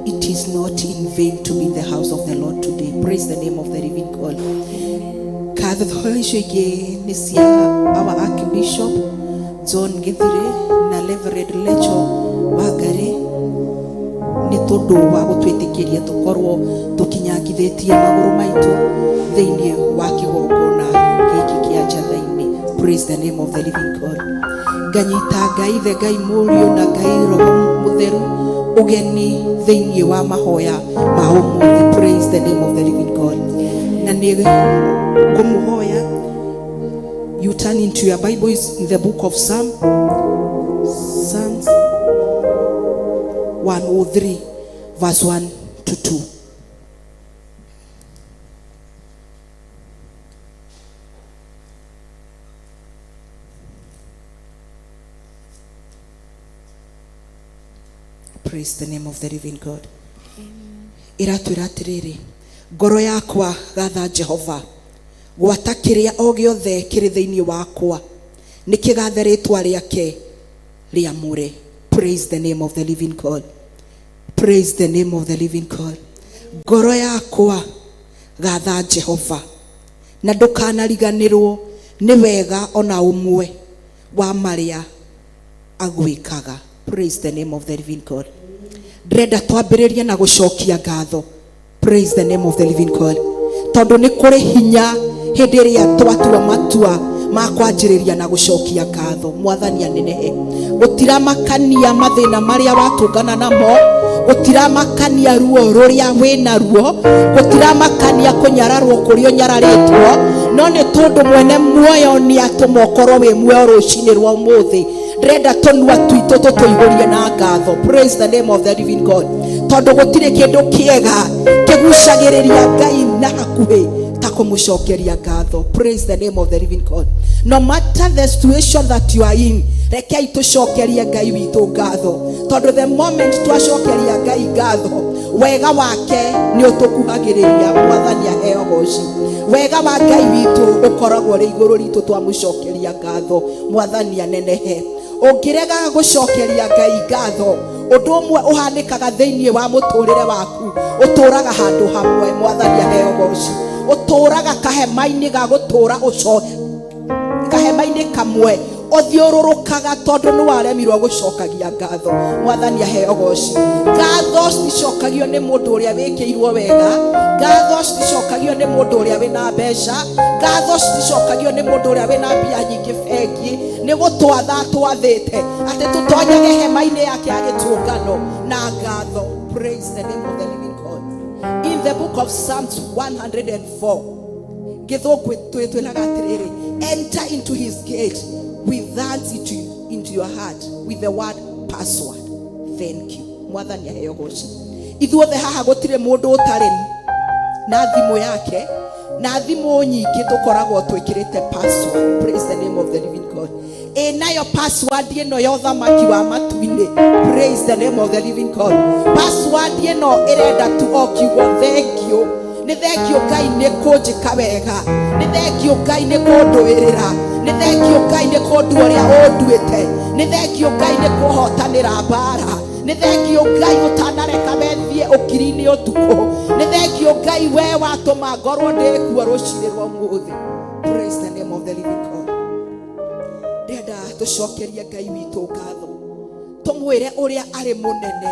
It is not in vain to be in the house of the Lord today. Praise the name of the living God. Our Archbishop John Githire na Reverend Lecho Wangari ni tondu wa gutwitikiria tukorwo tukinyakithitie maguru maitu thiini wa kigongona giki kia njathaini. Praise the name of the living God. Nganyita Ngai the Ngai Murio na Ngai Roho Mutheru ugeni thiini wa mahoya ma umuthi. Praise the name of the living God. Na ni kumuhoya, you turn into your Bibles in the book of Psalms 103 verse 1 to 2. Praise the name of the living God. Iratu iratiriri ngoro yakwa gatha Jehova gwata kiria o giothe kiri thiini wakwa nikigathe ritwa riake riamure. Praise the name of the living God. Praise the name of the living God. Ngoro yakwa gatha Jehova, na ndukanariganirwo ni wega ona umwe wa maria agwikaga. Praise the name of the living God. Ndrenda twambiririe na gucokia ngatho. Praise the name of the living God. Tondu ni kuri hinya hindi ria twatua matua ma kwanjiriria na gucokia ngatho. Mwathani anenehe. Gutiramakania mathina maria watungana namo, gutiramakania ruo ruria wina ruo, gutiramakania kunyararwo kurio nyararitwo, no ni tondu mwene muoyo ni atumokorwo wi muoyo rucini rwa umuthi. Ndrenda tonua twitu tutuihurie na ngatho. Praise the name of the living God. Tondu gutire kindu kiega kigucagiriria Ngai na hakuhi ta kumucokeria ngatho. Praise the name of the living God. No matter the situation that you are in, rekei tucokerie Ngai witu ngatho. Tondu the moment twacokeria Ngai ngatho, wega wake ni utukuhagiriria. Mwathani aheo goci. Wega wa Ngai witu ukoragwo ri iguru ritu twamucokeria ngatho. Mwathani anenehe. Ungirega gucokeria Ngai ngatho, undu umwe uhanikaga thiini wa muturire waku, uturaga handu hamwe. Mwathani aheo goci. Uturaga kahemaini ga gutura ucoke kahemaini kamwe uthiururukaga tondu ni waremirwo gucokagia ngatho. Mwathani aheo goci. Ngatho cicokagio ni mundu uria wikirwo wega, ngatho cicokagio ni mundu uria wina mbeca, ngatho cicokagio ni mundu uria wina mbia nyingi bengi. Ni gutwatha twathite ati tutonyage hema-ini yake agitungano na ngatho. Praise the name of the living God. In the book of Psalms 104, githungu twitwiraga atiriri, enter into his gate with thanksgiving into your heart with the word password. Thank you. Mwathani aheo goci. Ithuothe haha gutire mundu utari na thimu yake, na thimu nyingi tukoragwo twikirite password. Praise the name of the living God. Nayo password ino ya uthamaki wa matu-ini. Praise the name of the living God. Password ino irenda tu okiugo thank you. Ni thank you Ngai ni kunjika wega, ni thank you Ngai ni kunduirira, ni thank you Ngai ni kundu uria unduite, ni thank you Ngai ni kuhotanira mbara, ni thank you Ngai utanareka wethie ukiri-ini utuku, ni thank you Ngai we watuma ngorwo ndikuo rucini rwa umuthi. Praise the name of the living God. Ndenda tucokerie Ngai witu ngatho, tumwire uria ari munene,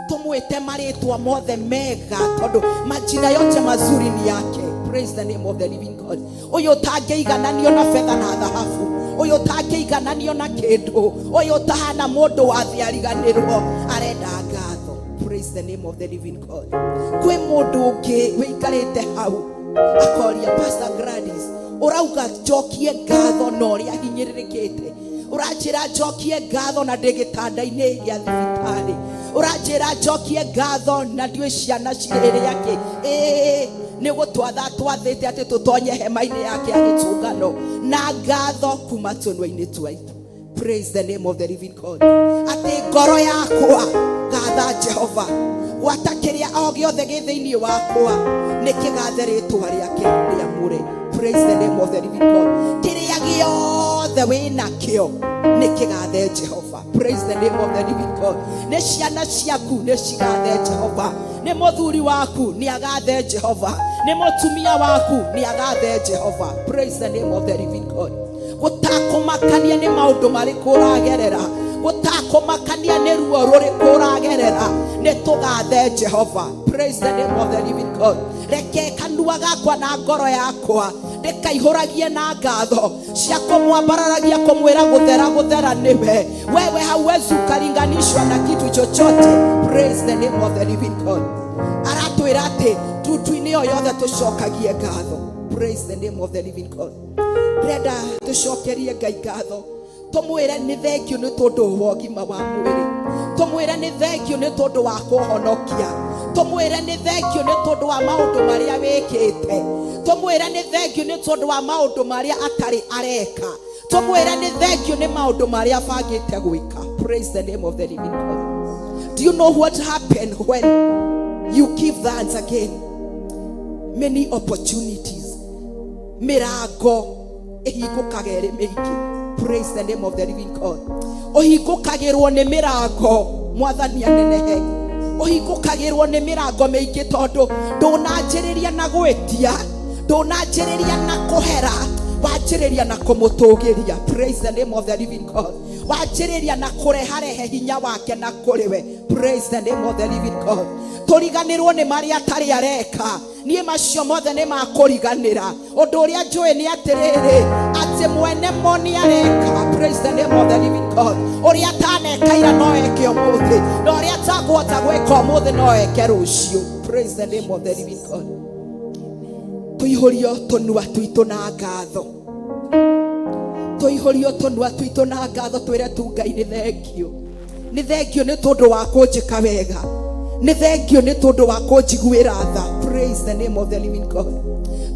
tumwite maritwa mothe mega tondu majina yote mazuri ni yake. Praise the name of the living God. Uyo tangeigananio na fedha na dhahabu, uyo tangeigananio na kindu, uyo tahana mundu wathiariganirwo arenda ngatho. Praise the name of the living God. Kwi mundu ungi wikarite hau akoria Pastor Gladys, urauga jokie ngatho no ria hinyiririkite, urajira jokie ngatho na ndigitanda-ini ya thibitari, urajira jokie ngatho na ndiwe ciana cirere yake. Ni gutwatha twathite ati tutonye hema-ini yake agitungano na ngatho kuma tunwa-ini twaitu. Praise the name of the living God. Ati ngoro yakwa gatha Jehova, gwatakiria o giothe githiini wakwa nikigathe ritwa riake riamure. Praise the name of the living God. Kiria giothe wina kio nikigathe Jehova. Praise the name of the living God. Ni ciana ciaku ni cigathe Jehova, ni muthuri waku ni agathe Jehova, ni mutumia waku ni agathe Jehova. Praise the name of the living God. Gutakumakania ni maundu mariku uragerera, gutakumakania ni ruo ruriku uragerera, ni tugathe Jehova. Praise the name of the living God. Reke kanua gakwa na ngoro yakwa ndikaihuragie na ngatho cia kumwambararagia kumwira guthera niwe wewe, hauwezi ukalinganishwa na kitu chochote. Praise the name of the living God. Aratwira ati tutu-ini o yothe tucokagie ngatho. Praise the name of the living God. Renda tucokerie Ngai ngatho, tumwire ni thank you ni tondu wa ũgima wa mwĩrĩ, tumwire ni thank you ni tondu wa kuhonokia, tumwire ni thank you ni tondu wa maundu maria wikite, tumwire ni thank you ni tondu wa maundu maria atari areka, tumwire ni thank you ni maundu maria bangite gwika. Praise the name of the living God. Do you know what happened when you give thanks again? Many opportunities, mirago ehingũkaga ĩrĩ mĩingĩ. Praise the name of the living God. Ohingukagirwo ni mirango mwathani anenehe. Ohingukagirwo ni mirango meingi tondu ndunanjiriria na gwitia, ndunanjiriria na kuhera, wanjiriria na kumutugiria. Praise the name of the living God. Wanjiriria na kureharehe hinya wake na kuriwe. Praise the name of the living God. Turiganirwo ni maria atari areka, nie macio mothe ni makuriganira. Undu uria njui ni atiriri, ati mwene mo ni areka. Praise the name of the living God. Uria atanekaira no eke umuthi, no uria atagwota gwika umuthi no eke rucio. Praise the name of the living God. Tuihurio tunua twitu na ngatho, tuihurio tunua twitu na ngatho, twire tu Ngai ni thengio. Ni thengio ni tondu wa kunjika wega, ni thengio ni tondu wa kunjiguira tha. Praise the name of the living God.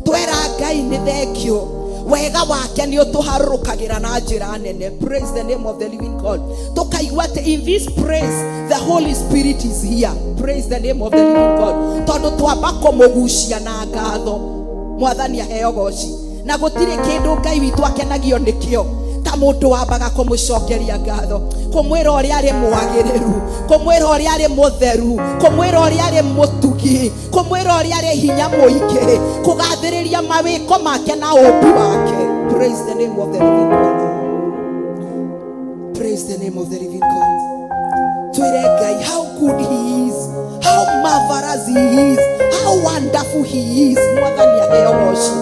Twera Ngai ni thengio, wega wake ni utuharurukagira na njira nene. Praise the name of the living God. Tukaigua ati in this praise the Holy Spirit is here. Praise the name of the living God. Tondu twamba kumugucia na ngatho, mwathani aheo goci, na gutire kindu Ngai witu akenagio nikio ta mundu wambaga kumucokeria ngatho, kumwira uria ari mwagiriru, kumwira uria ari mutheru, kumwira uria ari mutugi, kumwira uria ari hinya muingi, kugathiriria mawiko make na umbi wake. Praise the name of the living God. Praise the name of the living God. Twire Ngai how good he is, how marvelous he is, how wonderful he is. Mwathani aheo goci.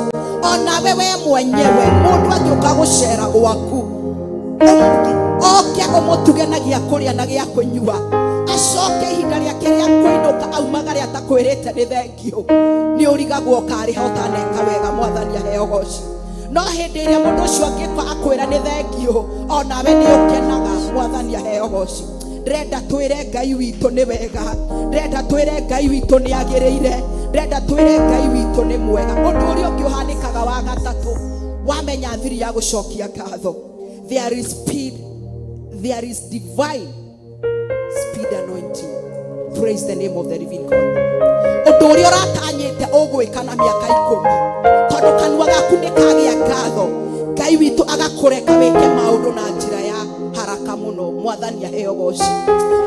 Ona wewe mwenyewe mundu agioka gucera gwaku, oke umutuge na gia kuria na gia kunyua, acoke ihinda riake ria kuinuka aumagare atakwirite ni thengio, ni urigagwo kari hotaneka wega. Mwathani aheo goci. No hindi iria mundu ucio angikwa akwira ni thengio, ona we ni ukenaga. Mwathani aheo goci. Ndrenda twire Ngai witu ni wega, ndrenda twire Ngai witu ni agiriire, ndrenda twire Ngai witu ni mwega. Undu uria ukiuhanikaga wa gatatu wamenya thiri ya gucokia ngatho. There is speed, there is divine speed anointing. Praise the name of the living God. Undu uria uratanyite ugwika na miaka 10 tondu kanua gaku ni kagia ngatho, Ngai witu agakureka wike maundu na njira ya haraka muno. Mwathani aheo goci.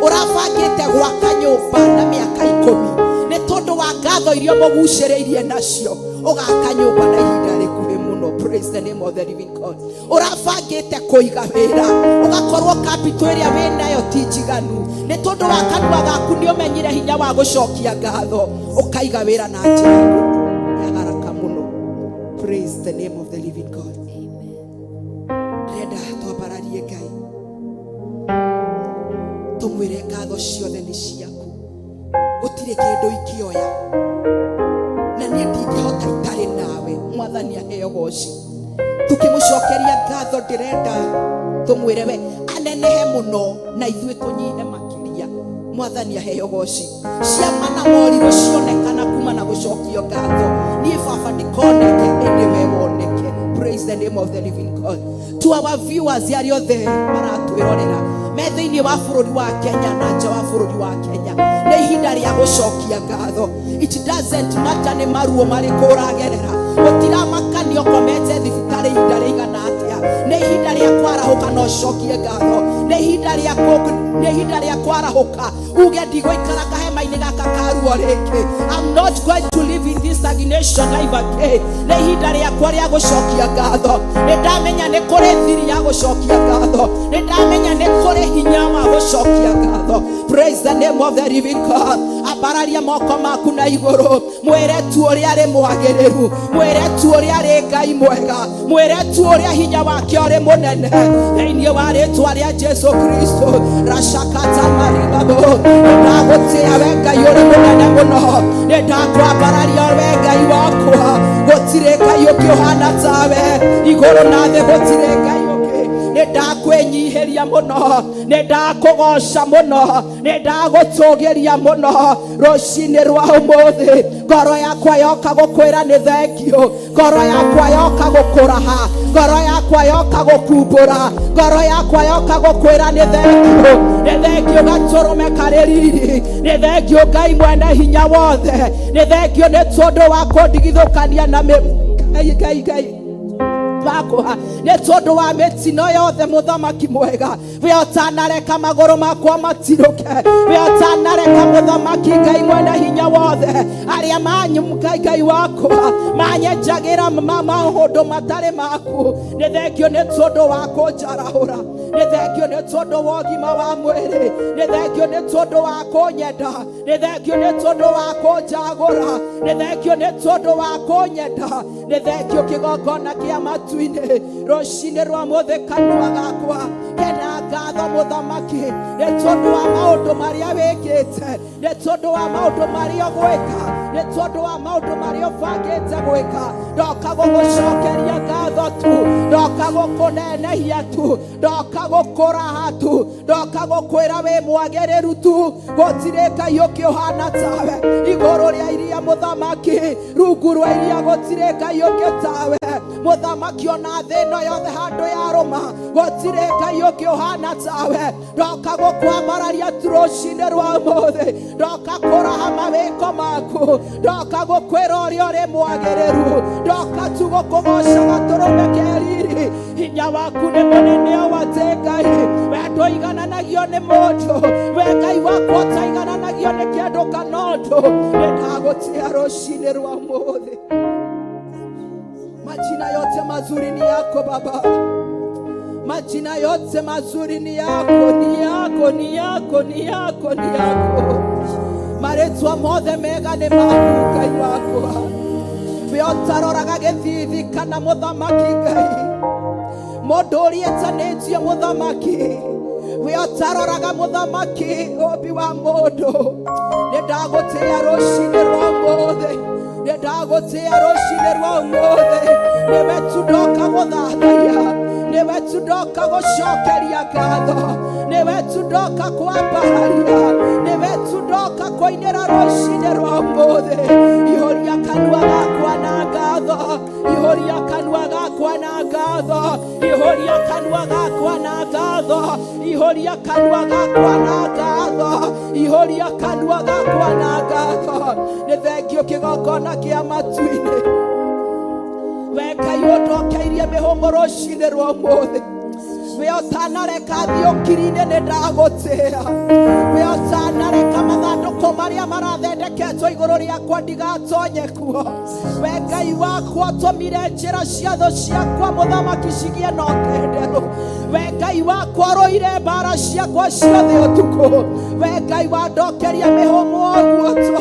Urabangite gwaka nyumba na miaka 10 ni tondu wa ngatho irio muguciriirie nacio, ugaka nyumba na ihinda rikuhi muno. Praise the name of the living God. Urabangite kuiga wira, ugakorwo capital iria winayo ti njiganu, ni tondu wa kanua gaku ni umenyire hinya wa gucokia ngatho, ukaiga wira na njira ya haraka muno. Praise the name of the living God. Renda twambararie Ngai, tumwire ngatho ciothe ni ciaku, gutire kindu ikioya na ni ndingihota itari nawe. Mwathani aheo goci. Tukimucokeria ngatho ndirenda tumwire we anenehe muno na ithuĩ tunyihe makiria. Mwathani aheo goci. Ciama na morirũ cionekana kuma na gucokio ngatho, niĩ baba ndikoneke ĩndĩ we woneke. Praise the name of the living God. To our viewers yari othe maratwirorera me thiini wa bururi wa Kenya na nja wa bururi wa Kenya, nĩ ihinda rĩa gucokia ngatho. It doesn't matter nĩ maruo marĩkũ ũragerera, gũtiramakanio komete thibitarĩ ihinda rĩigana atĩa, nĩ ihinda rĩa kwarahuka na ũcokie ngatho, nĩ ihinda rĩa kwarahuka uge ndigũikara kahema-inĩ gaka ka ruo rĩngĩ. I'm not going to live in this stagnation life again. Nĩ ihinda rĩakwa rĩa gucokia ngatho. Nĩ ndamenya nĩ kũrĩ thiri ya gucokia ngatho, nĩ ndamenya nĩ kũrĩ hinya wa gucokia ngatho. Praise the name of the living God. Abararia moko maku na iguru, mwire tu uria ari mwagiriru, mwire tu uria ari Ngai mwega, mwire tu uria hinya wake uri munene thiini wa ritwa ria Jesu Kristo. Rashakata maribabo, ndagutia we Ngai uri munene muno, ni ndakwambararia we Ngai wakwa, gutire Ngai ukihana tawe, iguru na thi gutire Ngai ndakwenyiheria muno, ndakugoca muno, ndagutugiria muno. Rucini rwa umuthi ngoro yakwa yoka gukwira ni thengio, ngoro yakwa yoka gukuraha, ngoro yakwa yoka gukumbura, ngoro yakwa yoka gukwira ni thengio. Ni thengio gaturume kaririri, ni thengio Ngai mwene hinya wothe, ni thengio ni tondu wa kundigithukania na Ngai makwa nĩ tondũ wa mĩtino yothe mũthamaki mwega we ũtanareka magũrũ makwa matirũke we ũtanareka mũthamaki Ngai mwene hinya wothe arĩa Ngai wakwa manyenjagĩra maũndũ matarĩ maku nĩ thengio nĩ tondũ wa kũnjarahũra nĩ thengio nĩ tondũ wa ũgima wa mwĩrĩ nĩ thengio nĩ tondũ wa kũnyenda nĩ thengio nĩ tondũ wa kũnjagũra nĩ thengio nĩ tondũ wa kũnyenda nĩ thengio kĩgongona kĩa matu-inĩ rũcinĩ rwa mũthĩ kanua gakwa kena ngatho mũthamaki nĩ tondũ wa maũndũ marĩa wĩkĩte nĩ tondũ wa maũndũ marĩa ũgwĩka nĩ tondũ wa maũndũ marĩa ũbangĩte gwĩka ndoka gũgũcokeria ngatho tu ndoka gũkũnenehia tu ndoka gũkũraha tu ndoka gũkwĩra wĩ mwagĩrĩru tu gũtirĩ Ngai ũngĩ ũhana tawe igũrũ rĩa iria mũthamaki rungu rwa iria gũtirĩ Ngai ũngĩ tawe mũthamaki ona thĩ ĩno yothe handũ yarũma gũtirĩ Ngai ũngĩ ũhana tawe ndoka gũkwambararia tu rũcinĩ rwa ũmũthĩ ndoka kũraha mawĩko maku ndoka gũkwĩra ũrĩa ũrĩ mwagĩrĩru ndoka tu gũkũgoca gatũrũme keriri hinya waku nĩ mũnene wa Ngai we ndũigananagio nĩ mũndũ we Ngai wakwa ũtaigananagio nĩ kĩndũ kana ũndũ nĩndagũtĩa rũcinĩ rwa ũmũthĩ majina yote mazuri ni yako Baba majina yote mazuri ni yako ni yako ni yako ni yako ni yako maretwa mothe mega nĩ maku Ngai wakwa we ũtaroraga gĩthithi kana mũthamaki Ngai mũndũ ũrĩetanĩtie mũthamaki we ũtaroraga mũthamaki ũmbi wa mũndũ nĩndagũtĩa rũcinĩ rwa ũmũthĩ nĩndagũtĩa rũcinĩ rwa ũmũthĩ nĩwe tu ndoka gũthathaiya nĩwe tu ndoka gũcokeria ngatho nĩwe tu ndoka kwambararia nĩwe tu ndoka kũinĩra rũcinĩ rwa ũmũthĩ ihũria kanua gakwa na ngatho ihũria kanua gakwa na ngatho ihũria kanua gakwa na ngatho ihũria kanua gakwa na ngatho ihũria kanua gakwa na ngatho nĩ thengio kĩgongona kĩa matu-inĩ we Ngai ũndokeirie mĩhũmũ rũcinĩ rwa ũmũthĩ we ũtanareka thiũkiri-inĩ nĩndagũtĩa we ũtanareka mathandũkũ marĩa marathondeketwo igũrũ rĩakwa ndigatonye kuo we Ngai wakwa ũtũmire njĩra cia thũ ciakwa mũthamaki cigĩe na ũtenderũ we Ngai wakwa ũrũire mbara ciakwa ciothe ũtukũ we Ngai wandokeria mĩhũmũ ũguo tu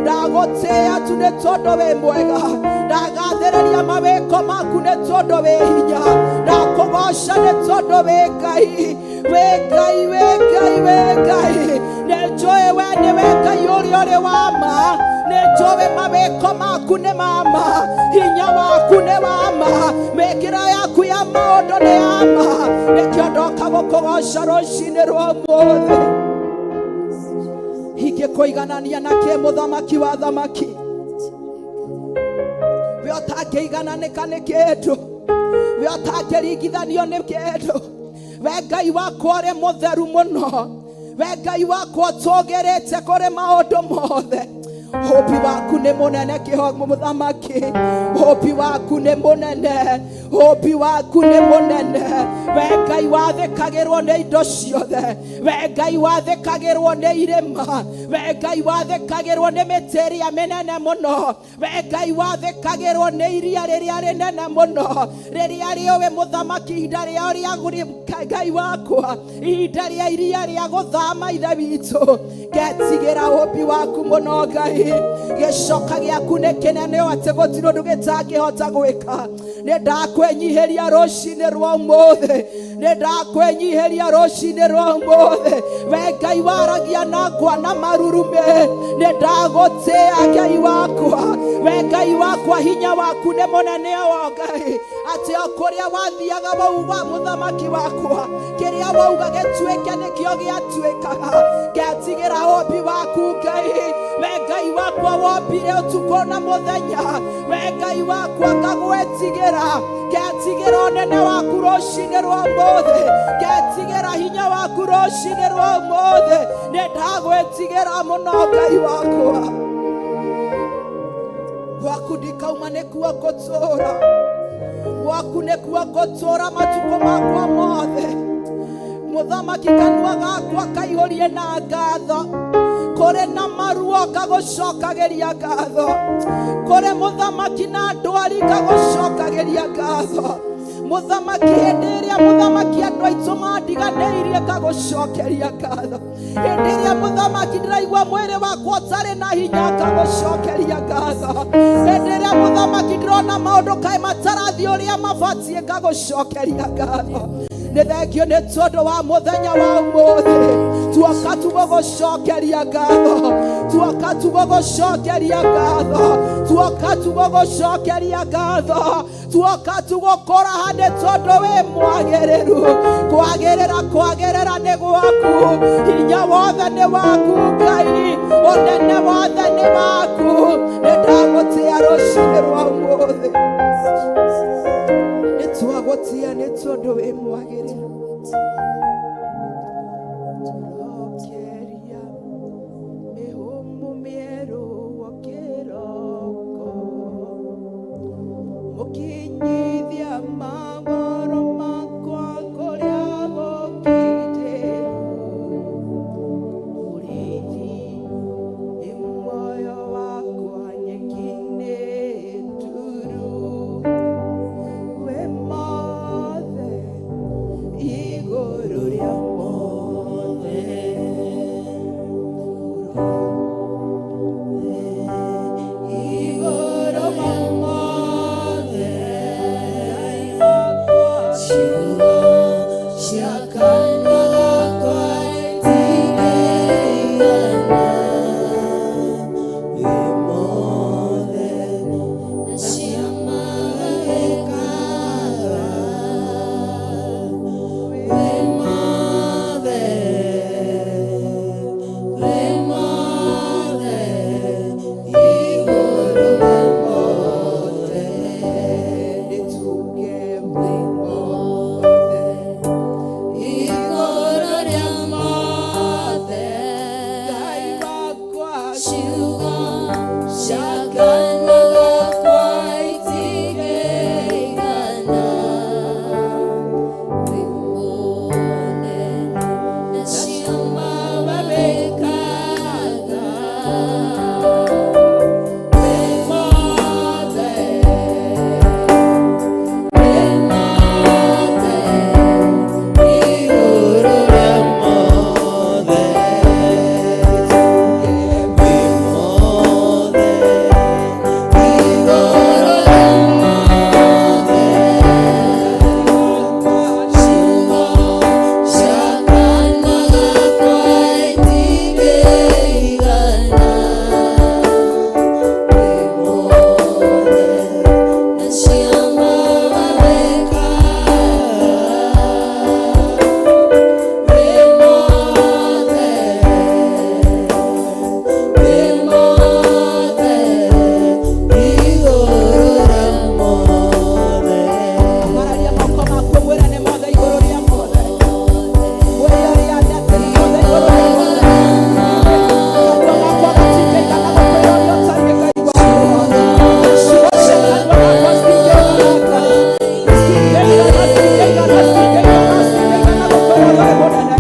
ndagũtĩa tu nĩ tondũ wĩ mwega ndagathĩrĩria mawĩko maku nĩ tondũ wĩ hinya ndakũgoca nĩ tondũ wĩ Ngai wĩ Ngai wĩ Ngai wĩ Ngai nĩ njũĩ we nĩwe Ngai ũrĩa ũrĩ wa ma nĩ njũĩ mawĩko maku nĩ ma ma hinya waku nĩ wa ma mĩkĩra yaku ya maũndũ nĩ ya ma nĩkĩo ndoka gũkũgoca rũcinĩ rwa ũmũthĩ ingĩkũiganania na kĩ mũthamaki wa thamaki we ũtangĩigananĩka nĩ kĩndũ we ũtangĩringithanio nĩ kĩndũ we Ngai wakwa ũrĩ mũtheru mũno we Ngai wakwa ũtũgĩrĩte kũrĩ maũndũ mothe ũmbi waku nĩ mũnene kĩhongo mũthamaki ũmbi waku nĩ mũnene ũmbi waku nĩ mũnene we Ngai wathĩkagĩrwo nĩ indo ciothe we Ngai wathĩkagĩrwo nĩ irĩma we Ngai wathĩkagĩrwo nĩ mĩtĩ ĩrĩa mĩnene mũno we Ngai wathĩkagĩrwo nĩ iria rĩrĩa rĩnene mũno rĩrĩa rĩũĩ mũthamaki ihinda rĩao rĩa Ngai wakwa ihinda rĩa iria rĩa gũthama ithe witũ ngetigĩra ũmbi waku mũno Ngai gĩcoka gĩaku nĩ kĩnene atĩ gũtirĩ ũndũ gĩtangĩhota gwĩka nĩndakwĩnyihĩria rũcinĩ rwa ũmũthĩ nĩndakwĩnyihĩria rũcinĩ rwa ũmũthĩ we Ngai waragia na ngwa na marurumĩ nĩndagũtĩa Ngai wakwa we Ngai wakwa hinya waku nĩ mũnene o Ngai atĩ o kũrĩa wathiaga wauga mũthamaki wakwa kĩrĩa wauga gĩtuĩke nĩkĩo gĩatuĩkaga ngetigĩra ũmbi waku Ngai we Ngai wakwa wombire ũtukũ na mũthenya we Ngai wakwa ngagwĩtigĩra ngetigĩra ũnene waku rũcinĩ rwa ũmũthĩ ngetigĩra hinya waku rũcinĩ rwa ũmũthĩ nĩndagwĩtigĩra mũno Ngai wakwa gwaku ndikauma nĩkuo ngũtũũra gwaku nĩkuo ngũtũũra matukũ makwa mothe. Mũthamaki kanua gakwa kaihũrie na ngatho. Kũrĩ na maruo ngagũcokagĩria ngatho. Kũrĩ mũthamaki na ndwari ngagũcokagĩria ngatho. Mũthamaki hĩndĩ ĩrĩa mũthamaki andũ aitũ mandiganĩirie ngagũcokeria ngatho. Hĩndĩ ĩrĩa mũthamaki ndĩraigua mwĩrĩ wakwa ũtarĩ na hinya ngagũcokeria ngatho. Hĩndĩ ĩrĩa mũthamaki ndĩrona maũndũ kaĩ matarathiĩ ũrĩa mabatiĩ ngagũcokeria ngatho. Nĩ thengio nĩ tondũ wa mũthenya wa ũmũthĩ. Tuoka tũgũgũcokeria ngatho. Tuoka tũgũgũcokeria ngatho. Tuoka tũgũgũcokeria ngatho. Tuoka tũgũkũraha nĩ tondũ wĩ mwagĩrĩru. Kwagĩrĩra nĩ gwaku. Hinya wothe nĩ waku Ngai. Ũnene wothe nĩ waku. Nĩndagũtĩa rũciinĩ rwa ũmũthĩ. Nĩtwagũtĩa nĩ tondũ wĩ mwagĩrĩru. Tũrokeria mĩhũmũ mĩerũ o kĩroko. Mũkinyithia magũrũ makwa kũrĩa gũkindĩru. Mũrĩithi nĩ muoyo wakwa nyeki-inĩ nduru. Wĩ mothe igũrũ rĩa mothe. Igũrũ rĩa mothe. Ciugo cia kanua gakwa itingĩigana. Wĩ mothe na cia mawĩkaga. Wĩ mothe, wĩ mothe, igũrũ rĩa mothe. Nĩtuge wĩ mothe, igũrũ rĩa mothe. Ngai wakwa, ciugo cia kanua gakwa itingĩigana. Wĩ mũnene na cia mawĩkaga. Wĩ mothe, wĩ mothe, igũrũ rĩa mothe. Wĩ mothe, igũrũ rĩa mothe. Ciugo cia kanua gakwa itingĩigana. Wĩ mothe na cia mawĩkaga. Wĩ mothe, wĩ mothe, igũrũ rĩa mothe. Mararia moko maku mwĩra nĩ mothe igũrũ rĩa mothe. Wĩyaria atĩ nĩ mothe igũrũ rĩa mothe. Kanua gakwa gatingĩigana gũkwĩra ũrĩa ũtariĩ Ngai wakwa. Ciugo cia kanua gakwa citingĩigana Ngai. Citingĩigana, citingĩigana, citingĩigana, citingĩigana gũkwĩra ũrĩa ũrĩ mũnene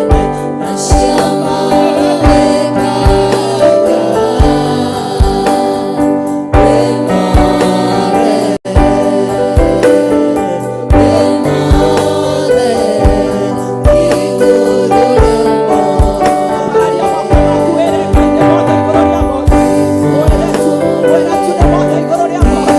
Ngai. Na cia mawĩkaga. Wĩ mothe, wĩ mothe, igũrũ rĩa mothe. Mararia moko maku wĩre Ngai nĩ mothe igũrũ rĩa mothe. Wĩra tu nĩ mothe igũrũ rĩa mothe.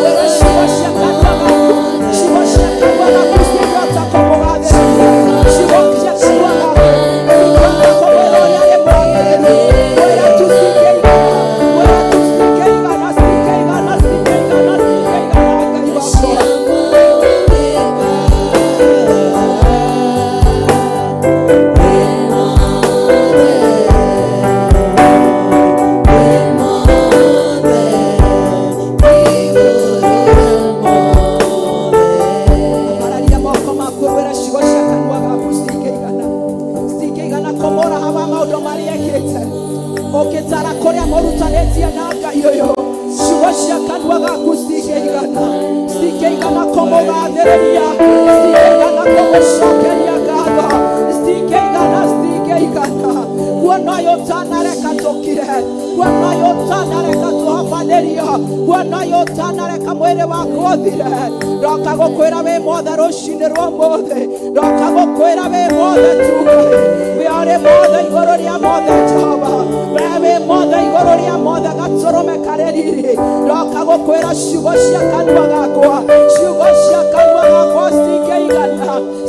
Wĩra ciugo cia kanua gaku. Ciugo cia kanua gaku cingĩhota kũmũgathĩrĩria. Ciugo cia kanua gaku cingĩhota kũmwĩra ũrĩa nĩ mwagĩrĩru. Wĩra tu cingĩigana. Wĩra tu cingĩigana, cingĩigana, cingĩigana, cingĩigana Ngai wakwa. Mararia moko maku wĩra ciugo cia kanua gaku citingĩigana. Citingĩigana kũmũra hawa maũndũ marĩa ekĩte. Ũngĩtara kũrĩa mũrutanĩtie na Ngai ũyũ. Ciugo ciugo cia kanua gaku citigeigana kũmũgathĩrĩria, citigeigana kũmũcokeria ngatho, citigeigana kuona ũyũ ũtanareka tũkire, kuona ũyũ ũtanareka tũhobanĩrio, kuona ũyũ ũtanareka mwĩrĩ waku ũthire. Ndoka gũkwĩra wĩ mothe rũcinĩ rwa ũmũthĩ, ndoka gũkwĩra wĩ mothe tuge, we ũrĩ mothe igũrũ rĩa mothe Jehova, we wĩ mothe igũrũ rĩa mothe gatũrũme karĩ riri. Ndoka gũkwĩra ciugo cia kanua gakwa, ciugo cia kanua gakwa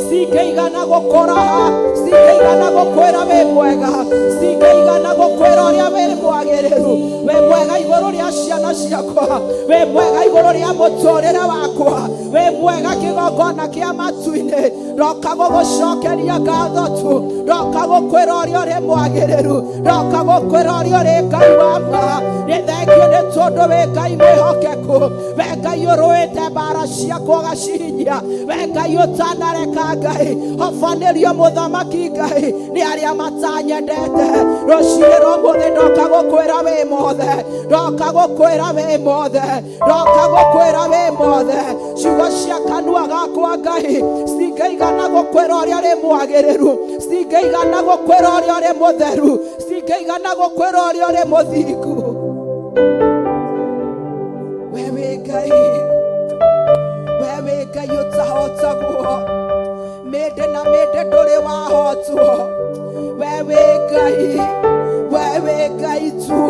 citigeigana gũkũraha, citigeigana gũkwĩra wĩ mwega, citigeigana gũkwĩra ũrĩa wĩ mwagĩrĩru, wĩ mwega igũrũ rĩa ciana ciakwa, wĩ mwega igũrũ rĩa mũtũrĩre wakwa, wĩ mwega kĩgongona kĩa matu-inĩ. Ndoka gũgũcokeria ngatho tu, ndoka gũkwĩra ũrĩa ũrĩ mwagĩrĩru, ndoka gũkwĩra ũrĩa ũrĩ Ngai wa ma. Nĩ thengio nĩ tondũ wĩ Ngai mwĩhokeku, we Ngai ũrũĩte mbara ciakwa ũgacihinyia, we Ngai ũtanareka Ngai hobanĩrio mũthamaki Ngai nĩ arĩa matanyendete. Rũcinĩ rwa ũmũthĩ ndoka gũkwĩra wĩ mothe, ndoka gũkwĩra wĩ mothe, ndoka gũkwĩra wĩ mothe. Ciugo cia kanua gakwa Ngai citigeigana gũkwĩra ũrĩa ũrĩ mwagĩrĩru, citigeigana gũkwĩra ũrĩa ũrĩ mũtheru, citigeigana gũkwĩra ũrĩa ũrĩ mũthingu. We wĩ Ngai, we wĩ Ngai ũtahotagwo, mĩndĩ na mĩndĩ ndũrĩ wahotwo. We wĩ Ngai, we wĩ Ngai tu,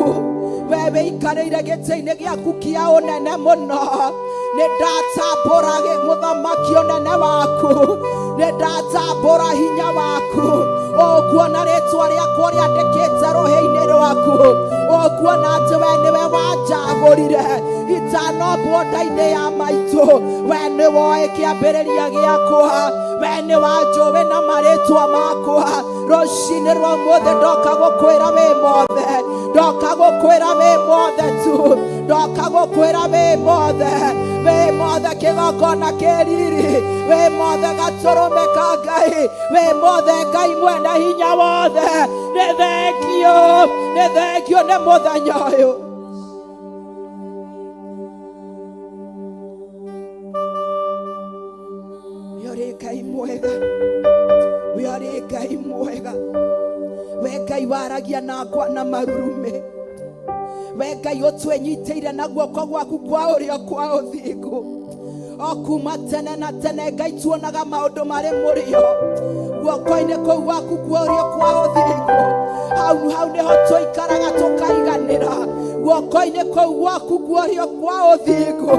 we wĩikarĩire gĩtĩ-inĩ gĩaku kĩa ũnene mũno. Nĩ ndatambũra mũthamaki ũnene waku, nĩ ndatambũra hinya waku, ũkuona rĩtwa rĩakwa rĩandĩkĩte rũhĩ-inĩ rwaku, ũkuona atĩ we nĩwe wanjagũrire itanombwo nda-inĩ ya maitũ. We nĩ woĩ kĩambĩrĩria gĩakwa, we nĩ wanjũĩ na marĩtwa makwa. Rũcinĩ rwa ũmũthĩ ndoka gũkwĩra wĩ mothe, ndoka gũkwĩra wĩ mothe tu, ndoka gũkwĩra wĩ mothe, wĩ mothe kĩgongona kĩriri, wĩ mothe gatũrũme ka Ngai, wĩ mothe Ngai mwene hinya wothe. Nĩ thengio, nĩ thengio nĩ mũthenya ũyũ. We ũrĩ Ngai mwega, we ũrĩ Ngai mwega, we Ngai waragia nakwa na marurume, we Ngai ũtwenyitĩire na guoko gwaku kwa ũrĩo kwa ũthingu. O kuma tene na tene Ngai tuonaga maũndũ marĩ mũrĩo guoko-inĩ kũu gwaku kwa ũrĩo kwa ũthingu. Hau nĩho tũikaraga tũkaiganĩra guoko-inĩ kũu gwaku kwa ũrĩo kwa ũthingu.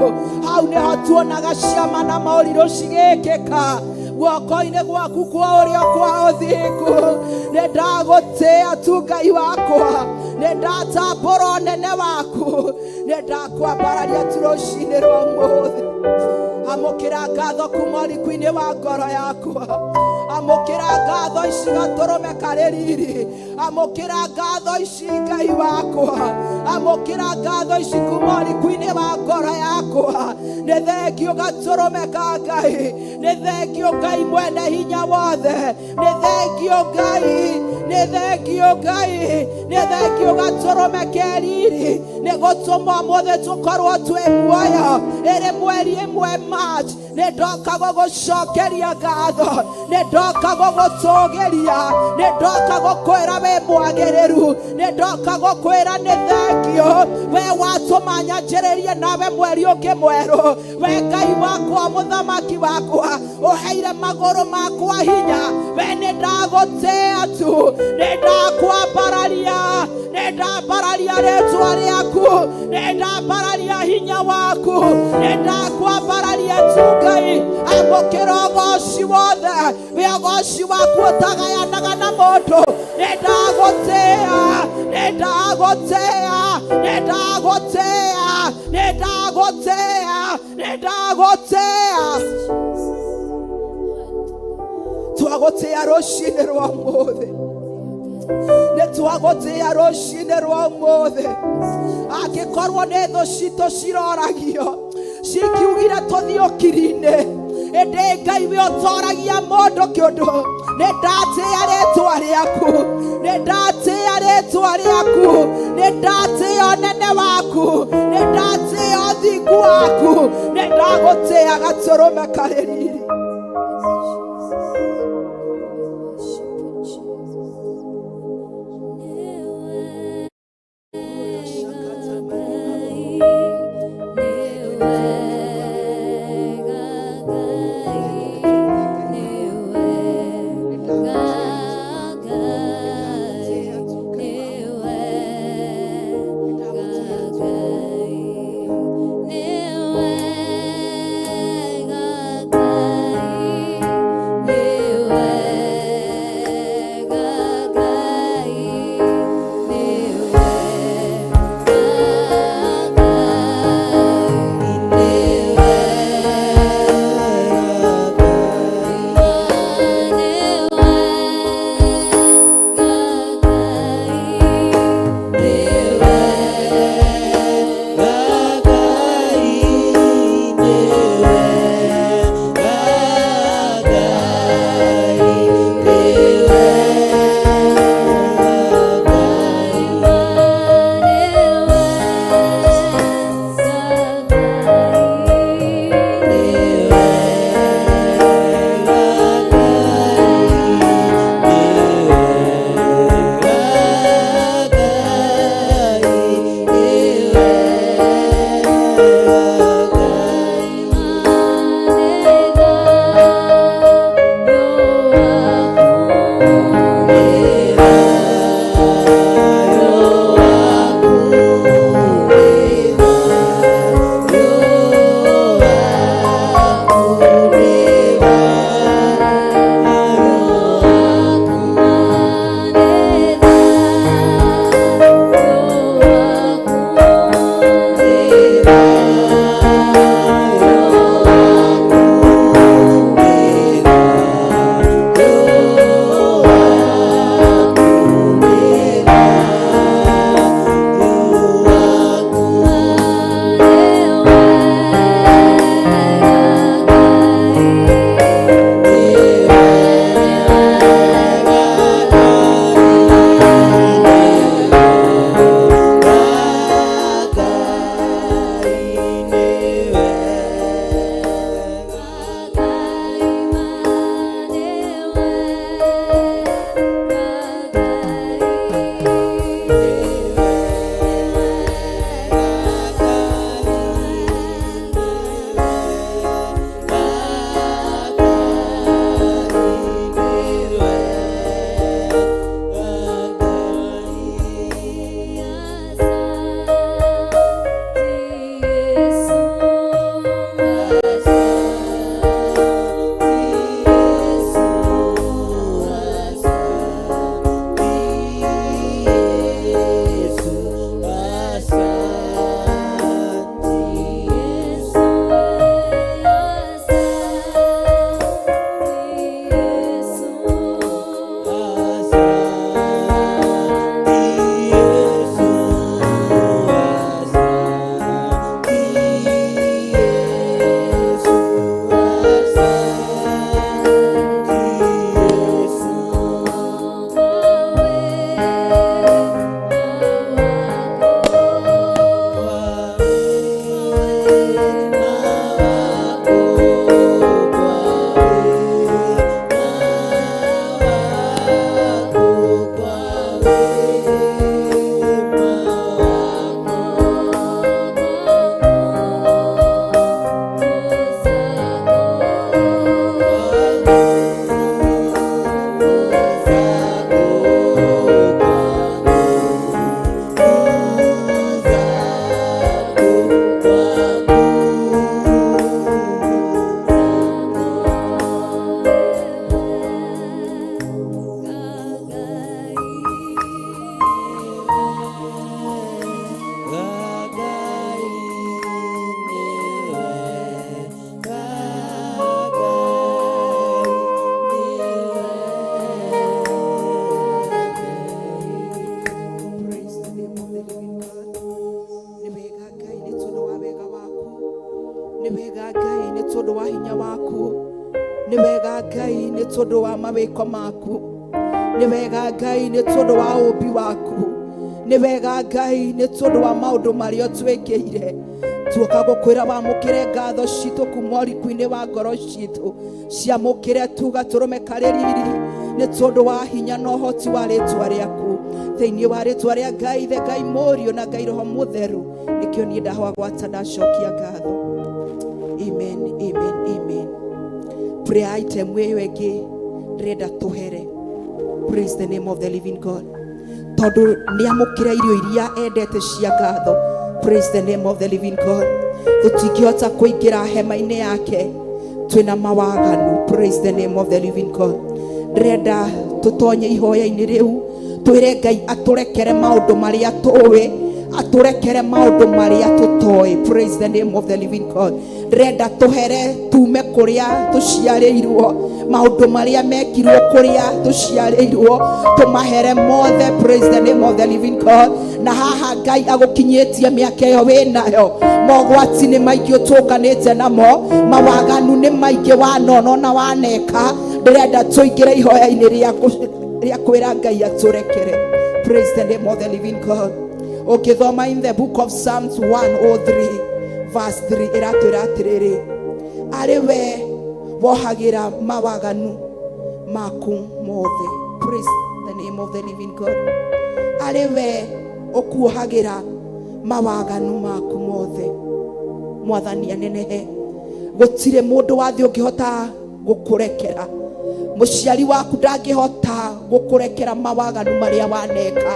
Hau nĩho tuonaga ciama na maũrirũ cigĩkĩka guoko-inĩ gwaku kwa ũrĩo kwa ũthingu. Nĩ ndagũtĩĩa tu Ngai wakwa, nĩ ndatambũra ũnene waku, nĩ ndakwambararia tu rũcinĩ rwa ũmũthĩ. Amũkĩra ngatho kuma ũriku-inĩ wa ngoro yakwa, amũkĩra ngatho ici gatũrũme karĩ riri, amũkĩra ngatho ici Ngai wakwa, amũkĩra ngatho ici kuma ũriku-inĩ wa ngoro yakwa. Nĩ thengio gatũrũme ka Ngai, nĩ thengio Ngai mwene hinya wothe, nĩ thengio Ngai, nĩ thengio Ngai, nĩ thengio gatũrũme ke riri. Nĩ gũtũma ũmũthĩ tũkorwo twĩ muoyo ĩrĩ mweri ĩmwe March. Nĩ ndoka gũgũcokeria ngatho, nĩ ndoka gũgũtũgĩria, nĩ ndoka gũkwĩra wĩ mwagĩrĩru, nĩ ndoka gũkwĩra nĩ thengio. We watũma nyanjĩrĩrie nawe mweri ũngĩ mwerũ, we Ngai wakwa mũthamaki wakwa ũheire magũrũ makwa hinya. We nĩ ndagũtĩĩa tu, nĩ ndakwambararia, nĩ ndambararia rĩtwa rĩaku, nĩ ndambararia hinya waku, nĩ ndakwambararia tu Ngai. Amũkĩra ũgooci wothe, we ũgooci waku ũtagayanaga na mũndũ. Nĩ ndagũtĩĩa, nĩ ndagũtĩĩa, nĩ ndagũtĩĩa, nĩ ndagũtĩĩa, nĩ ndagũtĩĩa. Twagũtĩĩa rũcinĩ rwa ũmũthĩ, nĩ twagũtĩĩa rũcinĩ rwa ũmũthĩ. Angĩkorwo nĩ thũ citũ ciroragio cikiugire tũthiĩ ũkiri-inĩ, ĩndĩ Ngai we ũtoragia mũndũ kĩũndũ. Nĩ ndatĩĩa rĩtwa rĩaku, nĩ ndatĩĩa rĩtwa rĩaku, nĩ ndatĩĩa ũnene waku, nĩ ndatĩĩa waku nendagotea gatorome kareri tondu wa hinya waku, ni wega Ngai ni tondu wa mawiko maku, ni wega Ngai ni tondu wa ubi waku, ni wega Ngai ni tondu wa maundu maria twikeire, tuoka gukwira bamukire ngatho citu kumori kuine wa ngoro citu ciamukire tuga turumekariri ni tondu wa hinya no hoti wa ritwa riaku thiini wa ritwa ria Ngai the Ngai Morio na Ngai Roho Mutheru nikio ni ndahwa gwata ndacokia ngatho. Amen, amen, amen. Prayer item wewe ge reda tuhere. Praise the name of the living God. Tondu ni amukire irio iria endete cia ngatho. Praise the name of the living God. Tutingihota kuingira hema-ini yake twina mawaganu. Praise the name of the living God. Reda tutonye ihoya-ini riu twire Ngai aturekere maundu maria tuwe, aturekere maundu maria tutoi. Praise the name of the living God. Reda tuhere tume kuria tuciarirwo, maundu maria mekirwo kuria tuciarirwo tumahere mothe. Praise the name of the living God. Na haha Ngai agukinyetie miaka yo winayo, mogwati ni maingĩ ũtũnganĩte namo, mawaganu ni maingĩ wanono na waneka. Ndĩrenda tũingĩre ihoya-inĩ rĩa kwĩra Ngai atũrekere. Praise the name of the living God. Ukithoma in the book of Psalms 103 verse 3 iratwĩra atĩrĩrĩ, arĩ we wohagira mawaganu maku mothe. Praise the name of the living God. Arĩ we okuohagira mawaganu maku mothe. Mwathani anenehe, gũtirĩ mũndũ wathi ũngĩhota gũkũrekera. Mũciari waku ndangĩhota gũkũrekera mawaganu marĩa waneka.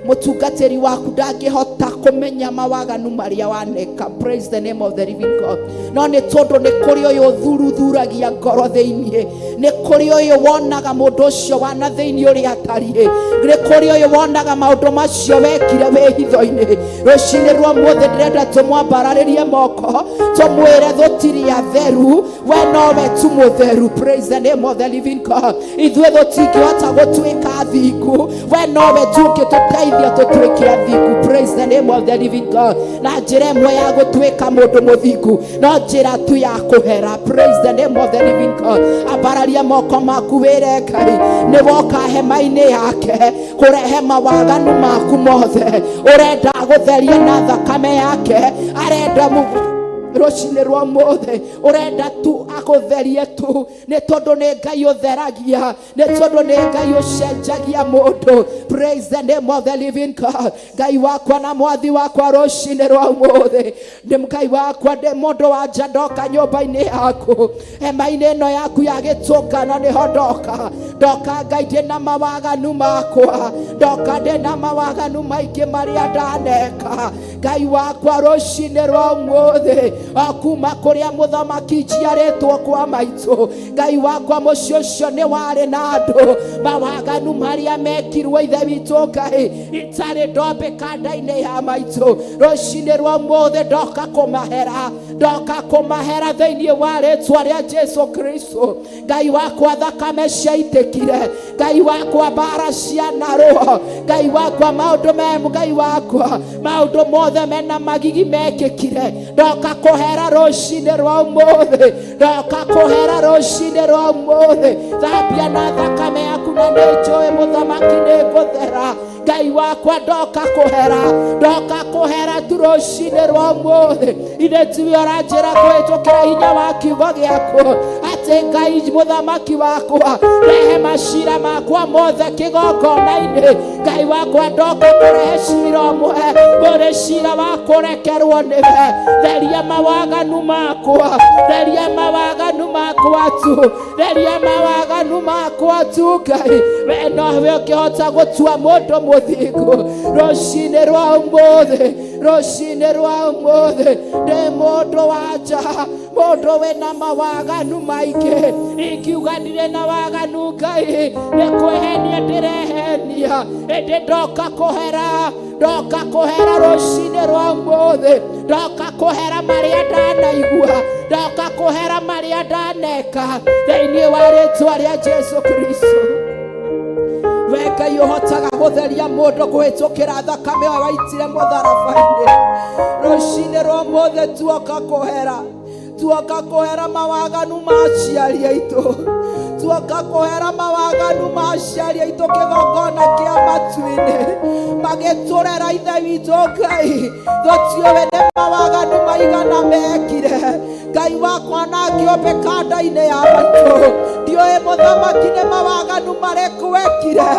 Mũtungatĩri waku ndangĩhota kũmenya mawaganu marĩa waneka. Praise the name of the living God. No nĩ tondũ nĩ kũrĩ ũyũ thuruthuragia ngoro thĩinĩ, nĩ kũrĩ ũyũ wonaga mũndũ ũcio wana thĩinĩ ũrĩa atariĩ, nĩ kũrĩ ũyũ wonaga maũndũ macio wekire wĩ hitho-inĩ. Rũcinĩ rwa mũthĩ ndĩrenda tũmwambararĩrie moko tũmwĩre gũtirĩ atheru, we nowe tu mũtheru. Praise the name of the living God. Ithuĩ tũtingĩhota gũtuĩka athingu, we nowe tu ũngĩtũteithia tũtuĩke athingu. Praise the name of the living God. Na njĩra ĩmwe ya gũtuĩka mũndũ mũthingu no njĩra tu ya kũhera. Praise the name of the living God. Ambararia moko maku wĩre Ngai nĩ woka hema-inĩ yake kũrehe mawaganu maku mothe. Ũrenda gũtheria na thakame yake, arenda rũcinĩ rwa mũthĩ ũrenda tu agũtherie tu, nĩ tondũ nĩ Ngai ũtheragia, nĩ tondũ nĩ Ngai ũcenjagia mũndũ. Praise the name of the living God. Ngai wakwa na mwathi wakwa rũcinĩ rwa mũthĩ, nĩ Ngai wakwa ndĩ mũndũ wa nja ndoka nyũmba-inĩ yaku, hema-inĩ ĩno yaku ya gĩtũngano nĩho ndoka. Ndoka Ngai ndĩna mawaganu makwa, ndoka ndĩna mawaganu maingĩ marĩa ndaneka. Ngai wakwa rũcinĩ rwa mũthĩ akuma kuria muthamaki njiarĩtwo kwa maitũ, Ngai wakwa mũciĩ ũcio nĩ warĩ na andũ mawaganu marĩa mekirwo ithe witũ Ngai itarĩ ndombĩka nda-inĩ ya maitũ. Rũcinĩ rwa mũthĩ ndoka kũmahera, ndoka kũmahera thĩinĩ wa rĩtwa rĩa Jesũ Kristo. Ngai wakwa thakame ciaitĩkire, Ngai wakwa mbara cianarũo, Ngai wakwa maũndũ memu, Ngai wakwa maũndũ mothe mena magigi mekĩkire, ndoka kũhera rũcinĩ rwa mũthĩ, ndoka kũhera rũcinĩ rwa mũthĩ. Thambia na thakame yaku na nĩ njũĩ mũthamaki nĩ ngũthera. Ngai wakwa ndoka kũhera tu rũcinĩ rwa mũthĩ. Ithe tiwe ũranjĩra kũhĩtũkĩra hinya wa kiugo gĩaku atĩ Ngai mũthamaki wakwa rehe macira makwa mothe kĩgongona-inĩ. Ngai wakwa ndoka kũrehe cira ũmwe, ũrĩ cira wa kũrekerwo nĩwe. Theria mawaganu makwa, theria mawaganu makwa tu, theria mawaganu makwa tu Ngai. We nowe ũngĩhota gũtua mũndũ mũthingu. Rũcinĩ rwa mũthĩ, rũcinĩ rwa mũthĩ ndĩ mũndũ wa nja, mũndũ wĩna mawaganu maingĩ. Ingiuga ndirĩ na waganu Ngai nĩ kwĩhenia ndĩrehenia. Ĩndĩ ndoka kũhera rũcinĩ rwa mũthĩ, ndoka kũhera marĩa ndanaigua, ndoka kũhera marĩa ndaneka thĩinĩ wa rĩtwa rĩa Jesũ Kristo. We Ngai ũhotaga gũtheria mũndũ kũhĩtũkĩra thakame ĩyo waitire mũtharaba-inĩ. Rũcinĩ rwa mũthĩ tuoka kũhera mawaganu ma aciari aitũ, tuoka kuhera mawaganu maciaria itukithongona kia matu-ini magiturera ithe witũ Ngai tũtiũĩ nĩ mawaganu maigana mekire Ngai wakwa na ngĩũmbĩ kanda-inĩ ya maitũ ndiũĩ mũthamaki nĩ mawaganu marĩkũ wekire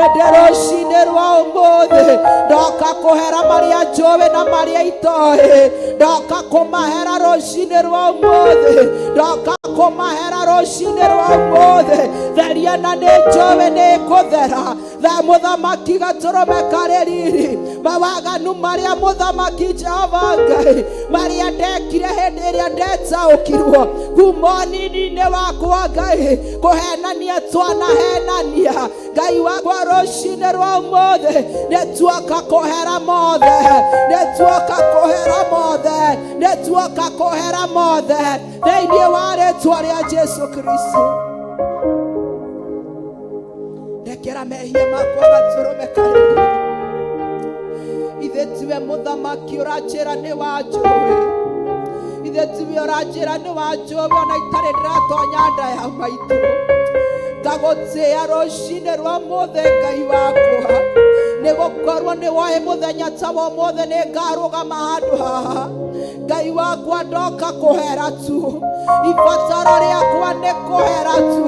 ĩndĩ rũcinĩ rwa ũmũthĩ ndoka kũhera marĩa njũĩ na marĩa itoĩ ndoka kũmahera rũcinĩ rwa ũmũthĩ ndoka kũmahera rũcinĩ rwa ũmũthĩ theria na nĩ njũĩ nĩ kũthera tha mũthamaki gatũrũme karĩ riri mawaganu marĩa mũthamaki Jehova Ngai marĩa ndekire hĩndĩ ĩrĩa ndetaũkirwo kuma nini-inĩ wakwa Ngai kũhenania twanahenania Ngai wakwa rũcinĩ rwa ũmũthĩ nĩtuoka kũhera mothe nĩtuoka kũhera mothe nĩtuoka kũhera mothe thĩinĩ wa rĩĩtwa rĩa Jesu Kristo ndekera mehia makwa gatũrũme karĩ ithe tiwe mũthamaki ũranjĩra nĩ wanjũĩ ithe tiwe ũranjĩra nĩ wanjũĩ ona itarĩ ndĩratonya nda ya maitũ ngagũtĩĩa rũcinĩ rwa ũmũthĩ Ngai wakwa nĩgũkorwo nĩ woĩ mũthenya ta wa ũmũthĩ nĩ ngarũgama handũ haha Ngai wakwa ndoka kũhera tu ibataro rĩakwa nĩ kũhera tu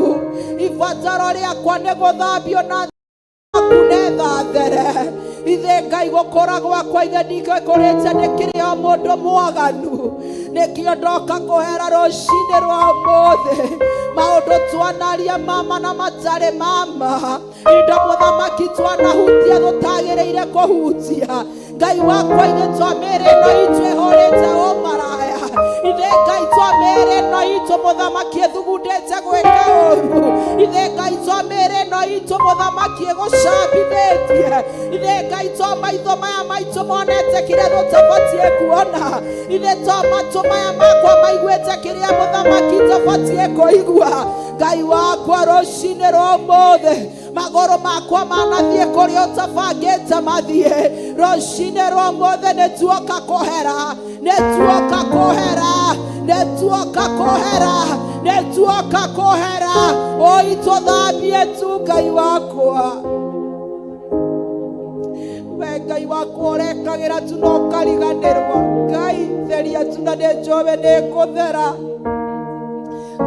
ibataro rĩakwa nĩ gũthambio na kunetha there ithe Ngai gũkũra gwakwa ithe ndingĩkũrĩte ndĩkĩrĩ o mũndũ mwaganu nĩkĩo ndoka kũhera rũcinĩ rwa ũmũthĩ maũndũ twanaria mama na matarĩ mama indo mũthamaki twanahutia tũtagĩrĩire kũhutia Ngai wakwa ithe twamĩrĩ ĩno itũ ĩhũrĩte ũmaraya ithe Ngai twamĩrĩ ĩno itũ mũthamaki ĩthugundĩte gwĩka ũũru ithe Ngai twamĩrĩ ĩno itũ mũthamaki ĩgũcambithĩtie ithe Ngai twa maitho maya maitũ monete kĩrĩa tũtabatiĩ kuona ithe twa matũ maya makwa maiguĩte kĩrĩa mũthamaki tabatiĩ kũigua Ngai wakwa rũcinĩ rwa ũmũthĩ magũrũ makwa manathiĩ kũrĩa ũtabangĩte mathiĩ rũcinĩ rwa ũmũthĩ nĩtuoka kũhera nĩtuoka kũhera nĩtuoka kũhera nĩtuoka kũhera oi tũthambie tu Ngai wakwa we Ngai wakwa ũrekagĩra tu no ũkariganĩrwo Ngai theria tu na nĩ njũĩ nĩ kũthera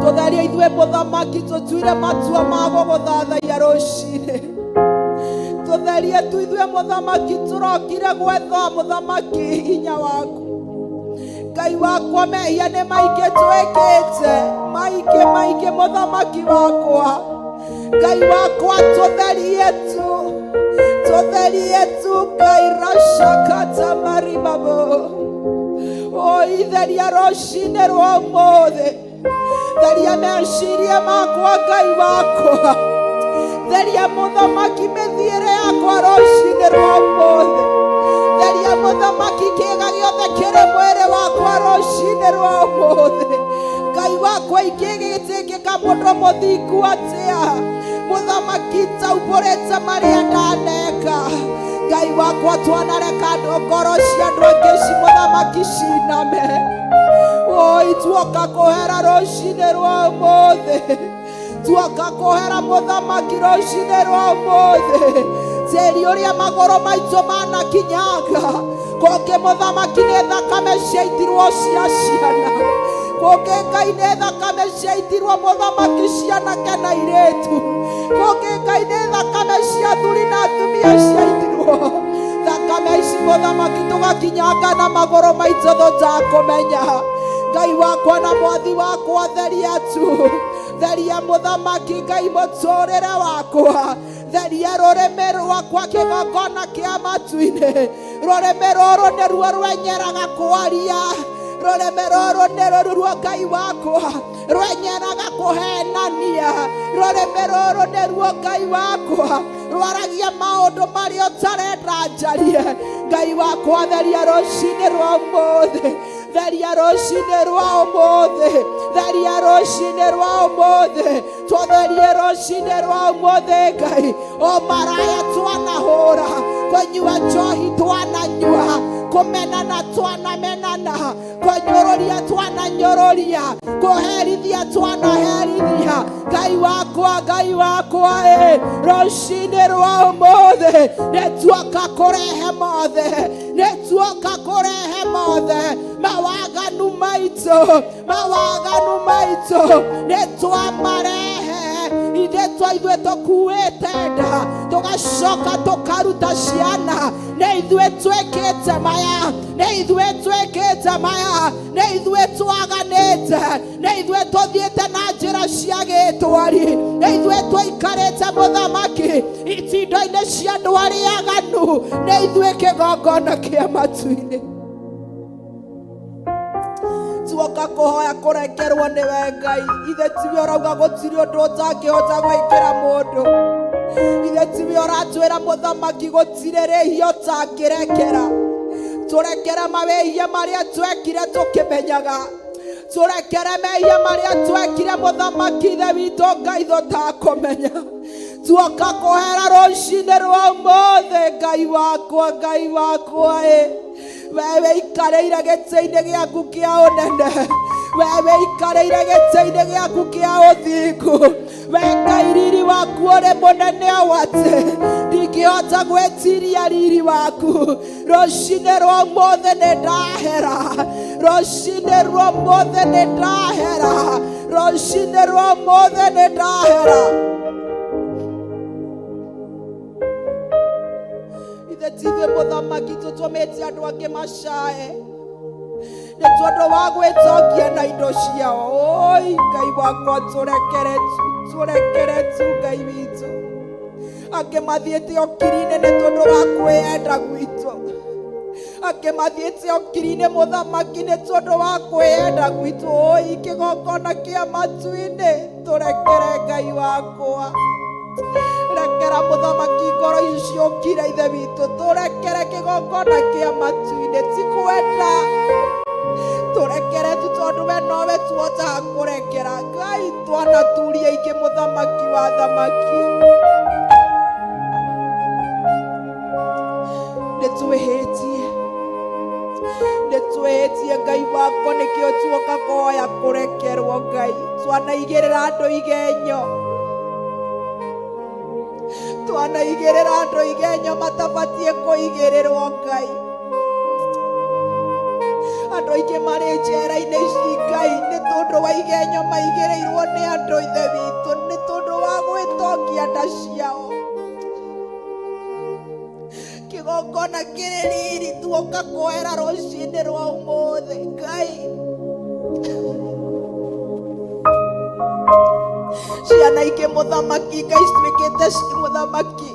tũtheria ithuĩ mũthamaki tũtuire matua ma gũgũthathaiya rũcinĩ tũtherie tu ithuĩ mũthamaki tũrokire gwetha mũthamaki hinya waku Ngai wakwa mehia nĩ maingĩ twĩkĩte maingĩ mũthamaki wakwa Ngai wakwa tũtherie tu Ngai rashakata marimabo oi theria rũcinĩ rwa ũmũthĩ theria meciria makwa Ngai wakwa theria mũthamaki mĩthiĩre yakwa rũcinĩ rwa ũmũthĩ theria mũthamaki kĩĩga gĩothe kĩrĩ mwĩrĩ wakwa rũcinĩ rwa ũmũthĩ Ngai wakwa ingĩgĩtĩkĩka mũndũ mũthingu atĩa mũthamaki taumbũrĩte marĩa ndaneka Ngai wakwa twanareka ngoro cia andũ aingĩ ci mũthamaki ciname oi tuoka kũhera rũcinĩ rwa ũmũthĩ tuoka kũhera mũthamaki rũcinĩ rwa ũmũthĩ tĩri ũrĩa magũrũ maitũ manakinyanga kũngĩ mũthamaki nĩ thakame ciaitirwo cia ciana kũngĩ Ngai nĩ thakame ciaitirwo mũthamaki cianake na airĩtu kũngĩ Ngai nĩ thakame cia athuri na atumia ciaitirwo thakame ici mũthamaki tũgakinyanga na magũrũ maitũ tũtakũmenya Ngai wakwa na mwathi wakwa theria mũthamaki Ngai mũtũrĩre wakwa theria rũrĩmĩ rwakwa kĩgongona kĩa matu-inĩ rũrĩmĩ rũrũ nĩruo rwenyeraga kwaria rũrĩmĩ rũrũ nĩruo Ngai wakwa rwenyeraga kũhenania rũrĩmĩ rũrũ nĩruo Ngai wakwa rwaragia maũndũ marĩa ũtarenda njarie Ngai wakwa theria rũcinĩ rwa ũmũthĩ theria rũcinĩ rwa ũmũthĩ theria rũcinĩ rwa ũmũthĩ tũtherie rũcinĩ rwa ũmũthĩ Ngai o maraya twanahũra kũnyua njohi twananyua kumenana twana menana, kunyororia twana nyororia, kuherithia twana herithia. Ngai wakwa rucini rwa umuthi nituoka kurehe mothe mawaganu maitu nitwamarehe ithuĩ tũkuĩte nda tũgacoka tũkaruta ciana. Nĩ ithuĩ twĩkĩte maya, nĩ ithuĩ twaganĩte, nĩ ithuĩ tũthiĩte na njĩra cia gĩtwari, nĩ ithuĩ tũikarĩte mũthamaki itinda-inĩ cia andũ arĩa aganu, nĩ ithuĩ kĩgongona kĩa matu-inĩ. Tuoka kuhoya kurekerwo niwe Ngai. Ithe tiwe urauga gutiri undu utangihota gwikira mundu. Ithe tiwe uratwira muthamaki gutiri rihia utangirekera. Turekere mawehia maria twekire tukimenyaga. Turekere mehia maria twekire muthamaki ithe witu Ngai tutakumenya. Tuoka kuhera rucini rwa umuthi Ngai wakwa wewe ikareire gĩtĩ-inĩ gĩaku kĩa ũnene, wewe ikareire gĩtĩ-inĩ gĩaku kĩa ũthingu, we Ngai riri waku ũrĩ mũnene atĩ ndingĩhota gwĩtiria riri waku. Rũcinĩ rwa ũmũthĩ nĩndahera, rũcinĩ rwa ũmũthĩ nĩndahera, rũcinĩ rwa ũmũthĩ nĩndahera. Ithe muthamaki tũtũmĩte andũ angĩ macae nĩ tondũ wa gwĩtongia na indo ciao. Oi Ngai wakwa tũrekere tu Ngai witũ. Angĩ mathiĩte okiri-inĩ nĩ tondũ wa kwĩenda gwitũ, angĩ mathiĩte okiri-inĩ muthamaki nĩ tondũ wa kwĩenda gwitũ. Oi kĩgongona kĩa matu-inĩ tũrekere Ngai wakwa. Rekera muthamaki ngoro icio kira ithe witũ, tũrekere kĩgongona kĩa matu-inĩ ti kwenda, tũrekere tu tondũ we nowe tuhotaga kũrekera. Ngai twanaturia ingĩ muthamaki wa thamaki, nĩtwĩhĩtie Ngai wakwa, nĩkĩo tuoka kũhoya kũrekerwo. Ngai twanaigĩrĩra andũ igenyo, twanaigĩrĩra andũ igenyo matabatie kũigĩrĩrwo. Ngai andũ aingĩ marĩ njera-inĩ ici Ngai nĩ tondũ wa igenyo maigĩrĩirwo nĩ andũ ithe witũ, nĩ tondũ wa gwĩtongia nda ciao. Kĩgongona kĩrĩ riri tuoka kwera rũcinĩ rwa ũmũthĩ Ngai. Ciana ingĩ muthamaki Ngai cituĩkĩte muthamaki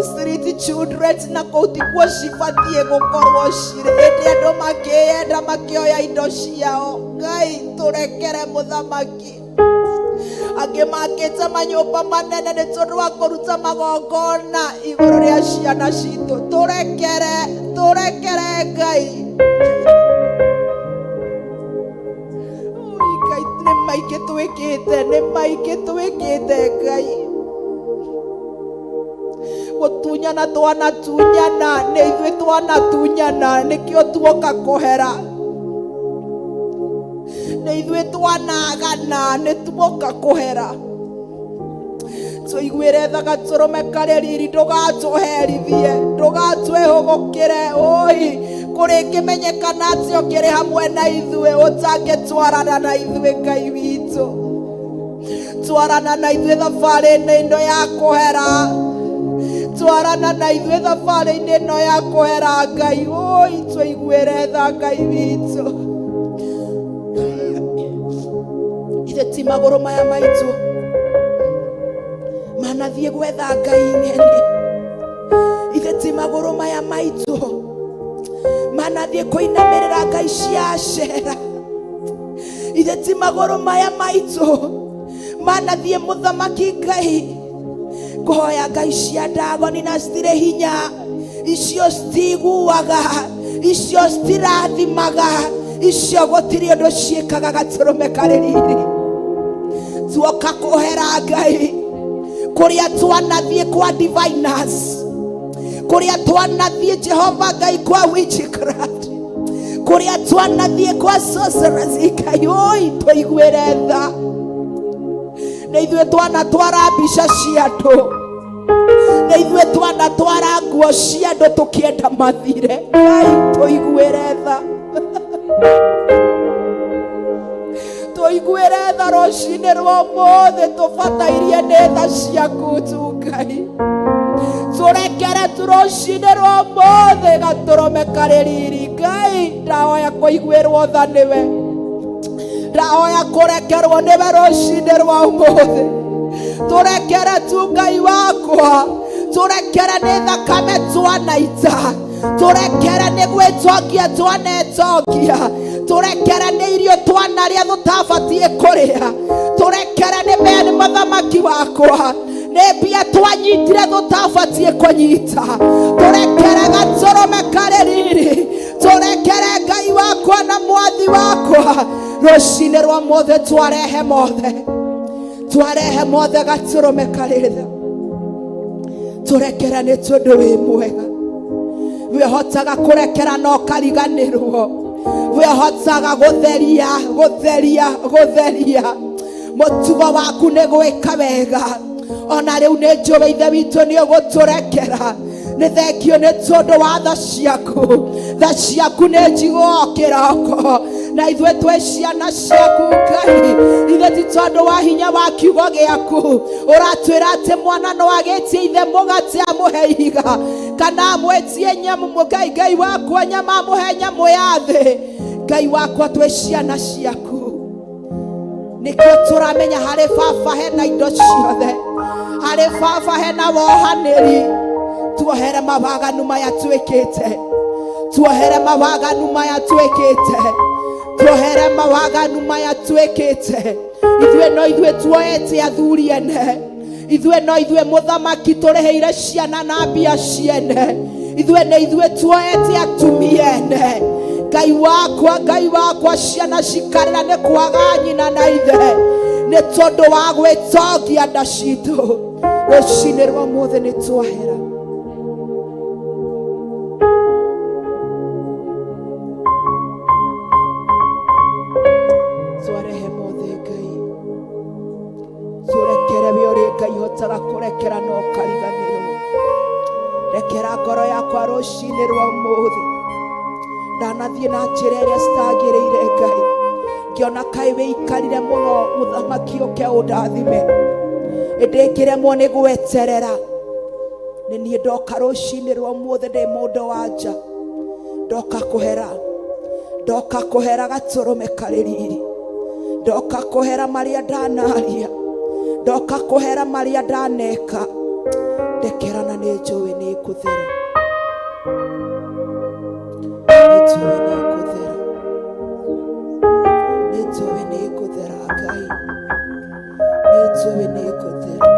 street children na kũu tiguo cibatiĩ gũkorwo cirĩ. Hĩndĩ andũ makĩyenda makĩoya indo ciao Ngai tũrekere muthamaki. Angĩ makĩte manyũmba manene nĩ tondũ wa kũruta magongona igũrũ rĩa ciana citũ. Tũrekere Ngai. Nĩ maingĩ twĩkĩte Ngai. Gũtunyana twanatunyana, nĩ ithuĩ twanatunyana, nĩkĩo tuoka kũhera. Nĩ ithuĩ twanagana, nĩ tuoka kũhera. Tũiguĩre tha gatũrũme karĩ riri, ndũgatũherithie, ndũgatwĩhũgũkĩre. Oi kũrĩ kĩmenyekana atĩ ũkĩrĩ hamwe na ithuĩ ũtangĩtwarana na ithuĩ Ngai witũ. Twarana na ithuĩ thabarĩ-inĩ ĩno ya kũhera, twarana na ithuĩ thabarĩ-inĩ ĩno ya kũhera Ngai. Oi tũiguĩre tha Ngai witũ. Ithe ti magũrũ maya maitũ manathiĩ gwetha Ngai ng'eni, ithe ti magũrũ maya maitũ manathiĩ kũinamĩrĩra ngai cia Ashera. Ithe ti magũrũ maya maitũ manathiĩ mũthamaki Ngai kũhoya ngai cia Dagoni na citirĩ hinya, icio citiguaga, icio citirathimaga, icio gũtirĩ ũndũ ciĩkaga gatũrũme karĩ riri. Tuoka kũhera Ngai kũrĩa twanathiĩ kwa diviners, kuria twanathie Jehova Ngai kwa witchcraft, kuria twanathie kwa sorcery Ngai oi tũiguĩre tha. Nĩ ithuĩ twanatwara mbica cia andũ, nĩ ithuĩ twanatwara nguo cia andũ tũkĩenda mathire. Ngai tũiguĩre tha, tũiguĩre tha rũcinĩ rwa ũmũthĩ. Tũbatairie nĩ tha ciaku tu Ngai, tũrekere tu rũcinĩ rwa ũmũthĩ gatũrũme karĩ riri. Ngai ndahoya kũiguĩrwo tha nĩwe, ndahoya kũrekerwo nĩwe rũcinĩ rwa ũmũthĩ. Tũrekere tu Ngai wakwa, tũrekere nĩ thakame twanaita, tũrekere nĩ gwĩtongia twanetongia, tũrekere nĩ irio twanarĩa tũtabatiĩ kũrĩa, tũrekere nĩ mea nĩ mũthamaki wakwa, nĩ mbia twanyitire tũtabatiĩ kũnyita. Tũrekere gatũrũme karĩ riri, tũrekere Ngai wakwa na mwathi wakwa rũcinĩ rwa ũmũthĩ. Twarehe mothe, twarehe mothe gatũrũme karĩ tha. Tũrekera nĩ tondũ wĩ mwega, wĩhotaga kũrekera na ũkariganĩrwo, wĩhotaga gũtheria gũtheria gũtheria. Mũtugo waku nĩ gwĩka wega, ona rĩu nĩ njũĩ Ithe witũ nĩ ũgũtũrekera. Nĩ thengio nĩ tondũ wa tha ciaku, tha ciaku nĩ njiguo kĩroko, na ithuĩ twĩ ciana ciaku Ngai. Ithe ti tondũ wa hinya wa kiugo gĩaku ũratwĩra atĩ mwana no agĩtie ithe mũgate amũhe ihiga, kana amwĩtie nyamũ. Ngai wakwa nyama amũhe nyamũ ya thĩ. Ngai wakwa twĩ ciana ciaku, nĩkĩo tũramenya harĩ Baba hena indo ciothe, harĩ Baba hena wohanĩri. Tuohere mawaganu maya twĩkĩte, tuohere mawaganu maya twĩkĩte, tuohere mawaganu maya twĩkĩte. Ithuĩ no ithuĩ tuoete athuri ene, ithuĩ no ithuĩ mũthamaki tũrĩhĩire ciana na mbia ciene, ithuĩ nĩ ithuĩ tuoete atumia ene. Ngai wakwa ciana cikarĩra nĩ kwaga nyina na ithe, nĩ tondũ wa gwĩtongia nda citũ. Rũcinĩ rwa ũmũthĩ nĩ tuohera, twarehe mothe Ngai, tũrekere we ũrĩ Ngai hotaga kũrekera na ũkariganĩrwo. Rekera ngoro yakwa rũcinĩ rwa ũmũthĩ, ndanathiĩ na njĩra ĩrĩa citagĩrĩire Ngai, ngĩona kaĩ wĩikarire mũno mũthamaki ũke ũndathime. Ndĩngĩremwo nĩ gweterera, nĩ niĩ ndoka rũcinĩ rwa ũmũthĩ ndĩ mũndũ wa nja, ndoka kũhera gatũrũme karĩ riri, ndoka kũhera marĩa ndanaria, ndoka kũhera marĩa ndaneka. Ndekerana nĩ njũĩ nĩ ngũthera, nĩ njũĩ nĩ ngũthera, nĩ njũĩ nĩ ngũthera Ngai, nĩ njũĩ nĩ ngũthera.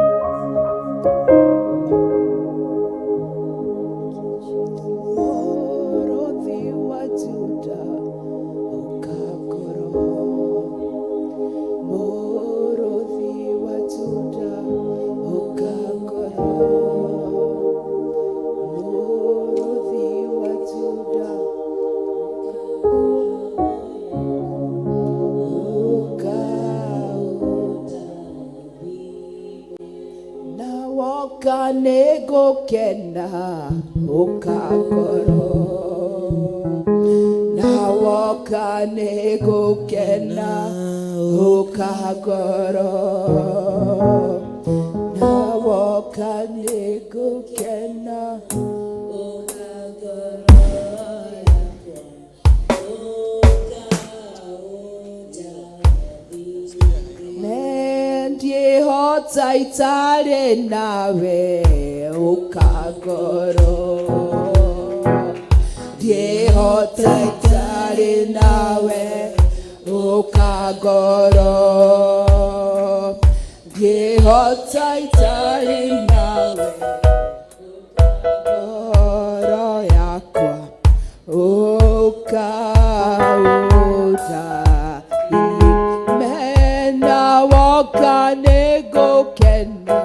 Mũrũthi wa Juda ũkagũrwo, mũrũthi wa Juda ũkagũrwo, mũrũthi wa Juda na woka nĩ gũkena ũkagũrwo, na woka nĩ gũkena ũkagũrwo, na woka nĩ gũkena ndiĩhota itarĩ nawe ũkagũrwo, ndiĩhota itarĩ nawe ũkagũrwo, ndiĩhota itarĩ nawe ngoro yakwa ũkauta mena woka nĩ gũkena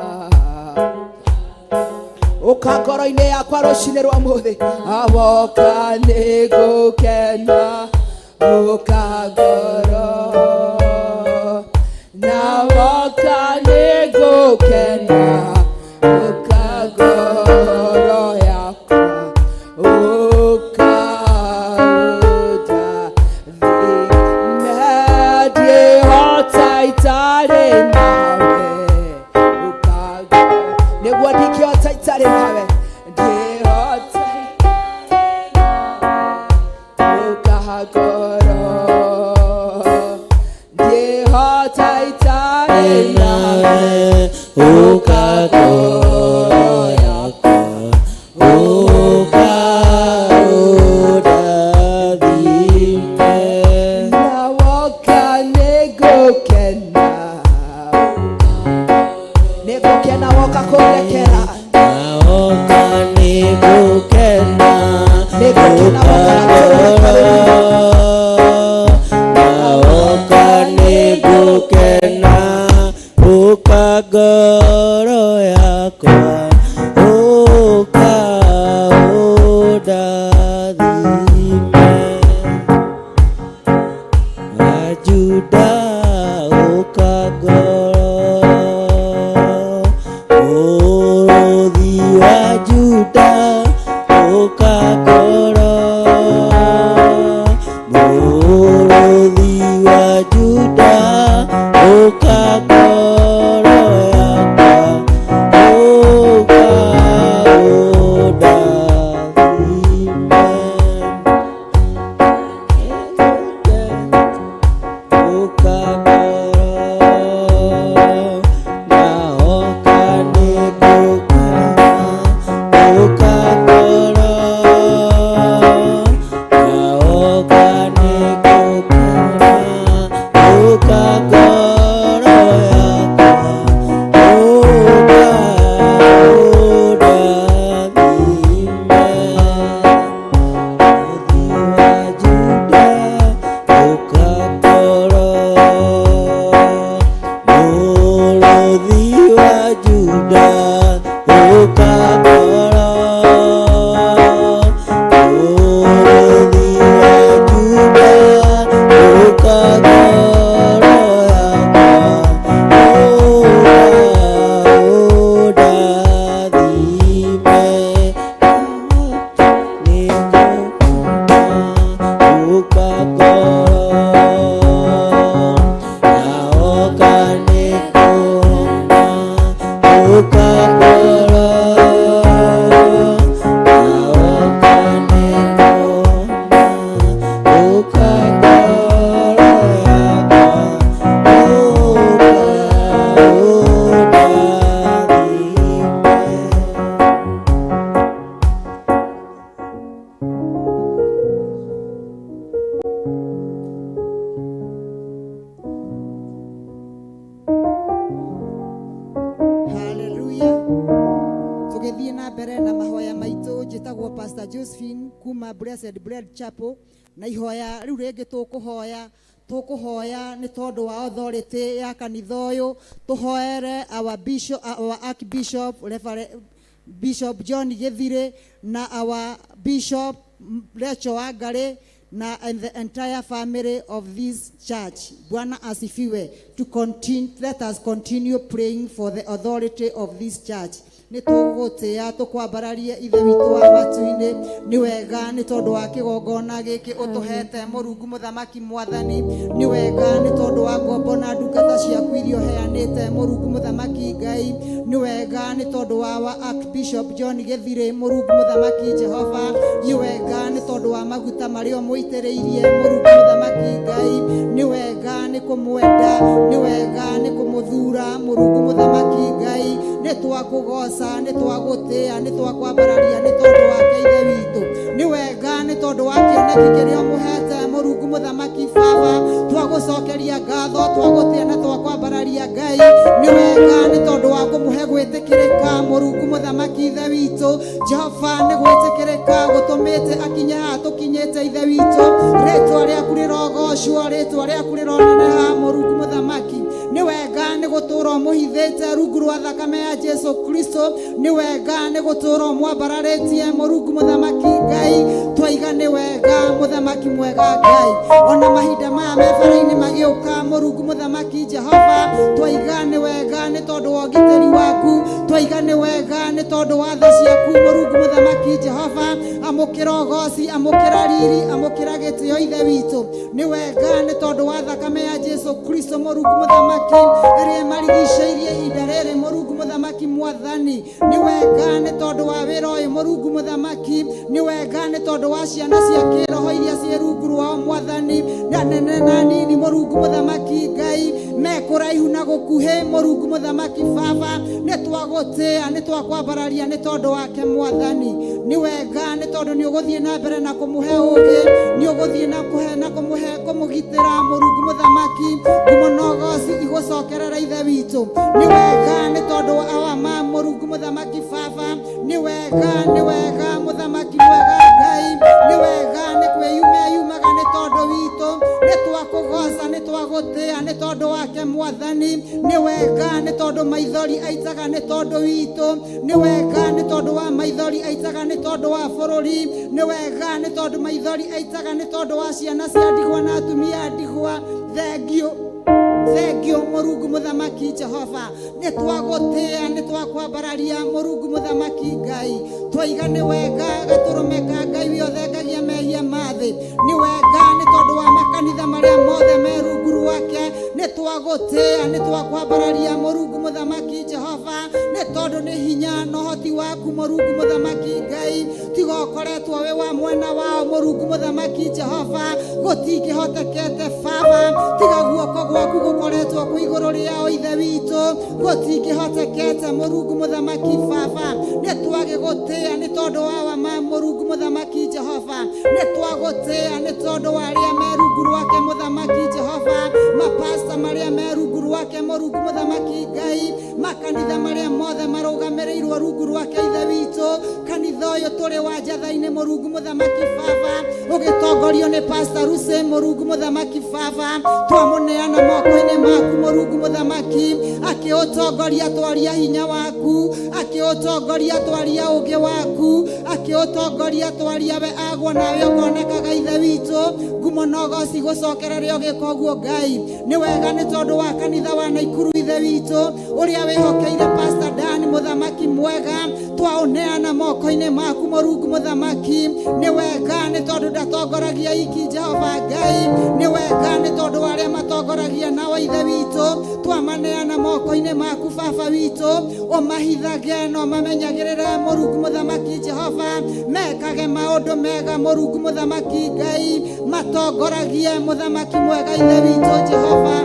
ũka ngoro-inĩ yakwa rũcinĩ rwa mũthĩ awoka nĩ gũkena gũka ngoro na woka nĩ gũkena gũka ngoro yakwa ũka ũndathime ndĩhota itarĩ nawe ũka nĩguo ndingĩhota itarĩ nawe ndĩhota itarĩ nawe ũka ngoro ndĩhota itarĩ nawe ũka ngoro yakwa ũka ũndathime na woka nĩngũkena woka kũrekera naoka nĩngũkena naoka nĩngũkena ũka ngoro yakwa ũka ũndathime Ajuda ũka ngoro mũrũthi wa Juda ũka ngoro mũrũthi wa Juda ũka ngoro yakwa ũka ũndathime ũka Pastor Josephine kuma Blessed Bread Chapel na ihoya riu ringi tukuhoya ni tondu wa authority ya kanitha uyu tuhoere our bishop, our archbishop Bishop John Githire na our bishop Rachel Wangari na and the entire family of this church. Bwana asifiwe. Let us continue praying for the authority of this church. Ni tugutia tukwambararia ithe witu wa matu-ini ni wega ni tondu wa kigongona giki utuhete Murungu muthamaki mwathani ni wega ni tondu wa ngombo na ndungata ciaku irio heanite Murungu muthamaki Ngai ni wega ni tondu wa Archbishop John Githire Murungu muthamaki Jehova ni wega ni tondu wa maguta mario muitiriirie Murungu muthamaki Ngai ni wega ni kumwenda ni wega ni kumuthura Murungu muthamaki Ngai ni twakugoca ni twagutia ni twakwambararia ni tondu wake ithe witu ni wega ni tondu wa kioneki kiria muhete Murungu muthamaki Baba twagucokeria ngatho twagutia na twakwambararia Ngai ni wega ni tondu wa kumuhe gwitikirika Murungu muthamaki ithe witu Jehova ni gwitikirika gutumite akinya tukinyite ithe witu ritwa riaku rirogocwo ritwa riaku rironeneha Murungu muthamaki nĩ wega nĩ gũtũũra mũhithĩte rungu rwa thakame ya Jesu Kristo, nĩ wega nĩ gũtũũra mwambararĩtie Mũrungu mũthamaki Ngai, twaiga nĩ wega mũthamaki mwega Ngai, ona mahinda maya me bara-inĩ magĩũka Mũrungu mũthamaki Jehova, twaiga nĩ wega nĩ tondũ wa ũgitĩri waku, twaiga nĩ wega nĩ tondũ wa tha ciaku Mũrungu mũthamaki Jehova, amũkĩra ũgooci, amũkĩra riri, amũkĩra gĩtĩo ithe witũ, nĩ wega nĩ tondũ wa thakame ya Jesu Kristo Mũrungu mũthamaki ĩrĩa marigicĩirie ihinda rĩrĩ Mũrungu mũthamaki mwathani, nĩ wega nĩ tondũ wa wĩra ũyũ Mũrungu mũthamaki, nĩ wega nĩ tondũ wa ciana cia kĩroho iria ciĩ rungu rwao mwathani, na nene na nini Mũrungu mũthamaki Ngai, me kũraihu na gũkuhĩ Mũrungu mũthamaki Baba, nĩ twagũtĩĩa, nĩ twakwambararia nĩ tondũ wake mwathani, nĩ wega nĩ tondũ nĩ ũgũthiĩ na mbere na kũmũhe ũũgĩ, nĩ ũgũthiĩ na kũmũhe kũmũgitĩra Mũrungu mũthamaki, ngumo na ũgooci igũcokerera ithe witũ, nĩ wega nĩ tondũ wa awama Mũrungu mũthamaki Baba, nĩ wega mũthamaki mwega Ngai, nĩ wega nĩ kwĩyumaga nĩ tondũ witũ, nĩ twakũgoca, nĩ twagũtĩĩa nĩ tondũ wake mwathani, nĩ wega nĩ tondũ maithori aitaga nĩ tondũ witũ, nĩ wega nĩ tondũ wa maithori aitaga nĩ tondũ wa bũrũri, nĩ wega nĩ tondũ maithori aitaga nĩ tondũ wa ciana cia ndigwa na atumia a ndigwa, thengio Mũrungu mũthamaki Jehova, nĩ twagũtĩĩa, nĩ twakwambararia Mũrungu mũthamaki Ngai, twaiga nĩ wega gatũrũme ka Ngai wĩothengagia mehia mathĩ, nĩ wega nĩ tondũ wa makanitha marĩa mothe me rungu rwake, nĩ twagũtĩĩa, nĩ twakwambararia Mũrungu mũthamaki Jehova, nĩ tondũ nĩ hinya na ũhoti waku Mũrungu mũthamaki Ngai, tiga ũkoretwo wĩ wa mwena wao Mũrungu mũthamaki Jehova, gũtingĩhotekete Baba, tiga guoko gwaku gũkoretwo kwĩ igũrũ rĩao ithe witũ, gũtingĩhotekete Mũrungu mũthamaki Baba, nĩ twagĩgũtĩĩa nĩ tondũ wa wama Mũrungu mũthamaki Jehova, nĩ twagũtĩĩa nĩ tondũ wa arĩa me rungu rwake mũthamaki Jehova, mapasta marĩa me rungu rwake Mũrungu mũthamaki Ngai, makanitha marĩa mothe marũgamĩrĩirwo rungu rwake ithe witũ, kanitha ũyũ tũrĩ wa njatha-inĩ Mũrungu mũthamaki Baba, ũgĩtongorio nĩ Pastor Lucy Mũrungu mũthamaki Baba, twamũneana moko-inĩ maku Mũrungu mũthamaki, akĩũtongoria twaria hinya waku, akĩũtongoria twaria ũũgĩ waku, akĩũtongoria twaria we agwo nawe ũkonekaga ithe witũ, ngumo na ũgooci gũcokerere ũgĩka ũguo Ngai, nĩ wega nĩ tondũ wa kanitha wa Naikuru ithe witũ, ũrĩa wĩhokeire Pastor Dan mũthamaki mwega, twaũneana moko-inĩ maku Mũrungu mũthamaki, nĩ wega nĩ tondũ ndatongoragia iki Jehova Ngai, nĩ wega nĩ tondũ wa arĩa matongoragia nao ithe witũ, twamaneana moko-inĩ maku Baba witũ, ũmahithage na ũmamenyagĩrĩre Mũrungu mũthamaki Jehova, mekage maũndũ mega Mũrungu mũthamaki Ngai, matongoragie mũthamaki mwega ithe witũ Jehova,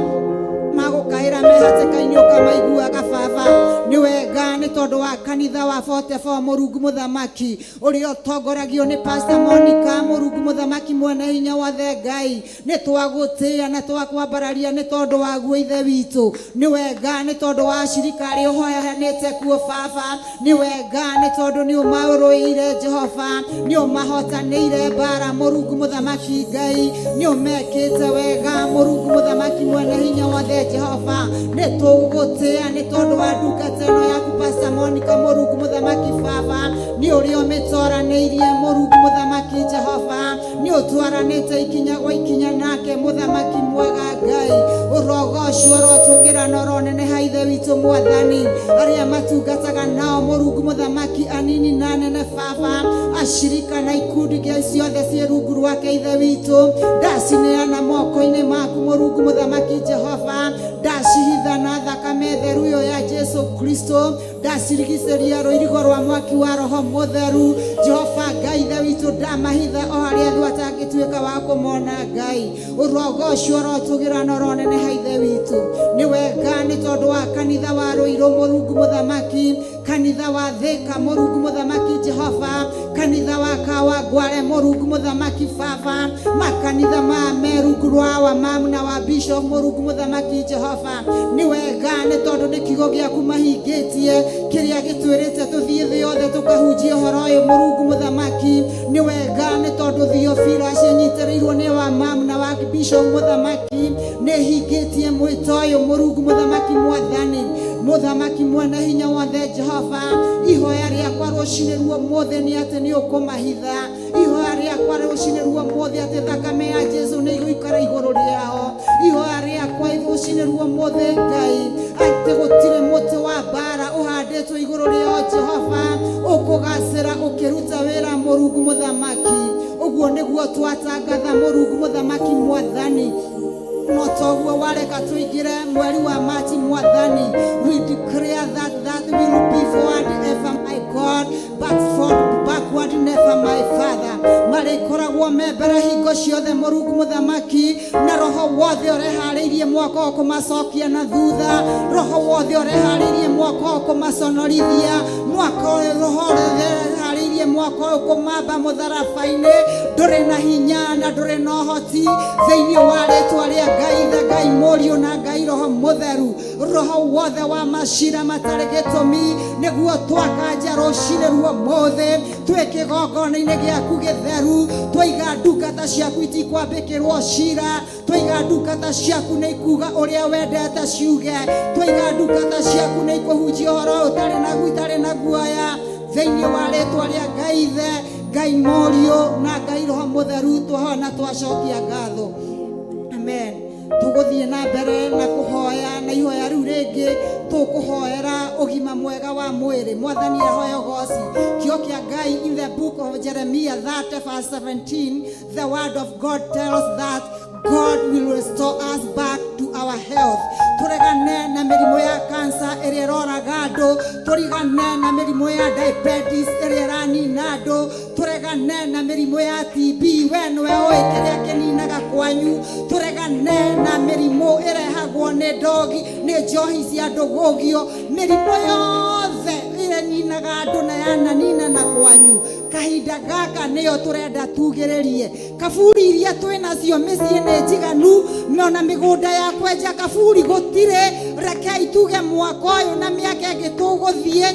magũkaĩra me hatĩka-inĩ ũkamaiguaga Baba, nĩ wega nĩ tondũ wa kanitha wa 44 Mũrungu mũthamaki, ũrĩa ũtongoragio nĩ Pastor Monica Mũrungu mũthamaki mwene hinya wothe Ngai, nĩ twagũtĩĩa na twakwambararia nĩ tondũ waguo ithe witũ, nĩ wega nĩ tondũ wa acirika arĩa ũheanĩte kuo Baba, nĩ wega nĩ tondũ nĩ ũmarũĩire Jehova, nĩ ũmahotanĩire mbara Mũrungu mũthamaki Ngai, nĩ ũmekĩte wega Mũrungu mũthamaki mwene hinya wothe Jehova, nĩ tũgũtĩĩa nĩ tondũ wa ndungata ĩno yaku Pastor Monica Mũrungu mũthamaki Baba, nĩ ũrĩa ũmĩtoranĩirie Mũrungu mũthamaki Jehova, nĩ ũtwaranĩte ikinya gwa ikinya nake mũthamaki mwega Ngai, ũrogocwo rotũgĩra na ũroneneha ithe witũ mwathani, arĩa matungataga nao Mũrungu mũthamaki anini na nene Baba, acirika na ikundi ciothe ciĩ rungu rwake ithe witũ, ndacineana moko-inĩ maku Mũrungu mũthamaki Jehova, ndacihitha na thakame theru ĩyo ya Jesu Kristo, ndacirigicĩria rũirigo rwa mwaki wa Roho Mũtheru Jehova Ngai ithe witũ, ndamahitha o harĩa thũ atangĩtuĩka wa kũmona Ngai, ũrogocwo rotũgĩra na ũroneneha ithe witũ, nĩ wega nĩ tondũ wa kanitha wa Rũirũ Mũrungu mũthamaki, kanitha wa Thĩka Mũrungu mũthamaki Jehova, kanitha wa Kawangware Mũrungu mũthamaki Baba, makanitha ma merungu rwa Wamamu na wa Bishop Mũrungu mũthamaki Jehova, nĩ wega nĩ tondũ nĩ kiugo gĩaku mahingĩtie kĩrĩa gĩtwĩrĩte tũthiĩ thĩ yothe tũkahunjie ũhoro ũyũ Mũrungu mũthamaki, nĩ wega nĩ tondũ Theophila cianyitĩrĩirwo nĩ Wamamu na wa Bishop mũthamaki, nĩ hingĩtie mwitoyo Mũrungu mũthamaki mwathani mũthamaki mwene hinya wothe Jehova ihoya rĩakwa rũcinĩ ruomũthĩ nĩ atĩ nĩ ũkũmahitha ihoya rĩakwa rũcinĩ ruomũthĩ atĩ thakame ya Jesu nĩ igũikara igũrũ rĩao ihoya rĩakwa rũcinĩ ruomũthĩ Ngai atĩ gũtirĩ mũtĩ wa mbara ũhandĩtwo igũrũ rĩao Jehova ũkũgacĩra ũkĩruta wĩra Mũrungu mũthamaki ũguo nĩguo twatangatha Mũrungu mũthamaki mwathani no toguo wareka tuingire mweri wa Machi mwathani we declare that will be forward ever my God but forward backward never my Father marĩkoragwo membere hingo ciothe Mũrungu mũthamaki na roho wothe ũreharĩirie mwaka wa kũmacokia na thutha roho wothe ũreharĩirie mwaka wa kũmaconorithia mwaka roho ũreharĩirie mwaka wa kũmamba mũtharaba-inĩ ndũrĩ na hinya na ndũrĩ na ũhoti thĩinĩ wa rĩĩtwa rĩa Ngai Mũriũ na Ngai Roho Mũtheru roho wothe wa macira matarĩ gĩtũmi nĩguo twakanja rũcinĩ ruomũthĩ twĩ kĩgongona-inĩ gĩaku gĩtheru twaiga ndungata ciaku itikwambĩkĩrwo cira twaiga ndungata ciaku nĩ ikuga ũrĩa wendete ciuge twaiga ndungata ciaku nĩ ikũhunjia ũhoro ũtarĩ na guoya thĩinĩ wa rĩĩtwa rĩa Ngai Ithe Ngai Mũriũ na Ngai Roho Mũtheru tũhona twacokia ngatho amen tũgũthiĩ na mbere na kũhoya na ihoya rĩu rĩngĩ tũkũhoera ũgima mwega wa mwĩrĩ mwathani ahoyo goci kĩo kĩa Ngai in the book of Jeremiah 30:17 the word of God tells that God will restore us back to our health turegane na mĩrimũ ya cancer ĩrĩa ĩroraga andũ turigane na mĩrimũ ya diabetes ĩrĩa ĩranina andũ turegane na mĩrimũ ya TB we nĩwe ũĩ kĩrĩa kĩninaga kwanyu turegane na mĩrimũ ĩrehagwo nĩ ndogi nĩ njohi cia ndũgũgio mĩrimũ yothe ĩreninaga andũ na yananina na kwanyu kahinda gaka nĩyo tũrenda tugĩrĩrie kaburi iria twĩnacio mĩciĩ nĩ njiganu mona mĩgũnda ya kwenja kaburi gũtirĩ rekei tuge mwaka ũyũ na mĩaka ĩngĩ tũgũthiĩ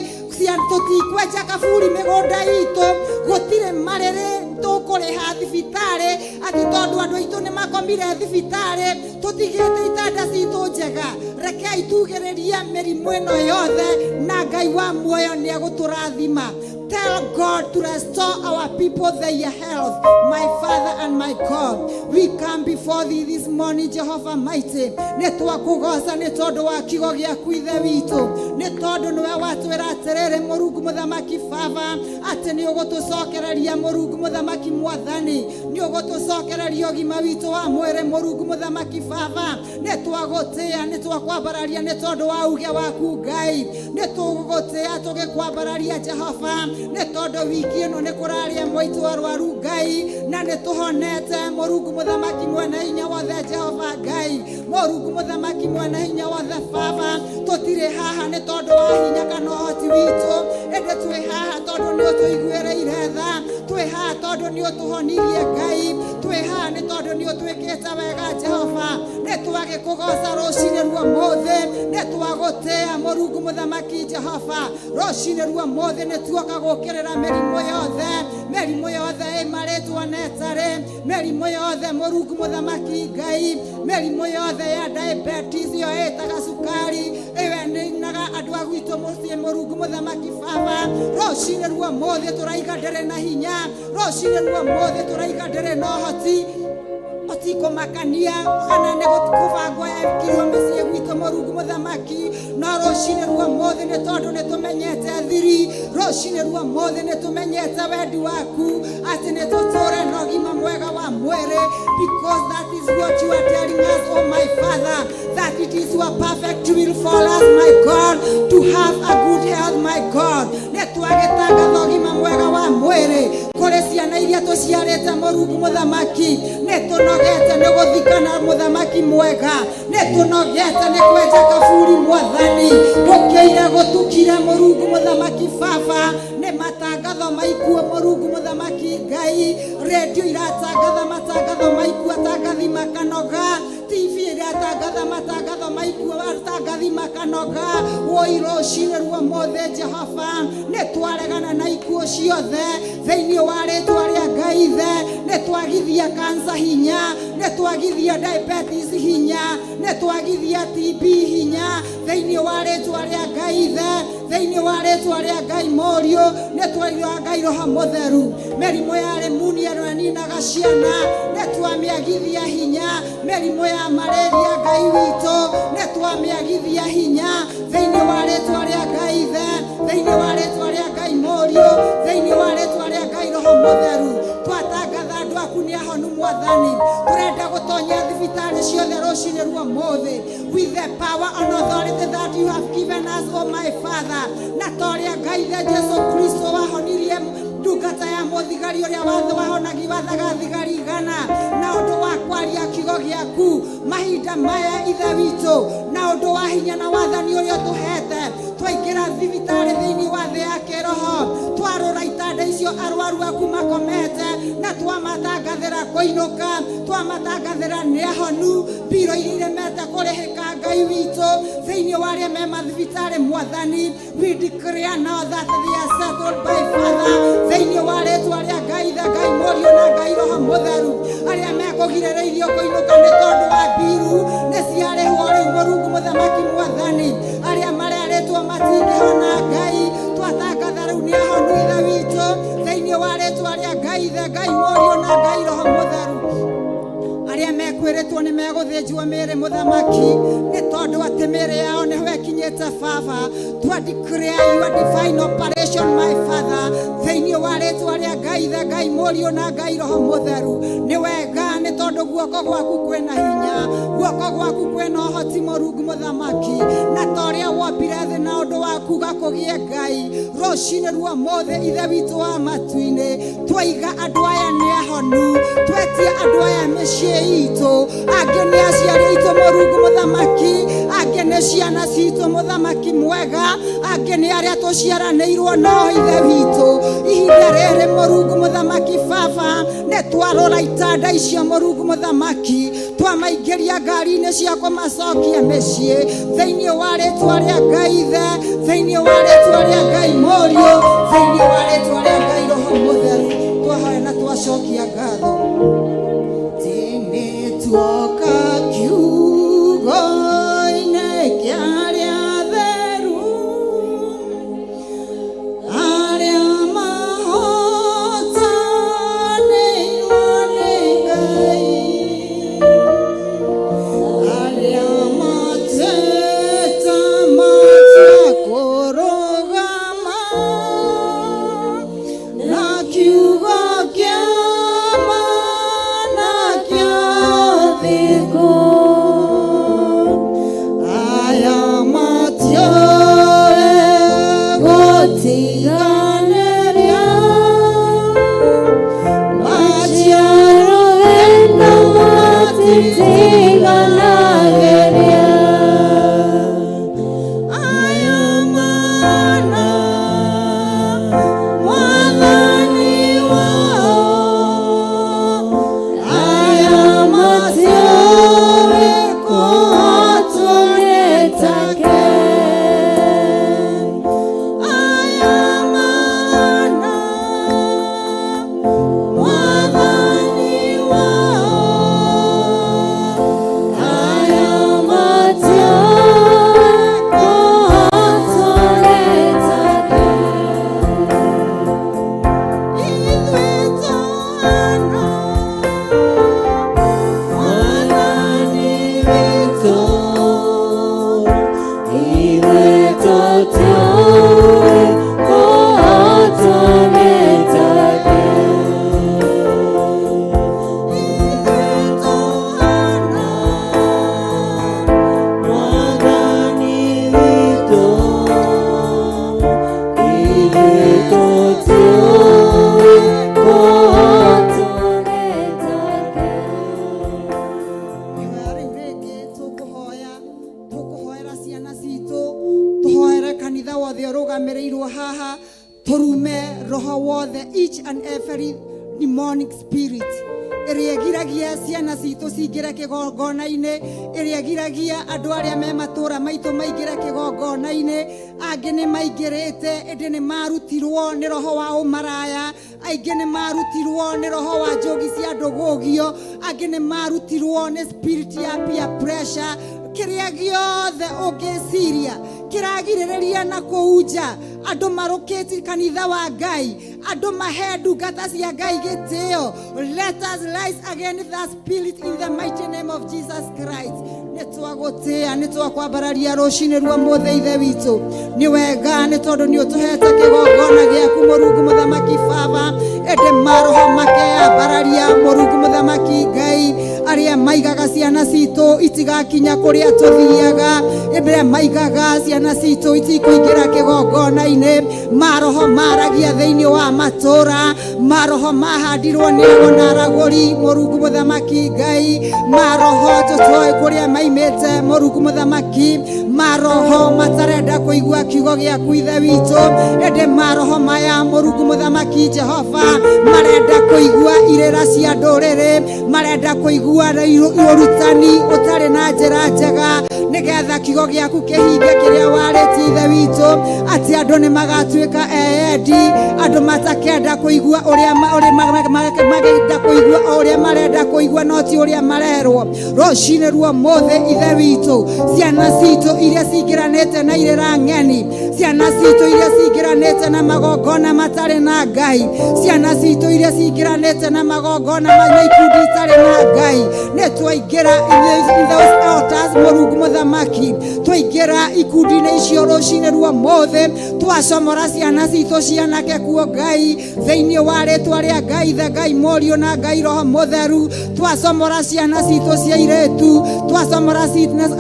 tũtikwenja kaburi mĩgũnda itũ gũtirĩ marĩrĩ tũkũrĩha thibitarĩ atĩ tondũ andũ aitũ nĩ makomire thibitarĩ tũtigĩte itanda citũ njega rekei tugĩrĩrie mĩrimũ ĩno yothe na Ngai wa muoyo nĩ egũtũrathima tell God to restore our people their health my Father and my God we come before thee this morning Jehovah mighty nĩ twakũgoca nĩ tondũ wa kiugo gĩaku Ithe witũ nĩ tondũ nĩwe watwĩra atĩrĩrĩ Mũrungu mũthamaki Baba atĩ nĩ ũgũtũcokereria Mũrungu mũthamaki mwathani nĩ ũgũtũcokereria ũgima witũ wa mwĩrĩ Mũrungu mũthamaki Baba nĩ twagũtĩa nĩ twakwambararia nĩ tondũ wa uge waku Ngai nĩ tũgũgũtĩa tũgĩkwambararia Jehova nĩ tondũ wiki ĩno nĩ kũrarĩa moitũ arwaru Ngai na nĩ tũhonete Mũrungu mũthamaki mwene hinya wothe Jehova Ngai Mũrungu mũthamaki mwene hinya wothe Baba tũtirĩ haha nĩ tondũ wa hinya kana ũhoti witũ ĩndĩ twĩ haha tondũ nĩ ũtũiguĩrĩire tha twĩ haha tondũ nĩ ũtũhonirie Ngai twĩ haha nĩ tondũ nĩ ũtwĩkĩte wega Jehova nĩ twagĩkũgoca rũcinĩ ruomũthĩ nĩ twagũtĩa Mũrungu mũthamaki Jehova rũcinĩ ruomũthĩ nĩ tuoka gũkĩrĩra mĩrimũ yothe ĩmarĩtwo netarĩ mĩrimũ yothe Mũrungu mũthamaki Ngai mĩrimũ yothe ya diabetes yo ĩtaga cukari ĩwe nĩinaga andũ a gwitũ mũciĩ Mũrungu mũthamaki Baba rũcinĩ ruomũthĩ tũraiga ndĩrĩ na hinya rũcinĩ ruomũthĩ tũraiga ndĩrĩ na ũhoti ũtikũmakania kana nĩ gũkũbangwo ekirwo mĩciĩ gwitũ Mũrungu mũthamaki no rũcinĩ ruomũthĩ nĩ tondũ nĩ tũmenyete thiri rũcinĩ ruomũthĩ nĩ tũmenyete wendi waku atĩ nĩ tũtũre na ũgima mwega wa mwĩrĩ because that is what you are telling us oh my Father that it is your perfect will for us my God to have a good health my God nĩ twagĩtangatha ũgima mwega wa mwĩrĩ kũrĩ ciana iria tũciarĩte Mũrungu mũthamaki nĩ tũnogete nĩ gũthikana mũthamaki mwega nĩ tũnogete nĩ kwenja kaburi mwathani gũkĩire gũtukire Mũrungu mũthamaki Baba nĩ matangatho maikuo Mũrungu mũthamaki Ngai redio iratangatha matangatho maikuo atangathi makanoga TV iratangatha matangatho maikuo atangathi makanoga woi rũcinĩ ruomũthĩ Jehova nĩ twaregana na ikuo ciothe thĩinĩ wa rĩĩtwa rĩa Ngai Ithe netwagithia cancer hinya, netwagithia diabetes hinya, netwagithia TB hinya thĩinĩ wa rĩtwa rĩa Ngai Ithe, thĩinĩ wa rĩtwa rĩa Ngai Mũriũ, netwagithia Ngai Roho Mũtheru. Mĩrimũ ya lemunia ĩrĩa ĩninaga ciana netwamĩagithia hinya, mĩrimũ ya malaria Ngai witũ netwamĩagithia hinya thĩinĩ wa rĩtwa rĩa Ngai Ithe, thĩinĩ wa rĩtwa rĩa Ngai Mũriũ, thĩinĩ wa rĩtwa rĩa Ngai Roho Mũtheru. Twatangatha andũ aku nĩ ahonu Mwathani, tũrenda gũtonya thibitarĩ ciothe rũcinĩ rwa ũmũthĩ with the power and authority that you have given us, oh my Father. Na torĩa Ngai Ithe Jesu Kristo wahonirie ndungata ya mũthigari ũrĩa wathaga thigari igana na ũndũ wa kwaria kiugo gĩaku mahinda maya Ithe witũ, na ũndũ wa hinya na wathani ũrĩa tũhete, twaingĩra thibitarĩ thĩinĩ wa thĩ ya kĩroho, twarũra itanda icio arwaru aku makomete na twamatangathĩra kũinũka, twamatangathĩra nĩ ahonu, mbiro iria iremete kũrĩhĩka Ngai witũ thĩinĩ wa arĩa me mathibitarĩ Mwathani. We declare now that they are settled by Father thĩinĩ wa rĩtwa rĩa Ngai Ithe, Ngai Mũriũ na Ngai Roho Mũtheru. Arĩa mekũgirĩrĩirio kũinũka nĩ tondũ wa mbiru nĩ ciarĩhwo rĩu Mũrungu Mũthamaki Mwathani. Arĩa marerĩtwo matingĩhona Ngai, twatangatha rĩu nĩ ahonu Ithe witũ thĩinĩ wa rĩtwa rĩa Ngai Ithe, Ngai Mũriũ na Ngai Roho Mũtheru. Arĩa mekwĩrĩtwo nĩ megũthĩnjwo mĩĩrĩ Mũthamaki nĩ tondũ atĩ mĩĩrĩ yao nĩho ĩkinyĩte Baba, twa declare your divine operation my Father thĩinĩ wa rĩtwa rĩa Ngai Ithe, Ngai Mũriũ na Ngai Roho Mũtheru. Nĩ wega nĩ tondũ guoko gwaku kwĩna hinya, guoko gwaku kwĩna ũhoti Mũrungu Mũthamaki, na torĩa wombire thĩ na ũndũ wa kuga kũgĩe Ngai rũcinĩ rwa ũmũthĩ Ithe witũ wa matu-inĩ, twaiga andũ aya nĩ ahonu, twetie andũ aya mĩciĩ itũ, angĩ nĩ aciari aitũ Mũrungu Mũthamaki, angĩ nĩ ciana citũ Mũthamaki mwega, angĩ nĩ arĩa tũciaranĩirwo no Ithe witũ. Ihinda rĩrĩ Mũrungu Mũthamaki Baba, nĩ twarora itanda icio Mũrungu Mũthamaki, twamaingĩria ngari-inĩ cia kũmacokia mĩciĩ thĩinĩ wa rĩtwa rĩa Ngai Ithe, thĩinĩ wa rĩtwa rĩa Ngai Mũriũ, thĩinĩ wa rĩtwa rĩa Ngai Roho Mũtheru. Twahoya na twacokia ngatho. Tuoka kiugo-inĩ kĩa arĩa atheru, arĩa mahotanĩirwo nĩ Ngai, arĩa mateta matakũrũgama na kiugo kĩa ĩrĩa ĩgiragia ciana citũ cingĩre kĩgongona-inĩ, ĩrĩa ĩgiragia andũ arĩa me matũũra maitũ maingĩre kĩgongona-inĩ. Angĩ nĩ maingĩrĩte ĩndĩ nĩ marutirwo nĩ roho wa ũmaraya, aingĩ nĩ marutirwo nĩ roho wa njogi cia ndũgũgio, angĩ nĩ marutirwo nĩ spirit ya peer pressure. Kĩrĩa gĩothe ũngĩciria kĩragirĩrĩria na kũunja andũ marũkĩti kanitha wa Ngai, andũ mahe ndungata cia Ngai gĩtĩo. Let us rise against that spirit in the mighty name of Jesus Christ. Nĩtwagũtĩa, nĩtwakwambararia rũcinĩ rwa mũthĩ Ithe witũ. Nĩ wega nĩ tondũ nĩ ũtũhete kĩgongona gĩaku Mũrungu Mũthamaki Baba, ĩndĩ maroho makeyambararia Mũrungu Mũthamaki Ngai, arĩa maigaga ciana citũ itigakinya kũrĩa tũthiaga, ĩrĩa maigaga ciana citũ itikũingĩra kĩgongona-inĩ, maroho maragia thĩinĩ wa matũũra, maroho mahandirwo nĩ ona aragũri Mũrungu Mũthamaki Ngai, maroho tũtoĩ kũrĩa maimĩte Mũrungu Mũthamaki, maroho matarenda kũigua kiugo gĩaku Ithe witũ, ĩndĩ maroho maya Mũrungu Mũthamaki Jehova marenda kũigua irĩra cia ndũrĩrĩ, marenda kũigua ũrutani ũtarĩ na njĩra njega, nĩgetha kiugo gĩaku kĩhinge kĩrĩa warĩtie Ithe witũ, atĩ andũ nĩ magatuĩka endi, andũ matakenda kũigua ũrĩa magenda kũigua ũrĩa marenda kũigua no ti ũrĩa marerwo. Rũcinĩ rwa mũthĩ Ithe witũ, ciana citũ iria cingĩranĩte na irĩra ng'eni, ciana citũ iria cingĩranĩte na magongona matarĩ na Ngai, ciana citũ iria cingĩranĩte na magongona ma ikundi itarĩ na Ngai, nĩ twaingĩra in those altars Mũrungu Mũthamaki, twaingĩra ikundi-inĩ icio rũcinĩ rwa mũthĩ, twacomora ciana citũ cianake kuo Ngai, thĩinĩ wa rĩtwa rĩa Ngai Ithe, Ngai Mũriũ na Ngai Roho Mũtheru, twacomora ciana citũ cia airĩtu, twacomora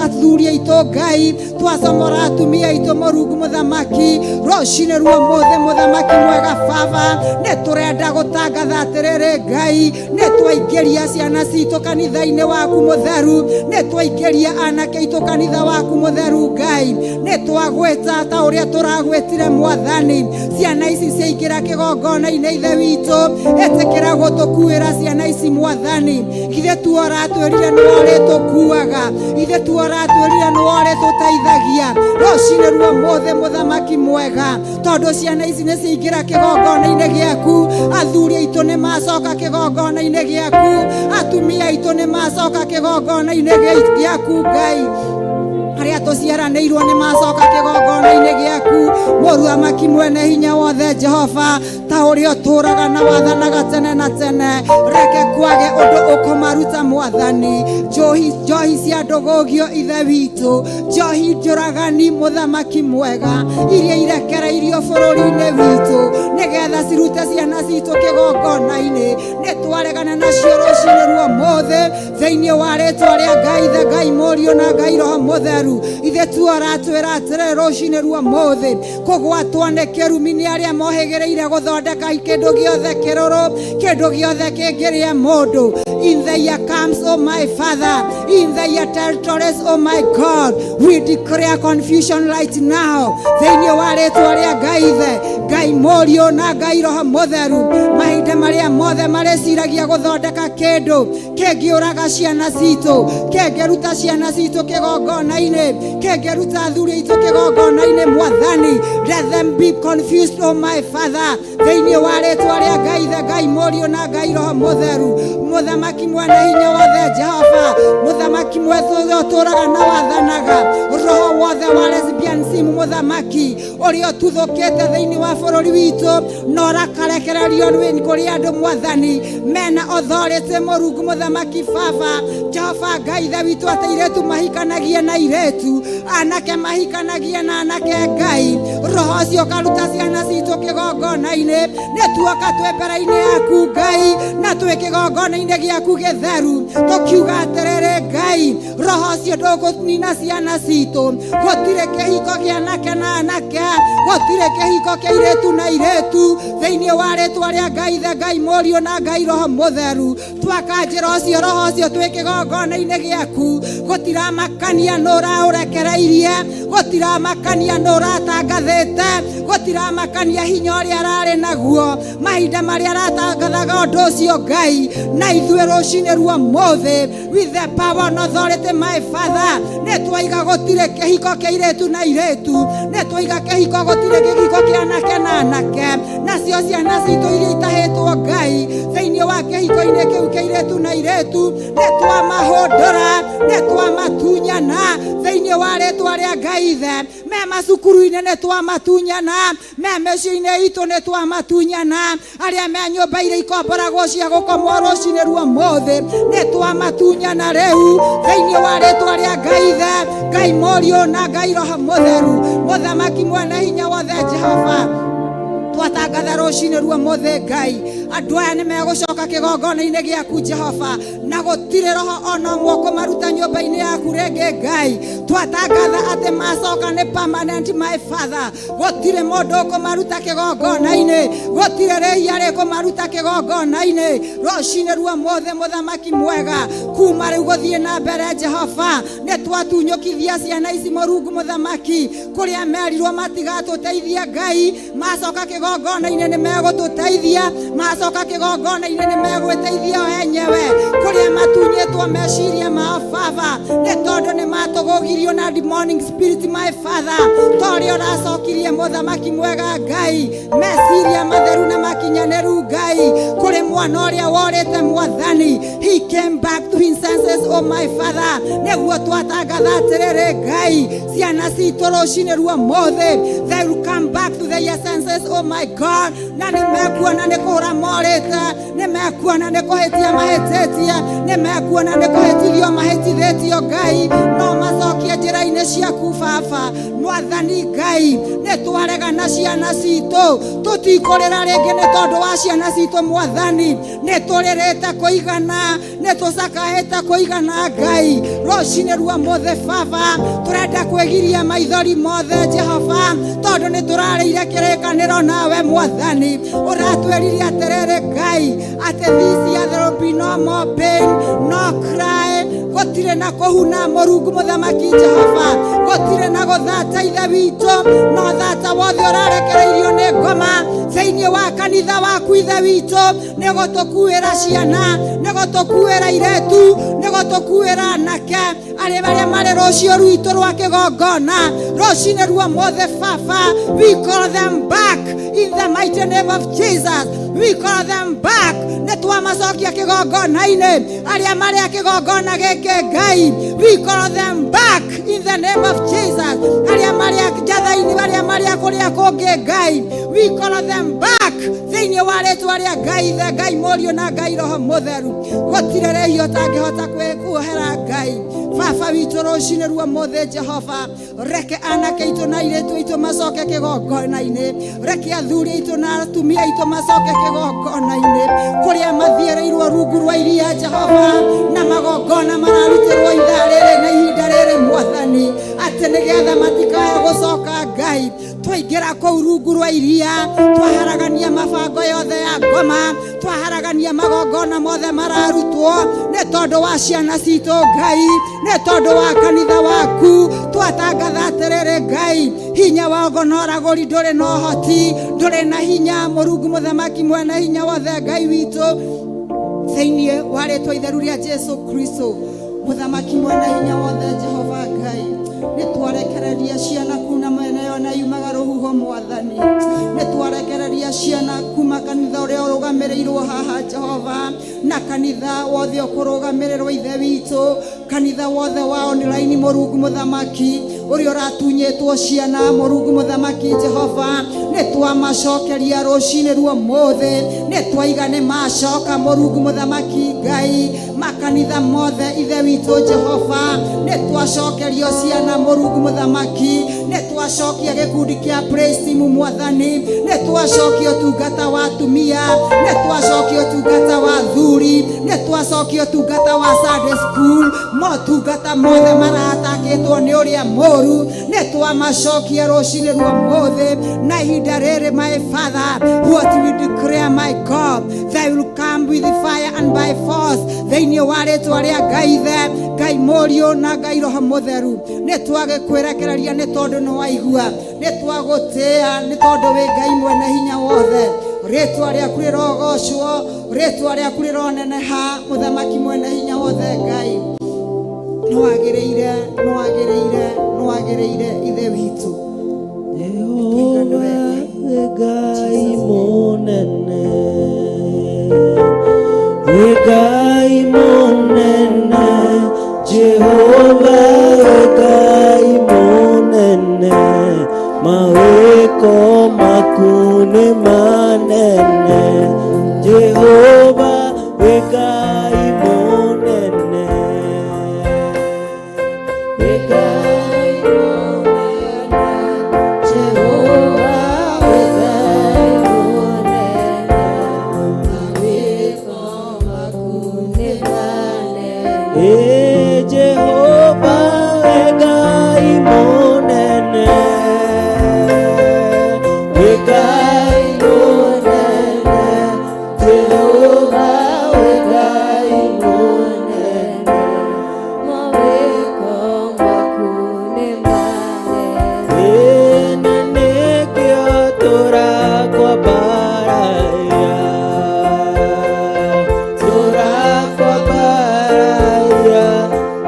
athuri aitũ Ngai, twacomora atumia aitũ Mũrungu Mũthamaki, rũcinĩ rwa mũthĩ Mũthamaki mwega Baba, nĩ tũrenda gũtangatha atĩrĩrĩ Ngai, nĩ twaingĩria ciana citũ kanitha-inĩ waku mũtheru, nĩ twaingĩria anake aitũ kanitha waku mũtheru Ngai, nĩ twagwĩta ta ũrĩa tũragwĩtire Mwathani, ciana ici ciaingĩra kĩgongona-inĩ Ithe witũ, ĩtĩkĩra gũtũkuĩra ciana ici Mwathani, ithe tu ũratwĩrire nĩ ũrĩtũkuaga, ithe tu ũratwĩrire nĩ ũrĩtũteithagia, rũcinĩ rwa mũthĩ Mũthamaki mwega, tondũ ciana ici nĩ ciaingĩra kĩgongona-inĩ gĩaku, athuri aitũ nĩ macoka kĩgongona-inĩ gĩaku, atumia aitũ nĩ macoka kĩgongona-inĩ gĩaku Ngai, arĩa tũciaranĩirwo nĩ macoka kĩgongona-inĩ gĩaku, Mũthamaki mwene hinya wothe Jehova, ta ũrĩa ũtũũraga na wathanaga tene na tene, reke kwage ũndũ ũkũmaruta Mwathani, njohi cia ndũgũgio Ithe witũ, njohi njũragani Mũthamaki mwega, iria irekereirio bũrũri-inĩ witũ, nĩgetha cirute ciana citũ kĩgongona-inĩ, nĩ twaregana nacio rũcinĩ rwa mũthĩ, thĩinĩ wa rĩtwa rĩa Ngai Ithe, Ngai Mũriũ na Ngai Roho Mũtheru, ithe tu aratwĩra atĩrĩ rũcinĩ rwa mũthĩ, kũgwatwo nĩ kĩrumi nĩ arĩa mohĩgĩrĩire gũthondeka kĩndũ gĩothe kĩrũrũ, kĩndũ gĩothe kĩngĩrĩa mũndũ. In the year comes, oh my Father, in the year territories, oh my God, we declare confusion right now, thĩinĩ wa rĩtwa rĩa Ngai Ithe, Ngai Mũriũ na Ngai Roho Mũtheru, mahinda marĩa mothe marĩciragia gũthondeka kĩndũ kĩngĩũraga ciana citũ, kĩngĩruta ciana citũ kĩgongona-inĩ, kĩngĩruta athuri aitũ kĩgongona-inĩ Mwathani, let them be confused, oh my Father, thĩinĩ wa rĩtwa rĩa Ngai Ithe, Ngai Mũriũ na Ngai Roho Mũtheru, Mũthamaki mwene hinya wothe Jehova, Mũthamaki mwene ũtũũraga na wathanaga, roho wothe wa lesbianism Mũthamaki, ũrĩa ũtuthũkĩte thĩinĩ wa bũrũri witũ, na ũrakarekererio kũrĩ andũ Mwathani, mena authority Mũrungu Mũthamaki Baba, Jehova Ngai Ithe witũ, atĩ airĩtu mahikanagia na airĩtu, anake mahikanagia na anake Ngai, roho ũcio ũkaruta ciana citũ kĩgongona-inĩ, nĩ tuoka twĩ mbere-inĩ yaku Ngai, na twĩ kĩgongona-inĩ gĩaku gĩtheru, tũkiuga atĩrĩrĩ Ngai, roho ũcio ndũgũnina ciana citũ, gũtirĩ kĩhiko kĩa anake na anake, gũtirĩ kĩhiko kĩa airĩtu na airĩtu, thĩinĩ wa rĩtwa rĩa Ngai Ithe, Ngai Mũriũ na Ngai Roho Mũtheru, twakanjĩra ũcio roho ũcio twĩ kĩgongona-inĩ gĩaku, gũtiramakania nũ ũraũrekereirie, gũtiramakania nũ ũratangathĩte, gũtiramakania hinya ũrĩa ararĩ naguo, mahinda marĩa aratangathaga ũndũ ũcio Ngai, na na ithuĩ rũcinĩ rwa mũthĩ with the power and authority my Father nĩ twaiga gũtirĩ kĩhiko kĩa airĩtu na airĩtu nĩ twaiga kĩhiko gũtirĩ kĩhiko kĩa anake na anake nacio ciana citũ iria itahĩtwo Ngai thĩinĩ wa kĩhiko-inĩ kĩu kĩa airĩtu na airĩtu nĩ twamahũndũra nĩ twamatunyana thĩinĩ wa rĩtwa rĩa Ngai Ithe me macukuru-inĩ nĩ twamatunyana me mĩciĩ-inĩ itũ nĩ twamatunyana arĩa me nyũmba iria ikomboragwo cia gũkomwo rũcinĩ rwa mũthĩ nĩ twamatunyana rĩu thĩinĩ wa rĩtwa rĩa Ngai Ithe Ngai Mũriũ na Ngai Roho Mũtheru Mũthamaki mwene hinya wothe Jehova twatangatha rũcinĩ rwa mũthĩ Ngai andũ aya nĩ megũcoka kĩgongona-inĩ gĩaku Jehova na gũtirĩ roho ona ũmwe kũmaruta nyũmba-inĩ yaku rĩngĩ Ngai twatangatha atĩ macoka nĩ permanent my Father gũtirĩ mũndũ ũkũmaruta kĩgongona-inĩ gũtirĩ rĩhia rĩkũmaruta kĩgongona-inĩ rũcinĩ rwa mũthĩ Mũthamaki mwega kuma rĩu gũthiĩ na mbere Jehova nĩ twatunyũkithia ciana ici Mũrungu Mũthamaki kũrĩa merirwo matigatũteithia Ngai macoka kĩgongona-inĩ nĩ megũtũteithia macoka kĩgongona-inĩ nĩ megwĩteithia o enyewe kũrĩa matunyĩtwo meciria mao Baba nĩ tondũ nĩ matũgũgirio na demonic spirit my Father torĩa ũracokirie Mũthamaki mwega Ngai meciria matheru na makinyanĩru Ngai kũrĩ mwana ũrĩa worĩte Mwathani he came back to his senses oh my Father nĩguo twatangatha atĩrĩrĩ Ngai ciana citũ rũcinĩ rwa mũthĩ they will come back to their senses oh my God na nĩ mekuona nĩ kũra morĩte nĩ mekuona nĩ kũhĩtia mahĩtĩtie nĩ mekuona nĩ kũhĩtithio mahĩtithĩtio Ngai no macokie njĩra-inĩ ciaku Baba Mwathani Ngai nĩ twarega na ciana citũ tũtikũrĩra rĩngĩ nĩ tondũ wa ciana citũ Mwathani nĩ tũrĩrĩte kũigana nĩ tũcakahĩte kũigana Ngai rũcinĩ rwa mũthĩ Baba tũrenda kwĩgiria maithori mothe Jehova tondũ nĩ tũrarĩire kĩrĩkanĩro nawe Mwathani ũratwĩrire atĩrĩrĩ Ngai atĩ this year there will be no more pain no cry gũtirĩ na kũhuna Mũrungu Mũthamaki Jehova gũtirĩ na gũthata ithe witũ no thata wothe ũrarekereirio nĩ ngoma thĩinĩ wa kanitha waku ithe witũ nĩ gũtũkuĩra ciana nĩ gũtũkuĩra airĩtu nĩ gũtũkuĩra anake arĩa marĩ rũciũ rwitũ rwa kĩgongona rũcinĩ rwa mũthĩ Baba we call them back in the mighty name of Jesus we call them back nĩ twamacokia kĩgongona-inĩ arĩa marĩ kĩgongona gĩkĩ Ngai we call them back in the name of Jesus arĩa marĩ njatha-inĩ arĩa marĩ kũrĩa kũngĩ Ngai we call them back thĩinĩ wa rĩtwa rĩa Ngai Ithe Ngai Mũriũ na Ngai Roho Mũtheru gũtirĩ rĩhia ũtangĩhota kwĩkuohera Ngai Baba witũ rũcinĩ rwa mũthĩ Jehova reke anake aitũ na airĩtu aitũ macoke kĩgongona-inĩ reke athuri aitũ na atumia aitũ macoke kĩgongona-inĩ kũrĩa mathiĩrĩirwo rungu rwa iria Jehova na magongona mararutĩrwo ithaa rĩrĩ na ihinda rĩrĩ Mwathani atĩ nĩgetha matikae gũcoka Ngai twaingĩra kũu rungu rwa iria twaharagania mabango yothe ya ngoma twaharagania magongona mothe mararutwo nĩ tondũ wa ciana citũ Ngai nĩ tondũ wa kanitha waku twatangatha atĩrĩrĩ Ngai hinya wa ũragũri ndũrĩ na ũhoti ndũrĩ na hinya Mũrungu Mũthamaki mwene hinya wothe Ngai witũ thĩinĩ wa rĩtwa itheru rĩa Jesu Kristo Mũthamaki mwene hinya wothe Jehova Ngai nĩ twarekereria ciana kuna mwena yona yumaga rũhuho Mwathani nĩ twarekereria ciana kuma kanitha ũrĩa ũrũgamĩrĩirwo haha Jehova na kanitha wothe ũkũrũgamĩrĩrwo ithe witũ kanitha wothe wa online Mũrungu Mũthamaki ũrĩa ũratunyĩtwo ciana Mũrungu Mũthamaki Jehova nĩ twamacokeria rũcinĩ rwa mũthĩ nĩ twaiga nĩ macoka Mũrungu Mũthamaki Ngai makanitha mothe ithe witũ Jehova nĩ twacokerio ciana Mũrungu Mũthamaki nĩ twacokia gĩkundi kĩa praise team Mwathani nĩ twacokia ũtungata wa atumia nĩ twacokia ũtungata wa athuri nĩ twacokia ũtungata wa Sunday school motungata mothe maratakĩtwo nĩ ũrĩa mũru nĩ twamacokia rũcinĩ rwa mũthĩ na ihinda rĩrĩ my Father what we declare my God they will come with fire and by force thĩinĩ wa rĩtwa rĩa Ngai Ithe Ngai Mũriũ na Ngai Roho Mũtheru nĩ twagĩkwĩrekereria nĩ tondũ nĩ waigua nĩ twagũtĩĩa nĩ tondũ wĩ Ngai mwene hinya wothe ritwa rĩaku rĩrogocwo ritwa rĩaku rĩroneneha mũthamaki mwene hinya wothe Ngai nĩwagĩrĩire ithe witũ Jehova Ngai mũnene Ngai mũnene Jehova Ngai mũnene mawĩko maku nĩ manene Jehova Ngai mũnene Ngai mũnene Jehova Ngai mũnene mawĩko maku nĩ manene Jehova Ngai mũnene Ngai mũnene Jehova Ngai mũnene mawĩko maku nĩ manene na nĩkĩo tũrakwambaraya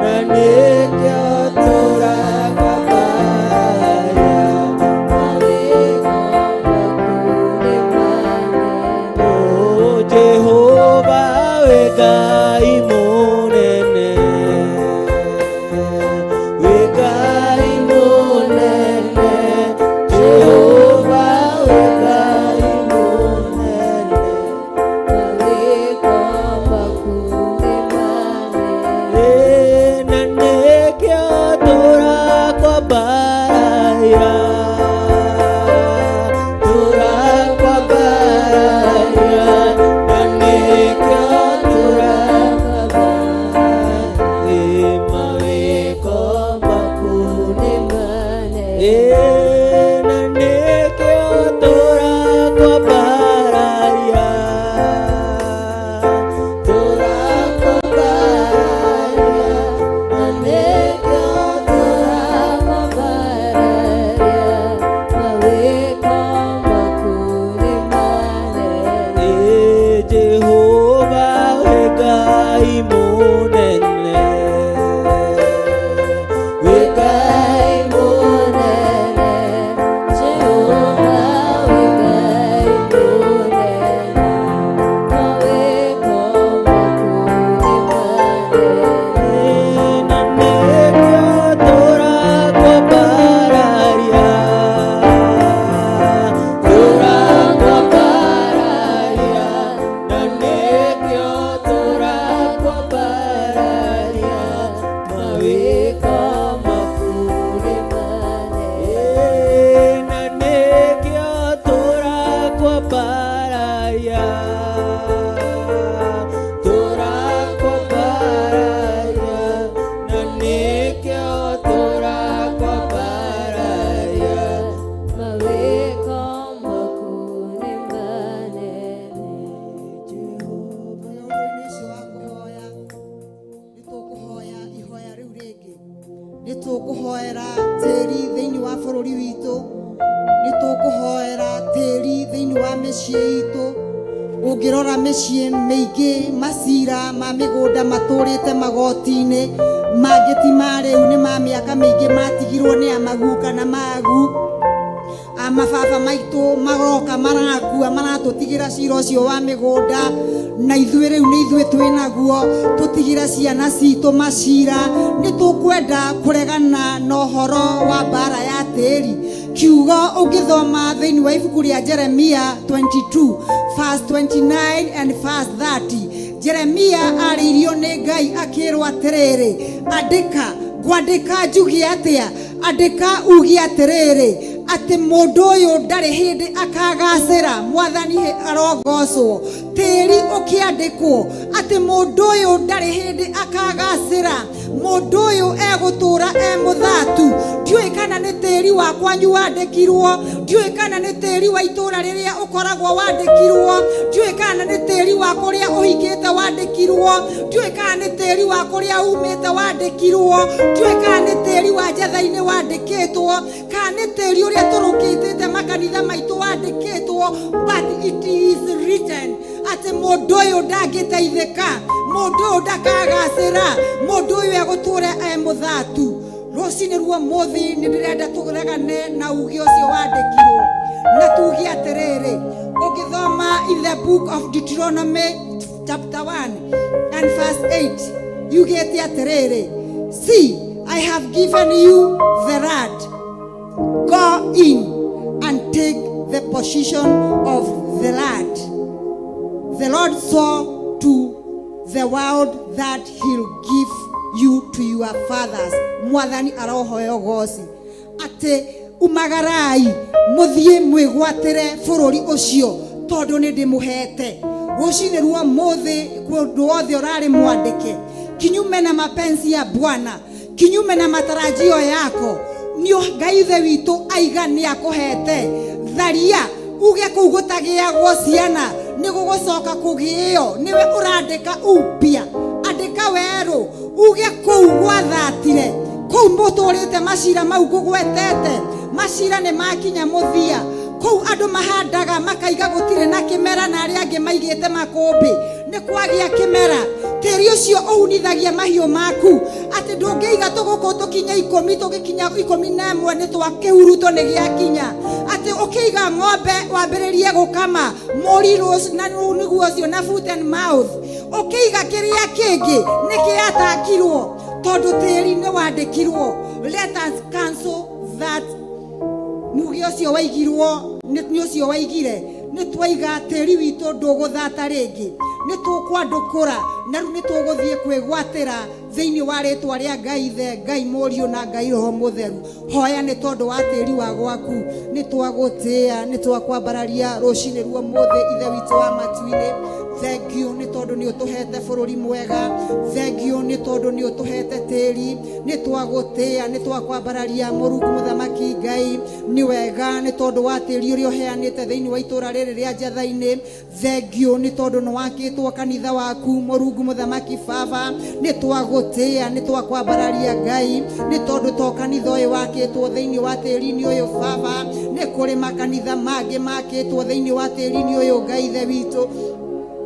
na nĩkĩo tũrakwambaraya mawĩko maku nĩ manene Jehova Ngai mũnene Ngai mũnene Jehova Ngai mũnene mawĩko maku nĩ manene na nĩkĩo tũrakwambaraya na nĩkĩo tũrakwambaraya mawĩko maku nĩ manene na nĩkĩo tũrakwambaraya na nĩkĩo tũrakwambaraya mawĩko maku nĩ manene Jehova Ngai mũnene Ngai mũnene Jehova Ngai mũnene mawĩko maku nĩ manene na nĩkĩo tũrakwambaraya na nĩkĩo tũrakwambaraya mawĩko maku nĩ manene na nĩkĩo tũrakwambaraya na nĩkĩo tũrakwambaraya mawĩko maku nĩ manene Mũthenya-inĩ ũcio wa kũhoya nĩtũkũhoya ihoya rĩu rĩngĩ nĩtũkũhoera tĩri thĩinĩ wa bũrũri witũ nĩtũkũhoera tĩri thĩinĩ wa mĩciĩ itũ ũngĩrora mĩciĩ mĩingĩ macira ma mĩgũnda matũrĩte magoti-inĩ mangĩ ti ma rĩu nĩ ma mĩaka mĩingĩ matigirwo nĩ amagu kana magu amababa maitũ magoka marakua maratũtigĩra cira ũcio wa mĩgũnda na ithuĩ rĩu nĩ ithuĩ twĩnaguo tũtigĩra ciana citũ macira nĩtũkwenda kũregana na ũhoro wa mbara ya tĩri kiugo ũngĩthoma thĩinĩ wa ibuku rĩa Jeremia 22 verse 29 and verse 30 Jeremia arĩirio nĩ Ngai akĩrwo atĩrĩrĩ andĩka ngwandĩka njuge atĩa andĩka uge atĩrĩrĩ atĩ mũndũ ũyũ ndarĩ hĩndĩ akagacĩra mwathani arogocwo tĩri ũkĩandĩkwo atĩ mũndũ ũyũ ndarĩ hĩndĩ akagacĩra mũndũ ũyũ egũtũra mũthatu ndiũĩ kana nĩ tĩri wa kwanyu wandĩkirwo ndiũĩ kana nĩ tĩri wa itũra rĩrĩa ũkoragwo wandĩkirwo ndiũĩ kana nĩ tĩri wa kũrĩa ũhikĩte wandĩkirwo ndiũĩ kana nĩ tĩri wa kũrĩa umĩte wandĩkirwo ndiũĩ kana nĩ tĩri wa njetha-inĩ wandĩkĩtwo kana nĩ tĩri ũrĩa tũrũkĩtĩte makanitha maitũ wandĩkĩtwo, but it is written atĩ mũndũ ũyũ ndangĩteithĩka, mũndũ ũyũ ndakagacĩra, mũndũ ũyũ egũtũũra mũthatu. Rũcinĩ ruo mũthĩ nĩ ndĩrenda tũregane na uge ũcio wandĩkirwo na tuge atĩrĩrĩ, ũngĩthoma in the book of Deuteronomy chapter 1 and verse 8 yugĩte atĩrĩrĩ, see, I have given you the land, go in and take the possession of the land. The Lord swore to the world that he'll give you to your fathers. Mwathani arohoyo goci ati umagarai muthie mwigwatire bururi ucio tondu ni ndimuhete. Rucini ruo muthi kundu wothe urari mwandike kinyume na mapenzi ya Bwana, kinyume na matarajio yako, nio Ngai ithe witu aiga ni akuhete. Tharia uge kuu gutagiagwo ciana ni gugucoka kugio, niwe urandika upia, andika weru uge kuu gwathatire, kuu muturite macira mau gugwetete, macira ni makinya muthia, kuu andu mahandaga makaiga gutire na kimera na aria angi maigite makumbi ni kwagia kimera. Tĩri ũcio ũunithagia mahiũ maku atĩ ndũngĩiga tũgũkũ tũkinya 10 tũgĩkinya 11 nĩ twakĩhuruto nĩ gĩakinya, atĩ ũkĩiga ng'ombe wambĩrĩrie gũkama mũrirũ na nĩguo ũcio na foot and mouth, ũkĩiga kĩrĩa kĩngĩ nĩ kĩatakirwo tondũ tĩri nĩ wandĩkirwo. Let us cancel that. Muge ũcio waigirwo nĩ ũcio waigire, nĩ twaiga tĩri witũ ndũgũthata rĩngĩ, nĩ tũkwandũkũra na rĩu nĩ tũgũthiĩ kwĩgwatĩra thĩinĩ wa rĩtwa rĩa Ngai Ithe, Ngai Mũriũ na Ngai Roho Mũtheru. Hoya nĩ tondũ wa tĩri wa gwaku, nĩ twagũtĩĩa, nĩ twakwambararia rũcinĩ ruo mũthĩ Ithe witũ wa matu-inĩ. Thank you nĩ tondũ nĩ ũtũhete bũrũri mwega, thank you nĩ tondũ nĩ ũtũhete tĩri, nĩ twagũtĩĩa, nĩ twakwambararia Mũrungu Mũthamaki Ngai. Nĩ wega nĩ tondũ wa tĩri ũrĩa ũheanĩte thĩinĩ wa itũũra rĩrĩ rĩa Njatha-inĩ. Thank you nĩ tondũ nĩ wakĩtwo kanitha waku Mũrungu Mũthamaki Baba, nĩ twagũtĩĩa, nĩ twakwambararia Ngai, nĩ tondũ to kanitha ũyũ wakĩtwo thĩinĩ wa tĩri-inĩ ũyũ Baba, nĩ kũrĩ makanitha mangĩ makĩtwo thĩinĩ wa tĩri-inĩ ũyũ Ngai Ithe witũ.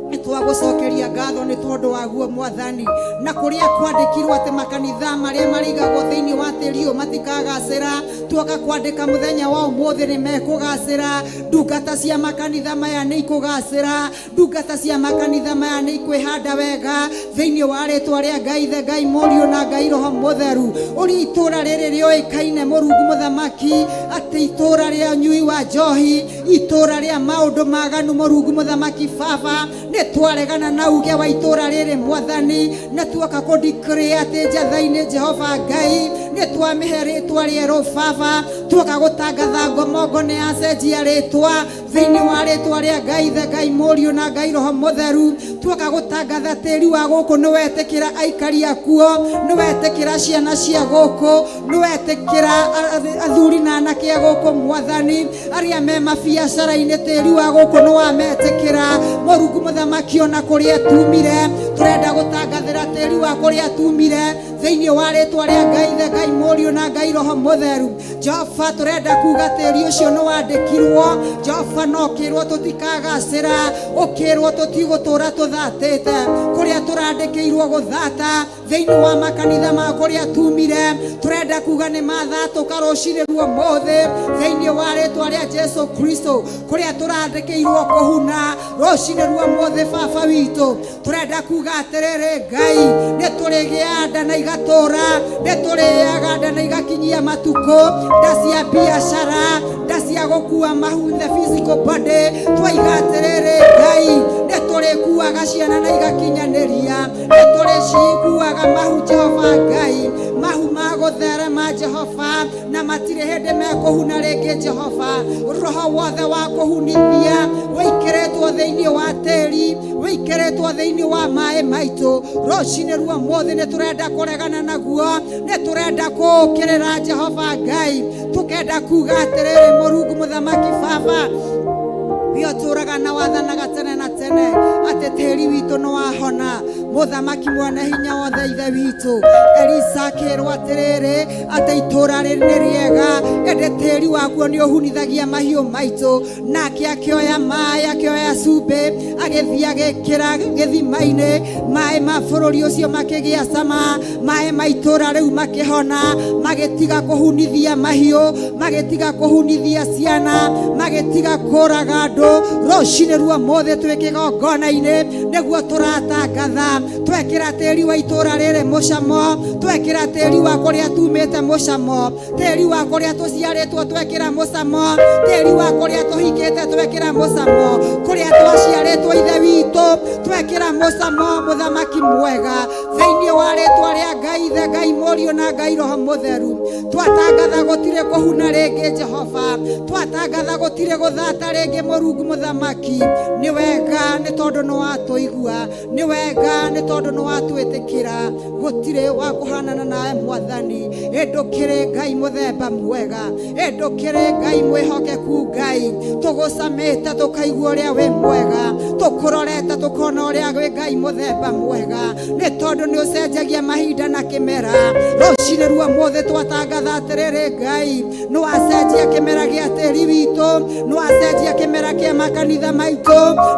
Nĩtwagũcokeria ngatho nĩ tondũ waguo Mwathani, na kũrĩa kwandĩkirwo atĩ makanitha marĩa marĩigagwo thĩinĩ wa tĩri ũyũ matikagacĩra, tuoka kwandĩka mũthenya wa ũmũthĩ nĩ mekũgacĩra. Ndungata cia makanitha maya nĩ ikũgacĩra, ndungata cia makanitha maya nĩ ikwĩhanda wega thĩinĩ wa rĩtwa rĩa Ngai Ithe, Ngai Mũriũ na Ngai Roho Mũtheru. Ũrĩ itũũra rĩrĩ rĩoĩkaine Mũrungu Mũthamaki atĩ itũũra rĩa ũnyui wa njohi, itũũra rĩa maũndũ maganu Mũrungu Mũthamaki Baba, nĩ twaregana na uge wa itũũra rĩrĩ Mwathani, na tuoka kũdeclare atĩ Njatha-inĩ Jehova Ngai nĩ twamĩhe rĩtwa rĩerũ Baba, tuoka gũtangatha ngomongo nĩ yacenjia rĩtwa thĩinĩ wa rĩtwa rĩa Ngai Ithe, Ngai Mũriũ na Ngai Roho Mũtheru. Tuoka gũtangatha tĩri wa gũkũ nĩ wetĩkĩra aikari akuo, nĩ wetĩkĩra ciana cia gũkũ, nĩ wetĩkĩra athuri na anake a gũkũ Mwathani, arĩa me mabiacara-inĩ tĩri wa gũkũ nĩ wametĩkĩra Mũrungu Mũthamaki. Ona kũrĩa tumire turenda gũtangathĩra tĩri wa kũrĩa tumire thĩinĩ wa rĩtwa rĩa Ngai Ithe, Ngai Mũriũ na Ngai Roho Mũtheru. Jehova turenda kuga tĩri ũcio nĩ wandĩkirwo Jehova, no kĩrwo tũtikagacĩra, ũkĩrwo tũtigũtũũra tũthatĩte kũrĩa tũrandĩkĩirwo gũthata thĩinĩ wa makanitha ma kũrĩa tumire. Turenda kuga nĩ mathatũka rũcinĩ ruo mũthĩ thĩinĩ wa rĩtwa rĩa Jesu Kristo, kũrĩa tũrandĩkĩirwo kũhuna rũcinĩ ruo mũthĩ Baba witũ. Turenda kuga atĩrĩrĩ Ngai, nĩ tũrĩgĩa nda na igatũũra, nĩ tũrĩaga nda na igakinyia matukũ, nda cia biacara, nda cia gũkua mahu the physical body. Twaiga atĩrĩrĩ Ngai, nĩ tũrĩkuaga ciana na igakinyanĩria, nĩ tũrĩcikuaga mahu Jehova Ngai, mahu ma gũtherema Jehova, na matirĩ hĩndĩ mekũhuna rĩngĩ Jehova. Roho wothe wa kũhunithia wĩkĩrĩtwo thĩinĩ wa tĩri, wĩkĩrĩtwo thĩinĩ wa maĩ maitũ rũcinĩ ruo mũthĩ nĩ tũrenda kũregana naguo, nĩ tũrenda kũũkĩrĩra Jehova Ngai, tũkenda kuga atĩrĩrĩ Mũrungu Mũthamaki Baba, we ũtũũraga na wathanaga tene na tene atĩ tĩri witũ nĩ wahona. Muthamaki mwana hinya wothe ithe witu Elisa akirwo atiriri ati itura riri ni riega ende tiri wakuo ni uhunithagia mahiu maitu nake akioya mai akioya cumbi agithii agikira githima-ini mai ma bururi ucio makigia cama mai ma itura riu makihona magitiga kuhunithia mahiu magitiga kuhunithia ciana magitiga kuraga andu rucini rwa mothe twikigongona-ini niguo turatangatha twekira tiri wa itura riri mucamo twekira tiri wa kuria tumite mucamo tiri wa kuria tuciaritwo twekira mucamo tiri wa kuria tuhikite twekira mucamo kuria twaciaritwo ithe witu twekira mucamo muthamaki mwega thiini wa ritwa ria Ngai ithe Ngai Murio na Ngai Roho Mutheru twatangatha gutire kuhuna ringi Jehova twatangatha gutire guthata ringi Murungu muthamaki ni wega ni tondu no watuigua ni wega ni tondu no watwitikira gutire wa kuhanana nawe mwathani endukire Ngai muthemba mwega endukire Ngai mwihokeku Ngai tugucamite tukaigua uria we mwega tukurorete tukona uria we Ngai muthemba mwega ni tondu ni ucenjagia mahinda na kimera rucini rwa mothe twatangatha atiriri Ngai no acenjia kimera gia tiri witu no acenjia kimera kia makanitha maitu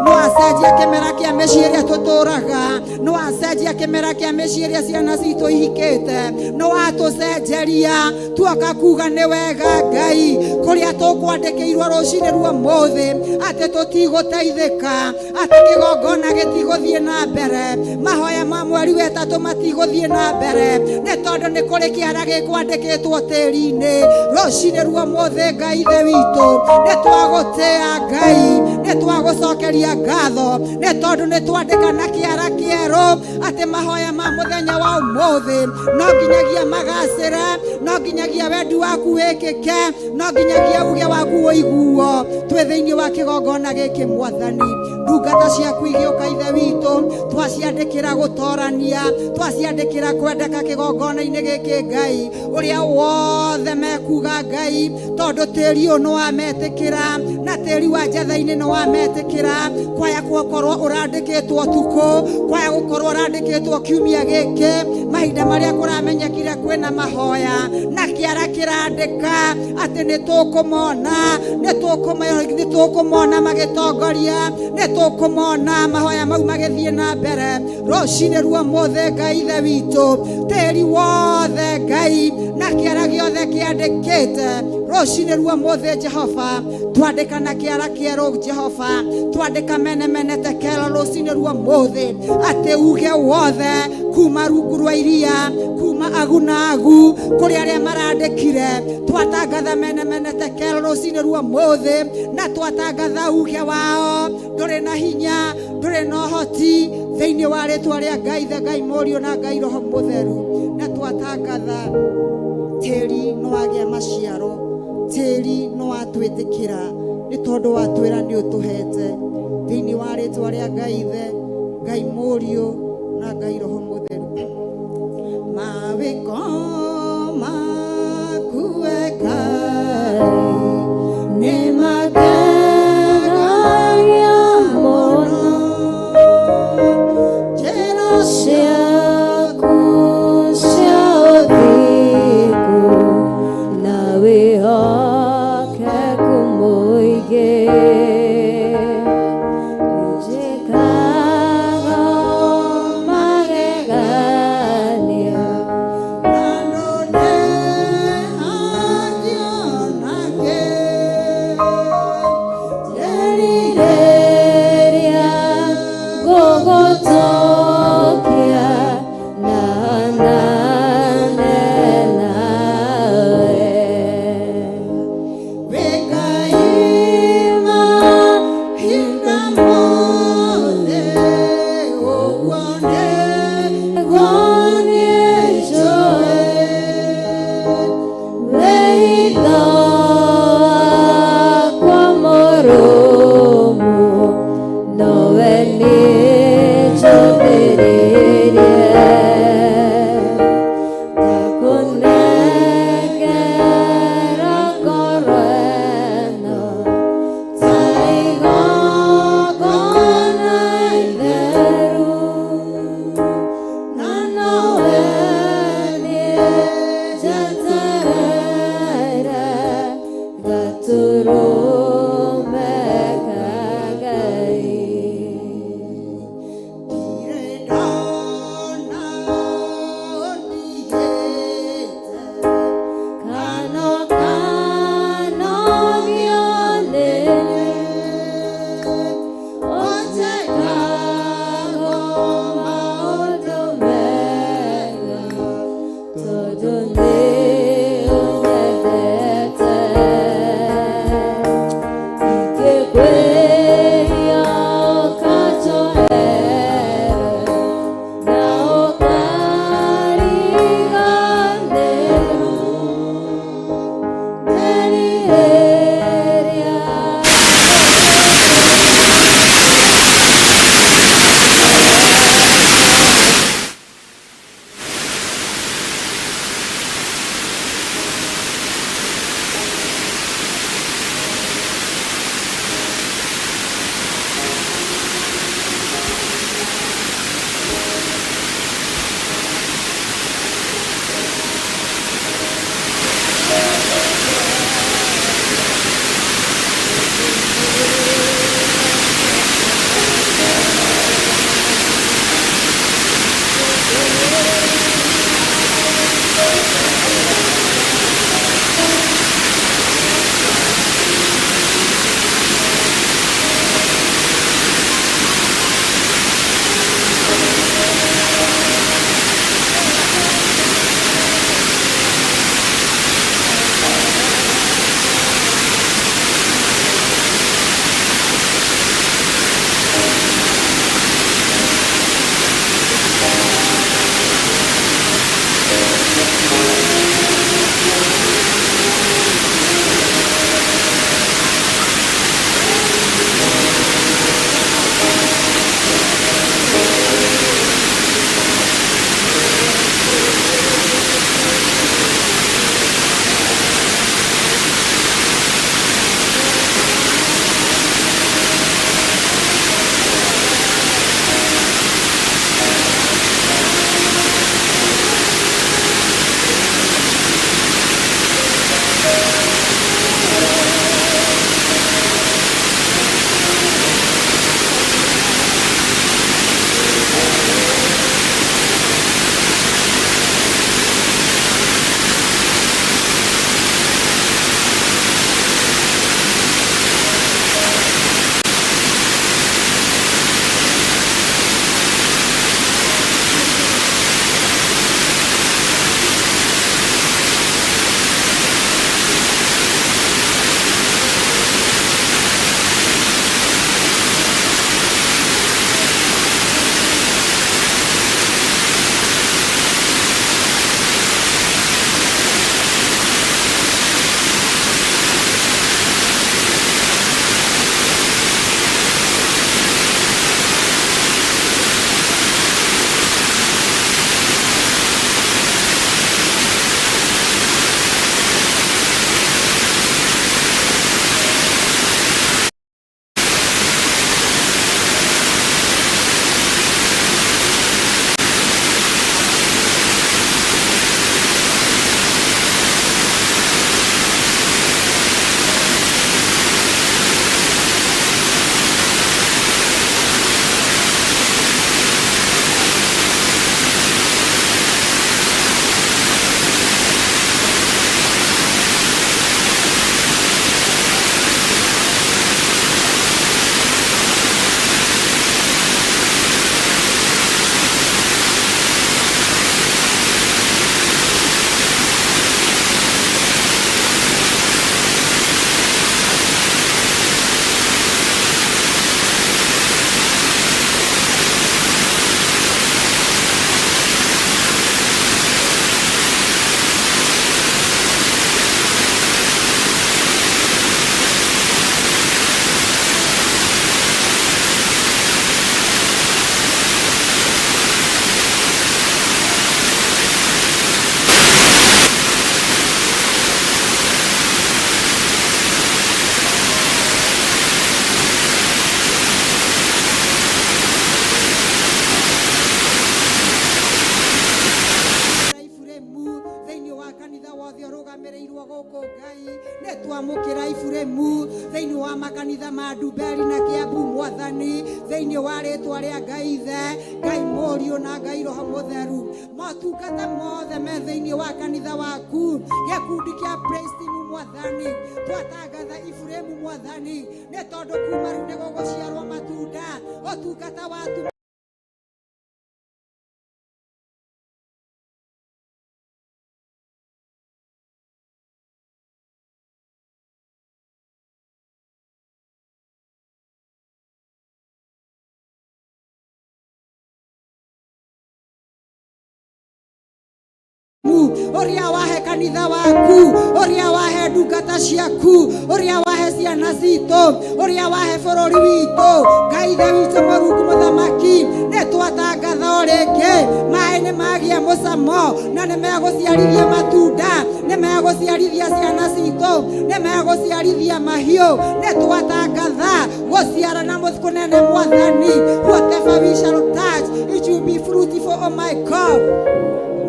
no acenjia kimera kia meciria tuturaga no acenjia kimera kia meciria ciana citu ihikite no atucenjeria tuoka kuga ni wega Ngai kuria tukwandikiirwo rucini rwa mothe ati tutiguteithika ati kigongona gitiguthie na mbere mahoya ma mweri wetatu matiguthie na mbere ni tondu ni kuri kiara gikwandikitwo tiri-ini rucini rwa mothe Ngai ithe witu ni twagutia Ngai ni twagucokeria ngatho ni tondu ni twandika na kiara kieru ati mahoya ma muthenya wa umuthi no nginyagia magacira no nginyagia wendi waku wikike no nginyagia uge waku uiguo twi thiini wa kigongona giki mwathani ndungata ciaku igioka ithe witu twaciandikira gutorania twaciandikira kwendeka kigongona-ini giki Ngai uria wothe mekuga Ngai tondu tiri no wametikira na tiri wa njatha-ini no wametikira kwaya gukorwo urandikitwo tuku kwaya gukorwo urandikitwo kiumia giki mahinda maria kuramenyekire kwina mahoya na kiara kirandika ati ni tukumona ni tukumona magitongoria ni tukumona mahoya mau magithie na mbere rucini rwa mothe Ngai ithe witu tiri wothe Ngai na kiara giothe kiandikite rucini rwa mothe Jehova twandika na kiara kieru Jehova twandika mene tekelo rucini rwa mothe ati uge wothe kuma rungu rwa iria kuma agunagu kuri aria marandikire twatangatha mene tekelo rucini rwa mothe na twatangatha uge wao nduri na hinya nduri na hoti thiini wa ritwa ria Ngai ithe Ngai Murio na Ngai Roho Mutheru na twatangatha tiri no agia maciaro tiri no atwitikira ni tondu watwira ni utuhete thiini wa ritwa ria Ngai ithe Ngai Murio na Ngai Roho Mutheru mawiko maku we Ngai ni mageragia mono njĩra ciaku cia ũthingu na wĩhokeku mũingĩ njĩkaga magegania twamukira Ifuremu thiini wa makanitha ma Ndumberi na Kiambu Mwathani thiini wa ritwa ria Ngai Ithe, Ngai Mũriũ na Ngai Roho Mũtheru. Motungata mothe me thiini wa kanitha waku, gikundi kia Praise Team Mwathani, twatangatha Ifuremu Mwathani nĩ tondũ kuma rĩu nĩ gũgũciarwo matunda ũtungata watu uria wahe kanitha waku, uria wahe ndungata ciaku, uria wahe ciana citu, uria wahe bururi witu. Ngai ithe witu Mũrungu Mũthamaki, nĩ twatangatha rĩngĩ maĩ nĩ magia mũcamo na nĩ megũciarithia matunda, nĩ megũciarithia ciana citu, nĩ megũciarithia mahiũ. Nĩ twatangatha gũciara na kũnene Mwathani. Whatever we shall touch, it will be fruitful, oh my God.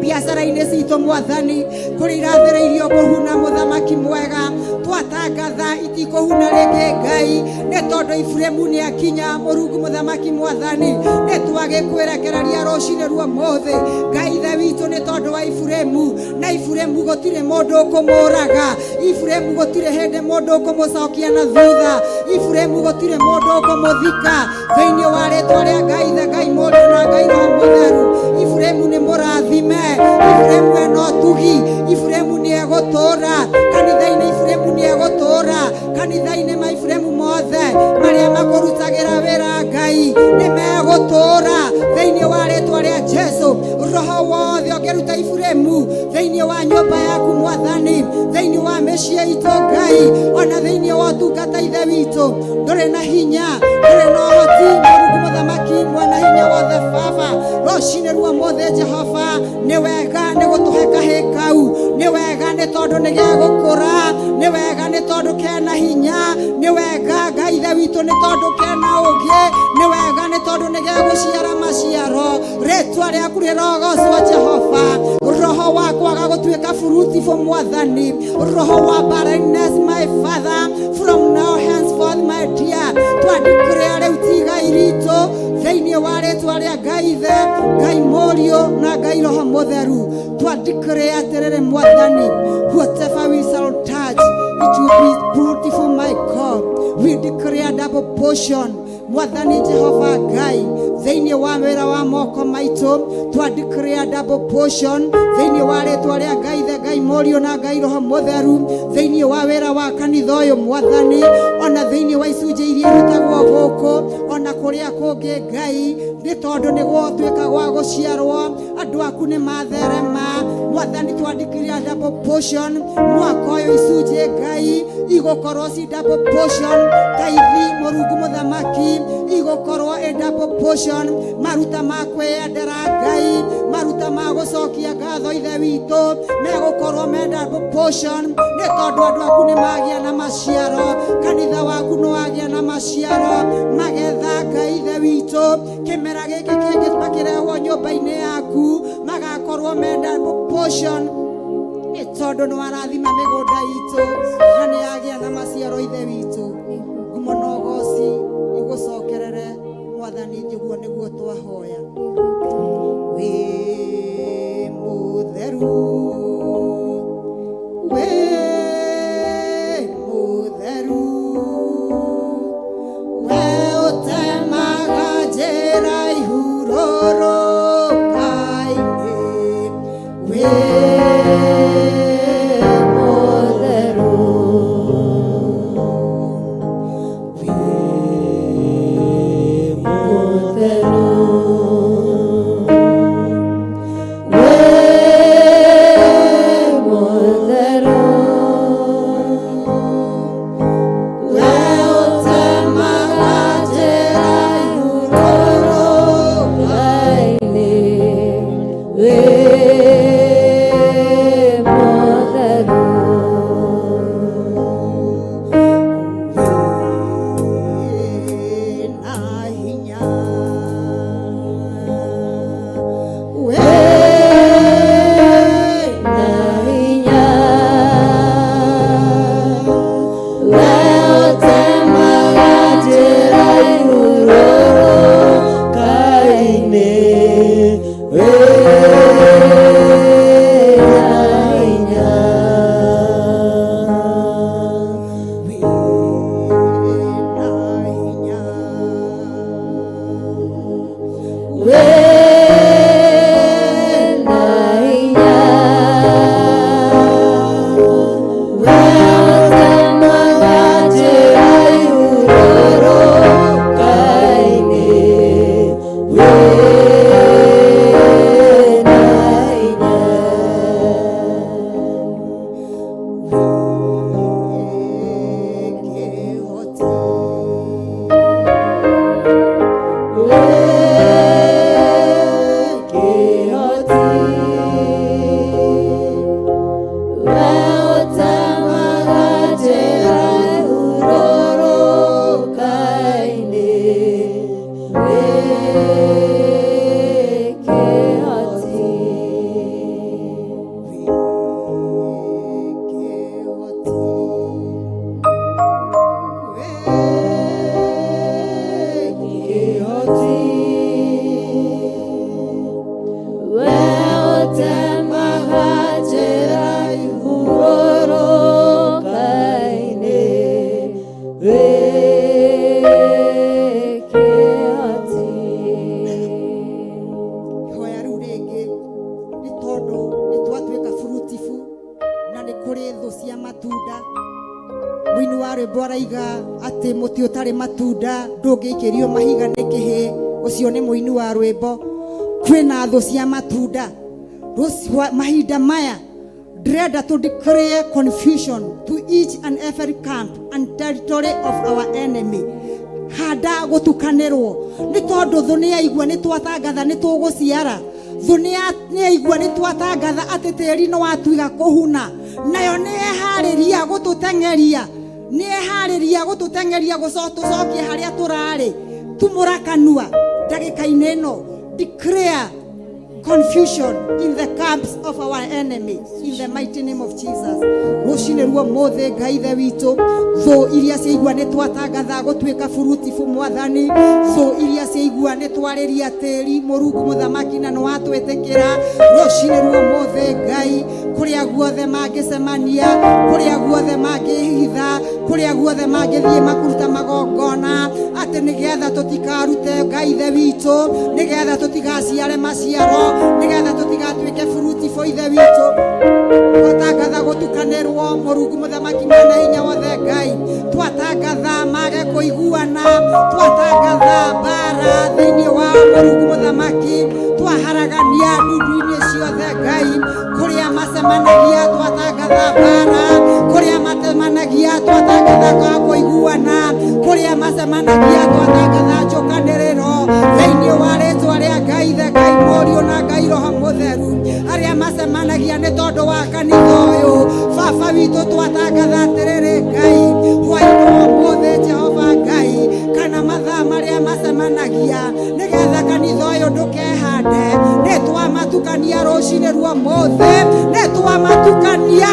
Biacara-inĩ citũ Mwathani, kũrĩa irathĩrĩirio kũhuna Mũthamaki mwega, twatangatha itikũhuna rĩngĩ Ngai, nĩ tondũ Iburahĩmu nĩ akinya. Mũrungu Mũthamaki Mwathani, nĩ twagĩkwĩrekereria rũcinĩ rwa ũmũthĩ Ngai ithe witũ, nĩ tondũ wa Iburahĩmu. Na Iburahĩmu gũtirĩ mũndũ ũkũmũraga, Iburahĩmu gũtirĩ hĩndĩ mũndũ ũkũmũcokia na thutha, Iburahĩmu gũtirĩ mũndũ ũkũmũthika thĩinĩ wa rĩtwa rĩa Ngai ithe, Ngai Mũriũ na Ngai Roho Mũtheru. Iburahĩmu nĩ mũrathime, Iburahĩmu ena ũtugi, Iburahĩmu nĩ egũtũũra kanitha-inĩ, Iburahĩmu nĩ egũtũũra kanitha-inĩ ma Iburahĩmu mothe marĩa makũrutagĩra wĩra Ngai, nĩ megũtũũra thĩinĩ wa rĩtwa rĩa Jesũ. Roho wothe ũngĩruta Iburahĩmu thĩinĩ wa nyũmba yaku Mwathani, thĩinĩ wa mĩciĩ itũ Ngai, ona thĩinĩ wa ũtungata ithe witũ, ndũrĩ na hinya, ndũrĩ na ũhoti. Mũrungu Mũthamaki mwena hinya wothe Baba, rũcinĩ rwa ũmũthĩ Jehova, nĩ wega nĩ gũtũhe kahĩ kau, nĩ wega nĩ tondũ nĩ gegũkũra, nĩ wega nĩ tondũ kena hinya, nĩ wega Ngai ithe witũ nĩ tondũ kena ũũgĩ, nĩ wega nĩ tondũ nĩ gegũciara maciaro. Rĩtwa rĩaku rĩrogocwo Jehova. Roho wa kwaga gũtuĩka fruitful Mwathani, roho wa barrenness my Father, from now henceforth my dear, twandikĩre rĩu tigai ritũ thĩinĩ wa rĩtwa rĩa Ngai ithe, Ngai Mũriũ na Ngai Roho Mũtheru. Twandikĩre atĩrĩrĩ Mwathani, whatever we shall touch, it will be fruitful my God. We declare double portion Mwathani Jehova Ngai thĩinĩ wa wĩra wa moko maitũ, twandikĩre double portion thĩinĩ wa rĩtwa rĩa Ngai ithe, Ngai Mũriũ na Ngai Roho Mũtheru, thĩinĩ wa wĩra wa kanitha ũyũ Mwathani, ona thĩinĩ wa icunjĩ iria irutagwo gũkũ, ona kũrĩa kũngĩ Ngai, nĩ tondũ nĩ gwatuĩka gwa gũciarwo, andũ aku nĩ matherema Mwathani. Twandikĩre double portion mwaka ũyũ icunjĩ Ngai igũkorwo ci double portion, taithi Mũrungu Mũthamaki igũkorwo ĩ double portion, maruta ma kwĩyendera Ngai, maruta ma gũcokia ngatho ithe witũ megũkorwo me double portion, nĩ tondũ andũ aku nĩ magĩa na maciaro, kanitha waku nĩ wagĩa na maciaro, magetha Ngai ithe witũ, kĩmera gĩkĩ kĩngĩ makĩrehwo nyũmba-inĩ yaku magakorwo me double portion, nĩ tondũ nĩ warathima mĩgũnda itũ na nĩ yagĩa na maciaro ithe witũ. Ngumo na ũgooci igũcokerere Mwathani, njĩguo nĩguo twahoya. Wĩ mũtheru, wĩ mũtheru, we ũtemaga njĩra ihurũrũka-inĩ, wĩ Where cia matunda Mwini wa rwĩmbo araiga atĩ mũtĩ ũtarĩ matunda ndũngĩikĩrio mahiga nĩ kĩhĩ. Ũcio nĩ mũini wa rwĩmbo. Kwĩna thũ cia matunda mahinda maya ndĩrenda to declare confusion to each and every camp and territory of our enemy. Handa gũtukanĩrwo nĩ tondũ thũ nĩ yaigua nĩ twatangatha nĩ tũgũciara. Thũ nĩ yaigua nĩ twatangatha atĩ tĩri nĩ watuiga kũhuna, nayo nĩ eharĩria gũtũteng'eria, nĩ eharĩria gũtũteng'eria gũcokie harĩa tũrarĩ. Tumũra kanua ndagĩka-inĩ ĩno. Declare confusion in the camps of our enemies in the mighty name of Jesus. Rũcinĩ ruo mũthĩ Ngai ithe witũ, thũ iria ciaigua nĩ twatangatha gũtuĩka burutibu Mwathani, thũ iria ciaigua nĩ twarĩria tĩri Mũrungu mũthamaki na nĩ watwĩtĩkĩra. Rũcinĩ ruo mũthĩ Ngai, kũrĩa guothe mangĩcemania, kũrĩa guothe mangĩhitha, kũrĩa guothe mangĩthiĩ makũruta magongona, atĩ nĩgetha tũtikarute Ngai ithe witũ, nĩgetha tũtigaciare maciaro, nĩgetha tũtigatuĩke burutibu ithe witũ. Twatangatha gũtukanĩrwo Mũrungu mũthamaki mwene hinya wothe Ngai, twatangatha mage kũiguana, twatangatha mbara thĩinĩ wa Mũrungu mũthamaki, twaharagania ndundu-inĩ ciothe Ngai, kũrĩa macemanagia twatangatha mbara, kũrĩa macemanagia twatangatha kwa kũiguana, kũrĩa macemanagia twatangatha njũkanĩrĩro thĩinĩ wa rĩtwa rĩa Ngai ithe, Ngai Mũriũ na Ngai Roho Mũtheru, arĩa macemanagia nĩ tondũ wa kanitha ũyũ. Baba witũ twatangatha atĩrĩrĩ Ngai, hwaĩ-inĩ wa ũmũthĩ Jehova Ngai, kana mathaa marĩa macemanagia nĩgetha kanitha ũyũ ndũkehande, nĩ twamatukania rũcinĩ ruo mũthĩ, nĩ twamatukania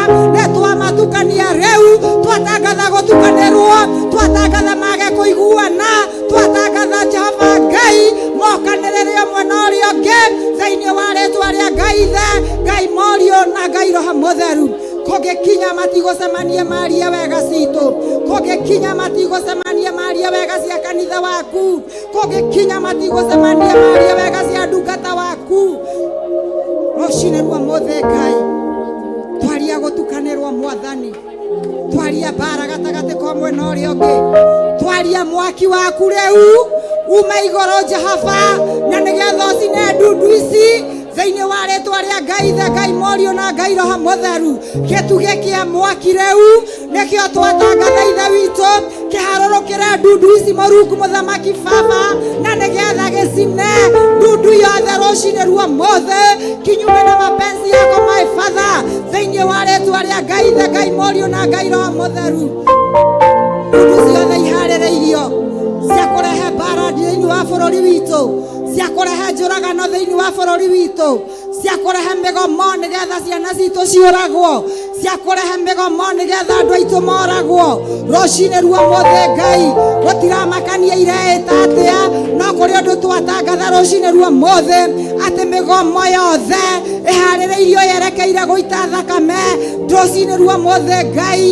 rĩu, twatangatha gũtukanĩrwo, twatangatha mage kũiguana, twatangatha Jehova Ngai mokanĩrĩrio mwena ũrĩa ũngĩ thĩinĩ wa rĩtwa rĩa Ngai ithe, Ngai Mũriũ na Ngai Roho Mũtheru. Kũngĩkinya matigũcemania maria wega citũ, kũngĩkinya matigũcemania maria wega cia kanitha waku, kũngĩkinya matigũcemania maria wega cia ndungata waku. Rũcinĩ ruo mũthĩ Ngai, twaria gũtukanĩrwo Mwathani, twaria mbara gatagatĩ ka mwena ũrĩa ũngĩ, twaria mwaki waku rĩu ume igũrũ Jehova, na nĩgetha ũcine ndundu ici thĩinĩ wa rĩtwa rĩa Ngai ithe, Ngai Mũriũ na Ngai Roho Mũtheru. Gĩtugĩ kĩa mwaki rĩu nĩkĩo twatangatha ithe witũ, kĩharũrũkĩre ndundu ici Mũrungu mũthamaki Baba, na nĩgetha gĩcine ndundu yothe rũcinĩ ruo mũthĩ kinyume na mapenzi yako my Father, thĩinĩ wa rĩtwa rĩa Ngai ithe, Ngai Mũriũ na Ngai Roho Mũtheru. Ndundu ciothe iharĩrĩirio cia kũrehe mbara thĩinĩ wa bũrũri witũ, cia kũrehe njũragano thĩinĩ wa bũrũri witũ, cia kũrehe mĩgomo nĩgetha ciana citũ ciũragwo, cia kũrehe mĩgomo nĩgetha andũ aitũ moragwo. Rũcinĩ ruo mũthĩ Ngai, gũtiramakania ireĩta atĩa, no kũrĩ ũndũ twatangatha rũcinĩ ruo mũthĩ atĩ mĩgomo yothe ĩharĩrĩirio yerekeire gũita thakame. Rũcinĩ ruo mũthĩ Ngai,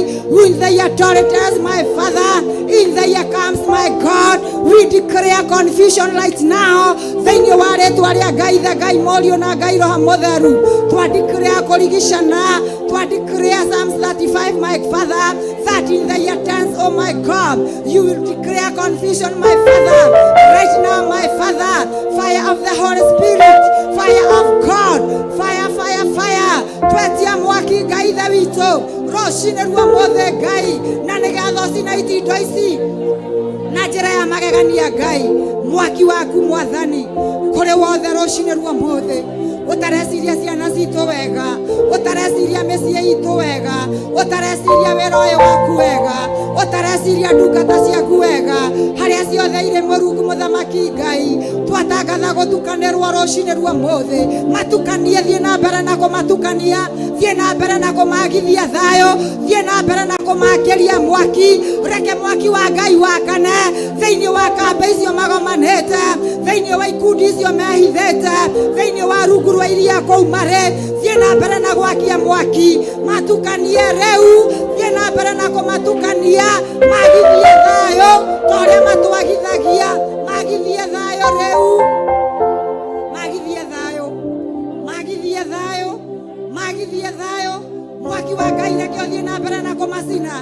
in the authorities my Father, in the camps my God, we declare confusion right now thĩinĩ wa rĩtwa rĩa Ngai ithe, Ngai Mũriũ na Ngai Roho Mũtheru. Twadeclare kũrigicana, twadeclare Psalms 35 my Father, that in the year tense, oh my God, you will declare confusion my Father. Right now my Father, fire of the Holy Spirit, fire of God, fire, fire, fire, twetia mwaki Ngai ithe witũ rũcinĩ ruo mũthĩ Ngai, na nĩgetha ũcine itindo ici na njĩra ya magegania Ngai. Mwaki waku Mwathani kũrĩ wothe rũcinĩ ruo mũthĩ, ũtareciria ciana citũ wega, ũtareciria mĩciĩ itũ wega, ũtareciria wĩra ũyũ waku wega, ũtareciria ndungata ciaku wega, harĩa ciothe irĩ Mũrungu mũthamaki Ngai, twatangatha gũtukanĩrwo rũcinĩ ruo mũthĩ. Matukanie, thiĩ na mbere na kũmatukania, thiĩ na mbere na kũmagithia thayũ, thiĩ na mbere na kũmakĩria mwaki, reke mwaki wa Ngai wakane thĩinĩ wa kambĩ icio magomanĩte, thĩinĩ wa ikundi icio mehithĩte, thĩinĩ wa rungu rwa iria kũu marĩ. Thiĩ na mbere na gwakia mwaki, matukanie rĩu, thiĩ na mbere na kũmatukania, magithie thayũ torĩa matwagithagia, magithie thayũ rĩu, magithie thayũ, magithie thayũ, magithie thayũ. mwaki wa Ngai reke ũthiĩ na mbere na kũmacina,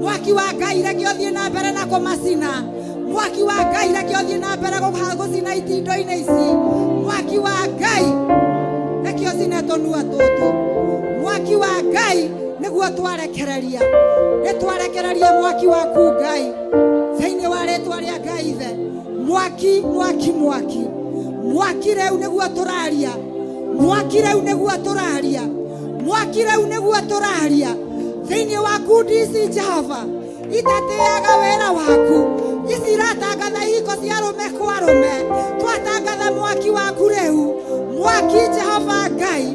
mwaki wa Ngai reke ũthiĩ na mbere na kũmacina, mwaki wa Ngai reke ũthiĩ na mbere gũcina itindo-inĩ ici, mwaki wa Ngai reke ũcine tũnua tũtũ, mwaki wa Ngai nĩguo twarekereria, nĩtwarekereria mwaki waku Ngai thĩinĩ wa rĩtwa rĩa Ngai Ithe. Mwaki, mwaki, mwaki, mwaki rĩu nĩguo tũraria, mwaki rĩu nĩguo tũraria, mwaki rĩu nĩguo tũraria thĩinĩ wa kundi ici Jehova itatĩaga wĩra waku, ici iratangatha ihiko cia arũme kwa arũme, twatangatha mwaki waku rĩu, mwaki Jehova Ngai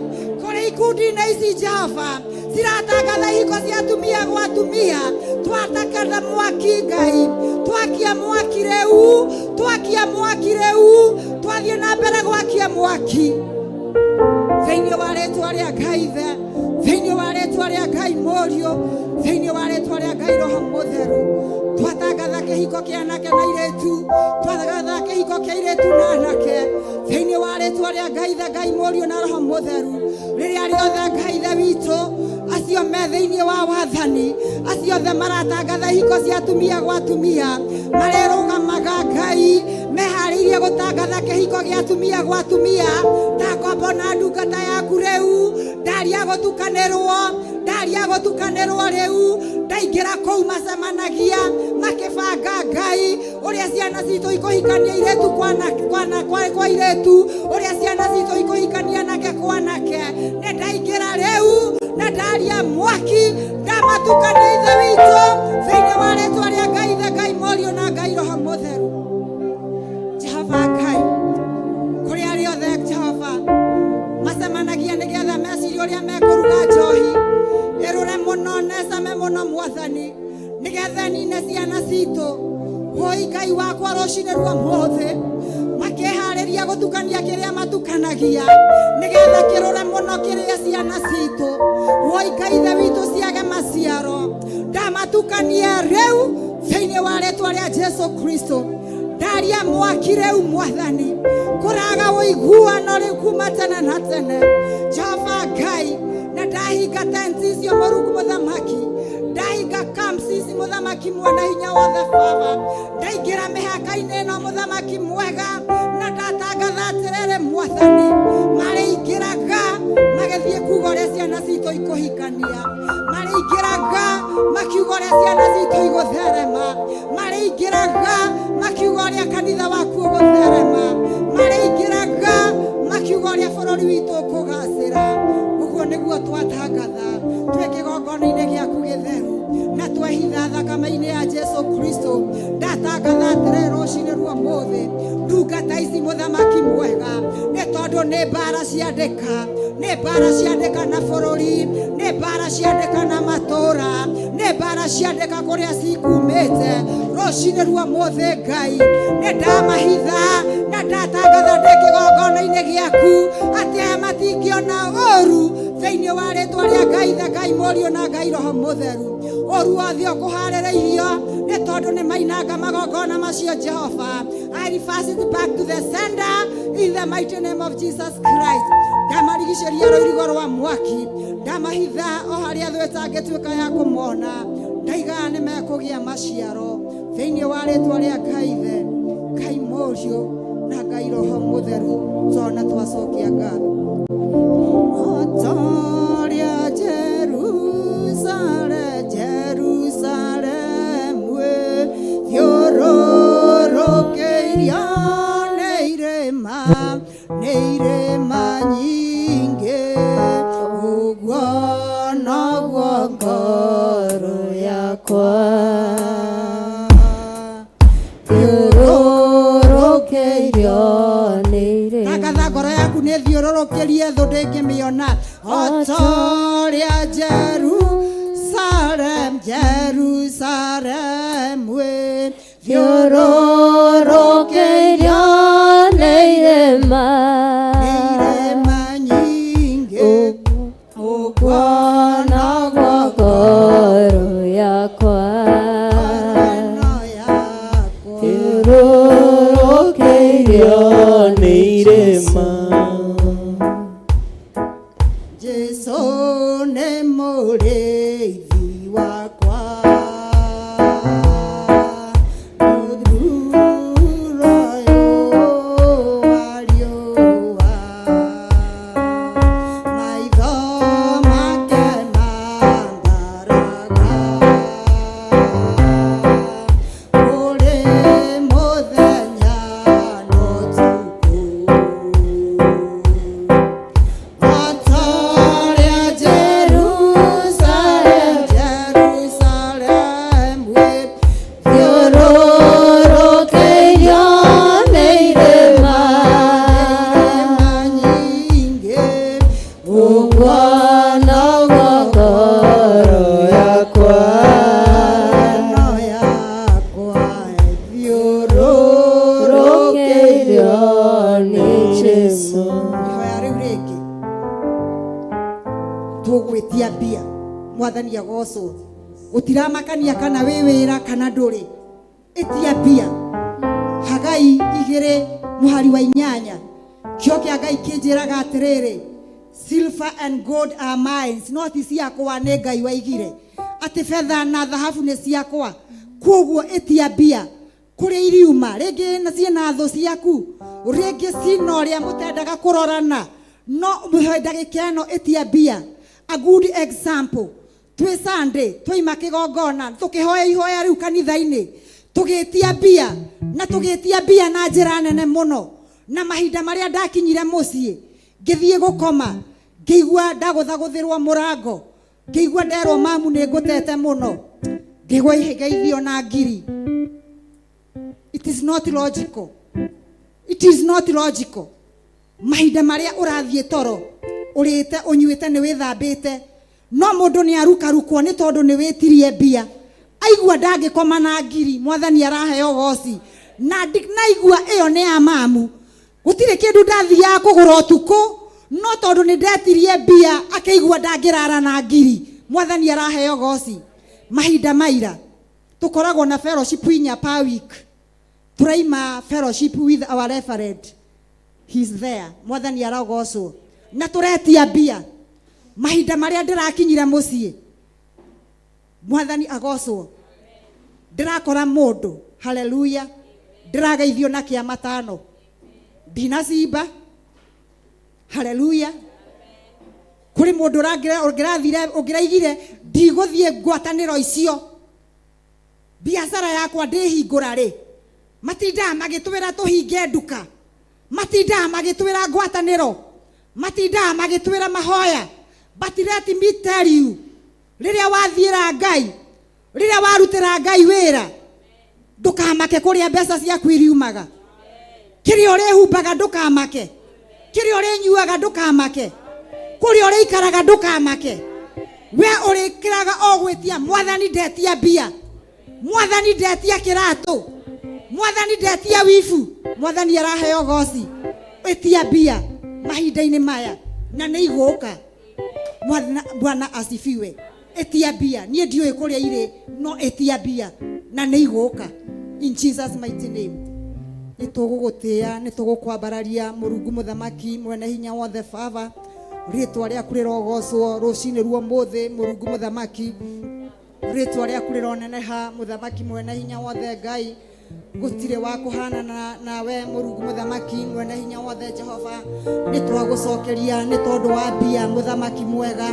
kũrĩ ikundi-inĩ ici Jehova ciratangatha ihiko cia atumia gwa atumia, twatangatha mwaki Ngai, twakia mwaki rĩu, twakia mwaki rĩu, twathiĩ na mbere gwakia mwaki thĩinĩ wa rĩtwa rĩa Ngai Ithe, thĩinĩ wa rĩtwa rĩa Ngai Mũriũ, thĩinĩ wa rĩtwa rĩa Ngai Roho Mũtheru. Twatangatha kĩhiko kĩa anake na airĩtu, twatangatha kĩhiko kĩa airĩtu na anake thĩinĩ wa rĩtwa rĩa Ngai Ithe, Ngai Mũriũ na Roho Mũtheru. Rĩrĩa rĩothe Ngai Ithe witũ acio me thĩinĩ wa wathani, acio othe maratangatha ihiko cia atumia gwa atumia, marĩrũgamaga Ngai meharĩirie gũtangatha kĩhiko gĩa atumia gwa atumia, ta ngombo na ndungata yaku rĩu, ndaria gũtukanĩrwo rĩu, ndaingĩra kũu macemanagia makĩbanga Ngai ũrĩa ciana citũ ikũhikania airĩtu kwa airĩtu, ũrĩa ciana citũ ikũhikania anake kwa anake, nĩndaingĩra rĩu na ndaria mwaki, ndamatukania Ithe witũ thĩinĩ wa rĩtwa rĩa Ngai Ithe, Ngai Mũriũ na Ngai Roho Mũtheru. Jehova Ngai kũrĩa rĩothe Jehova macemanagia nĩgetha mecirie ũrĩa mekũruga njohi ĩrũre mũno necame mũno Mwathani, nĩgetha nine ciana citũ hoi Ngai wakwa rũcinĩ rwa ũmũthĩ makeharĩria gũtukania kĩrĩa matukanagia, nĩgetha kĩrũre mũno kĩrĩa ciana citũ hoi Ngai Ithe witũ ciage maciaro, ndamatukania rĩu thĩinĩ wa rĩtwa rĩa Jesu Kristo. Ndaria mwaki rĩu Mwathani, kũraga ũiguano rĩu kuma tene na tene Jehova Ngai, na ndahinga tenti icio Mũrungu Mũthamaki, ndahinga camps ici Mũthamaki mwene hinya wothe Baba, ndaingĩra mĩhaka-inĩ ĩno Mũthamaki mwega, na ndatangatha atĩrĩrĩ Mwathani, marĩingĩraga magĩthiĩ kuuga ũrĩa ciana citũ ikũhikania, marĩingĩraga makiuga ũrĩa ciana citũ igũtherema, marĩingĩraga makiuga ũrĩa kanitha waku ũgũtherema, marĩingĩraga makiuga ũrĩa bũrũri witũ ũkũgacĩra. Ũguo nĩguo twatangatha twĩ kĩgongona-inĩ gĩaku gĩtheru, na twehitha thakame-inĩ ya Jesu Kristo. Ndatangatha atĩrĩ rũcinĩ rwa ũmũthĩ ndungata ici Mũthamaki mwega, nĩ tondũ nĩ mbara ciandĩka, nĩ mbara ciandĩka na bũrũri, nĩ mbara ciandĩka na matũũra, nĩ mbara ciandĩka kũrĩa cikumĩte. Rũcinĩ rwa ũmũthĩ Ngai nĩ ndamahitha na ndatangatha ndĩ kĩgongona-inĩ gĩaku atĩ aya matingĩona ũũru thĩinĩ wa rĩtwa rĩa Ngai Ithe, Ngai Mũriũ na Ngai Roho Mũtheru. Ũũru wothe ũkũharĩrĩirio nĩ tondũ nĩ mainanga magongona macio Jehova. I reverse it back to the sender in the mighty name of Jesus Christ. Ndamarigicĩria rũirigo rwa mwaki, ndamahitha o harĩa thũ ĩtangĩtuĩka ya kũmona, ndaigaga nĩ mekũgĩa maciaro thĩinĩ wa rĩtwa rĩa Ngai Ithe, Ngai Mũriũ na Ngai Roho Mũtheru. Twana twacokia ngatho. Otoria Jerusalem, Jerusalem, we thiũrũrũkĩirio nĩ irĩma nyingĩ, ũguo noguo ngoro yakwa thiũrũrũkĩirio nĩ irĩma. Tangatha ngoro yaku nĩ thiũrũrũkĩrie thũ ndĩngĩmĩona. Otoria Jerusalem, Jerusalem, we thiũrũrũkĩirio nĩ irĩma nyingĩ, ũguo noguo ngoro yakwa thiũrũrũkĩirio nĩ irĩma. Jesu nĩ mũrĩithi wakwa tugwitia bia mwathani agoco utiramakania kana wi wira kana nduri itia bia Hagai 2 muhari wa 8 kio kia Ngai kinjiraga atiriri silver and gold are mine not ciakwa ni Ngai waigire ati fedha na dhahabu ni ciakwa koguo itia bia kuri iriuma ringi na ciena tho ciaku ringi cino ria mutendaga kurorana no muhendaga keno itia bia. A good example. Twi Sunday, twi makigongona, tukihoya ihoya riu kanitha-ini, tugitia bia na njira nene muno. Na mahinda maria ndakinyire mucii, ngithie gukoma, ngigua ndaguthaguthirwo murango, ngigua nderwo mamu ni ngutete muno, ngigwa igeithio na ngiri. It is not logical. It is not logical. Mahinda maria urathie toro, urite unyuite ni withambite, no mundu ni arukarukwo ni tondu ni witirie bia. Aigua ndangikoma na ngiri, mwathani araheo goci. Na naigua iyo ni ya mamu. Gutire kindu ndathia kugura utuku, no tondu ni ndetirie bia, akaigua ndangirara na ngiri. Mwathani araheo goci. Mahinda maira tukoragwo na fellowship inya per week. Turaima fellowship with our referent. He's there. Mwathani aragocwo. Na turetia bia. Mahinda maria ndirakinyire mucii, mwathani agocwo. Ndirakora mundu, haleluya, ndirageithio na kia matano. Ndinacimba, haleluya. Kuri mundu ungirathire ungiraigire ndiguthie ngwataniro icio. Biashara yakwa ndihingura ri. Matinda magitwira tuhinge nduka. Matinda magitwira ngwataniro. Matinda magitwira mahoya. But let me tell you, riria wathira Ngai, riria warutira Ngai wira, ndukamake kuria mbeca ciaku iriumaga. Kiri uri humbaga ndukamake. Kiri uri nyuaga ndukamake. Kuri uri ikaraga ndukamake. We uri kiraga ogwitia mwathani ndetia bia. Mwathani ndetia kiratu. Mwathani ndetia wifu. Mwathani araheo goci. Etia bia mahinda-ini maya na ni iguka. Bwana asifiwe. Etia bia nie ndioi kuria ire, no etia bia na ni iguka. In Jesus mighty name. Nitugugutia, nitugukwambararia Murungu muthamaki mwene hinya wothe Baba. Ritwa riaku rirogocwo rucini ruo muthi Murungu muthamaki. Ritwa riaku rironeneha muthamaki mwene hinya wothe Ngai. Gutire wa kuhana nawe Murungu muthamaki mwene hinya wothe Jehova. Nitwagucokeria ni tondu wa bia muthamaki mwega.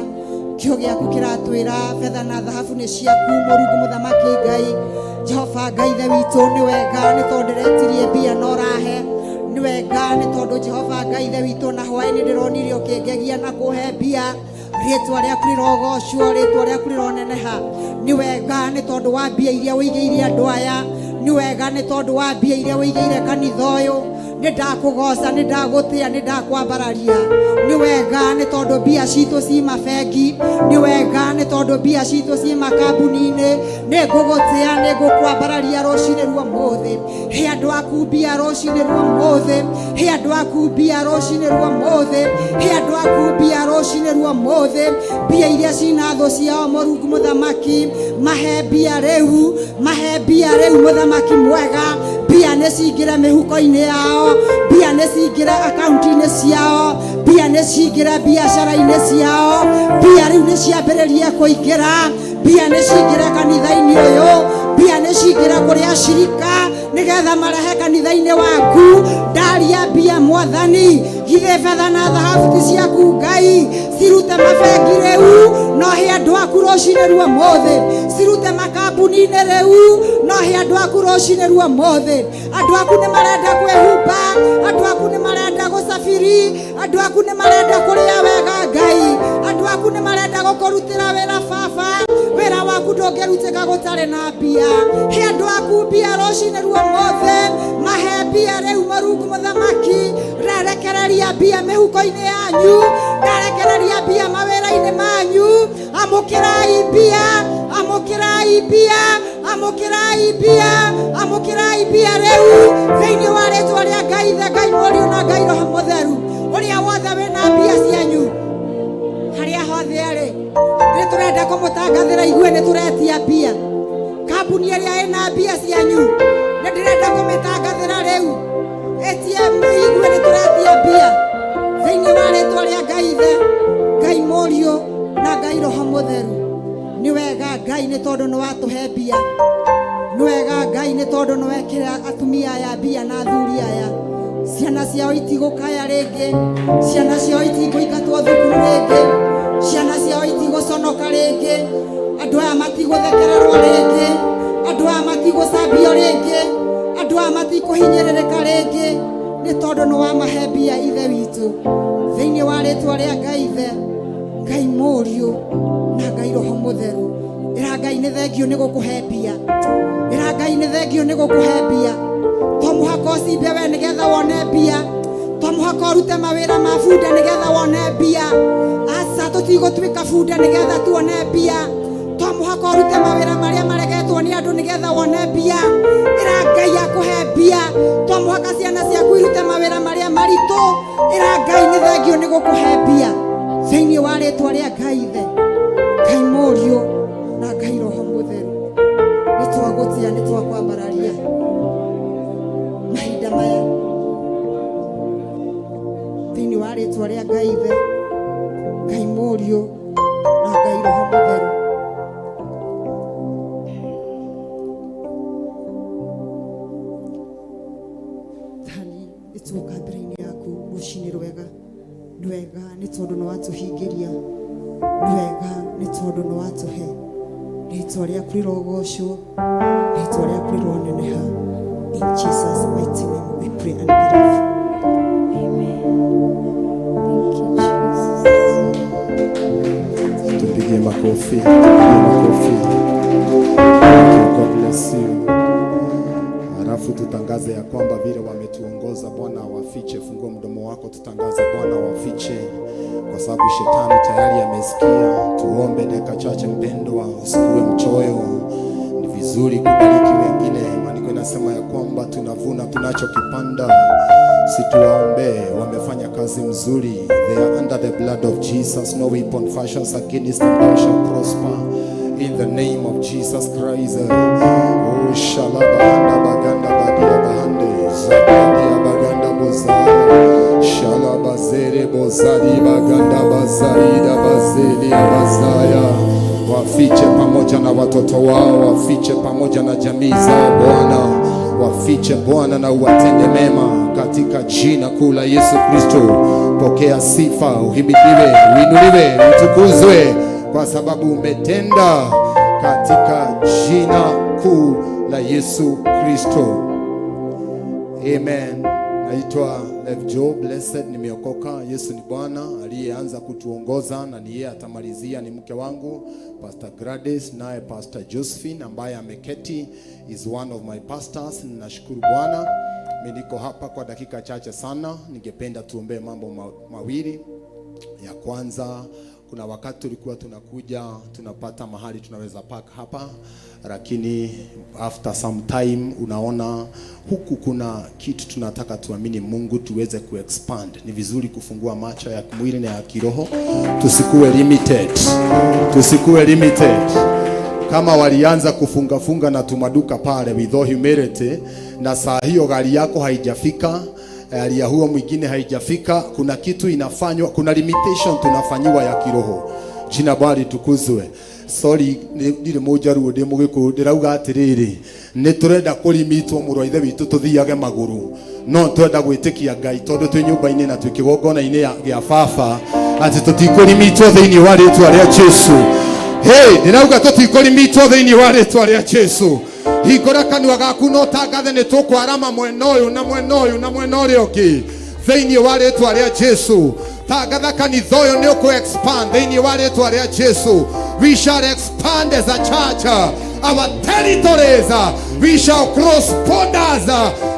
Kio giaku kiratwira fedha na dhahabu ni ciaku Murungu muthamaki Ngai. Jehova Ngai the witu ni wega ni tondu retirie bia no rahe. Ni wega ni tondu Jehova Ngai the witu na hwaini ndironire ukingegia na kuhe bia. Ritwa riaku rirogocwo, ritwa riaku rironeneha. Ni wega ni tondu wa bia iria wigiire andu aya. Ni wega ni tondu wa bia iria wigiire kanitha uyu. Ni ndakugoca, ni ndagutia, ni ndakwambararia. Ni wega ni tondu bia citu ci mabengi. Ni wega ni tondu bia citu ci makambuni-ini. Ni ngugutia, ni ngukwambararia rucini ruo muthi. He andu aku bia rucini ruo muthi. He andu aku bia rucini ruo muthi. He andu aku bia rucini ruo muthi. Bia iria cina tho ciao Murungu muthamaki. Mahe bia riu, mahe bia riu muthamaki mwega. Bia necingire mihuko-ini yao, bia necingire akaunti-ini ciao, mbia nĩ cingĩra biacara-inĩ ciao, mbia rĩu nĩ ciambĩrĩria kũingĩra, mbia nĩ cingĩra kanitha-inĩ ũyũ, mbia nĩ cingĩra kũrĩ acirika nĩgetha marehe kanitha-inĩ waku. Ndaria mbia Mwathani, githĩ betha na thahabu ti ciaku Ngai, cirute mabengi rĩu no he andũ aku rũcinĩ rwa mũthĩ, cirute makambuni-inĩ rĩu no he andũ aku rũcinĩ rwa mũthĩ. Andũ aku nĩ marenda kwĩhumba, andũ aku nĩ marenda gũcabiri, andũ aku nĩ marenda kũrĩa wega Ngai, andũ aku nĩ marenda gũkũrutĩra wĩra Baba, wĩra waku ndũngĩrutĩka gũtarĩ na mbia. He andũ aku mbia rũcinĩ rwa mũthĩ, mahe mbia rĩu Mũrungu Mũthamaki, ndarekereria mbia mĩhuko-inĩ yanyu, ndarekereria mbia mawĩra-inĩ manyu. Amũkĩrai mbia, amũkĩrai mbia, amũkĩrai mbia, amũkĩrai mbia rĩu thĩinĩ wa rĩĩtwa rĩa Ngai Ithe, Ngai Mũriũ na Ngai Roho Mũtheru. Ũrĩa wothe wĩna mbia cianyu harĩa hothe arĩ, nĩ tũrenda kũmũtangathĩra igue nĩ tũretia mbia. Kambuni ĩrĩa ĩna mbia cianyu nĩ ndĩrenda kũmĩtangathĩra rĩu, ATM igue nĩ tũretia mbia thĩinĩ wa rĩĩtwa rĩa Ngai Ithe, Ngai Mũriũ na Ngai Roho Mũtheru. Nĩ wega Ngai nĩ tondũ nĩ watũhe mbia, nĩ wega Ngai nĩ tondũ nĩ wekĩra atumia aya mbia na athuri aya. Ciana ciao itigũkaya rĩngĩ, ciana ciao itigũingatwo thukuru rĩngĩ, ciana ciao itigũconoka rĩngĩ, andũ aya matigũthekererwo rĩngĩ, andũ aya matigũcambio rĩngĩ, andũ aya matikũhinyĩrĩrĩka rĩngĩ, nĩ tondũ nĩ wamahe mbia Ithe witũ thĩinĩ wa rĩĩtwa rĩa Ngai Ithe, Ngai Mũriũ na Ngai Roho Mũtheru. Ĩra Ngai nĩ thengio nĩ gũkũhe mbia, ĩra Ngai nĩ thengio nĩ gũkũhe mbia. To mũhaka ũcimbe we nĩgetha wone mbia, to mũhaka ũrute mawĩra ma bunda nĩgetha wone mbia. Aca tũtigũtuĩka bunda nĩgetha tuone mbia, to mũhaka ũrute mawĩra marĩa maregetwo nĩ andũ nĩgetha wone mbia. Ĩra Ngai akũhe mbia, to mũhaka ciana ciaku irute mawĩra marĩa maritũ. Ĩra Ngai nĩ thengio nĩ gũkũhe mbia thĩinĩ wa rĩĩtwa rĩa Ngai Ithe, Ngai Mũriũ na Ngai Roho Mũtheru. Nĩ twagũtia, nĩ twakwambararia mahinda maya thĩinĩ wa rĩĩtwa rĩa Ngai Ithe, Ngai Mũriũ na Ngai Roho Mũtheru. Thani nĩ tuoka mbere-inĩ yaku rũcinĩ rwega, nĩ wega nĩ tondũ nĩ watũhingĩria, nĩ wega nĩ tondũ nĩ watũhe. Rĩĩtwa rĩaku rĩrogocwo, rĩĩtwa rĩaku rĩroneneha. In Jesus' mighty name we pray and believe. Amen. Thank you, Jesus. Tupigie makofi, tupigie makofi. Thank you, God bless you. Halafu tutangaze ya kwamba vile wametuongoza Bwana wafiche. Fungua mdomo wako tutangaze Bwana wafiche, kwa sababu shetani tayari amesikia. Tuombe dakika chache mpendwa, usikuwe mchoyo. Ni vizuri kubariki wengine. Maandiko inasema ya kwamba tunavuna tunachokipanda. Situwaombe, wamefanya kazi mzuri. They are under the blood of Jesus. No weapon fashioned against them shall prosper. In the name of Jesus Christ. Oh, shalabahanda baganda badia bahande. Zabadia baganda bozaya. Shalabazere bozadi baganda bazaida bazeli bazaya. Wafiche pamoja na watoto wao, wafiche pamoja na jamii zao Bwana. Wafiche Bwana na uwatende mema katika jina kuu la Yesu Kristo. Pokea sifa, uhimidiwe, uinuliwe, utukuzwe kwa sababu umetenda katika jina kuu la Yesu Kristo. Amen. Naitwa Lev Joe Blessed, nimeokoka. Yesu ni Bwana aliyeanza kutuongoza na ni yeye atamalizia. Ni mke wangu Pastor Gladys, naye Pastor Josephine ambaye ameketi is one of my pastors. Ninashukuru Bwana. Mimi niko hapa kwa dakika chache sana. Ningependa tuombe mambo mawili. Ya kwanza, kuna wakati tulikuwa tunakuja tunapata mahali tunaweza park hapa, lakini after some time unaona huku kuna kitu tunataka tuamini Mungu tuweze kuexpand. Ni vizuri kufungua macho ya kimwili na ya kiroho. Tusikuwe limited. Tusikuwe limited. Kama walianza kufunga na tumaduka pale with all humility, na saa hiyo gari yako haijafika, ya huo mwingine haijafika. Kuna kitu inafanywa, kuna limitation tunafanyiwa ya kiroho. Jina Bwana tukuzwe. Sorry ndire mujaru ndi mugiku ndirauga atiriri ni turenda kurimitwo muru ithe witu tuthiage maguru no turenda gwitikia Ngai tondu twi nyumba-ini na twi kigongona-ini ya baba ati tutikurimitwo thiini wa ritwa ria Jesu. Hey, ndirauga tutikurimitwo thiini wa ritwa ria Jesu. Hingura kanua gaku no tangathe ni tukwarama mwena uyu na mwena uyu na mwena uria ungi thiini wa ritwa ria Jesu. Tangatha kanitha uyu ni uku expand thiini wa ritwa ria Jesu. We shall expand as a church our territories. We shall cross borders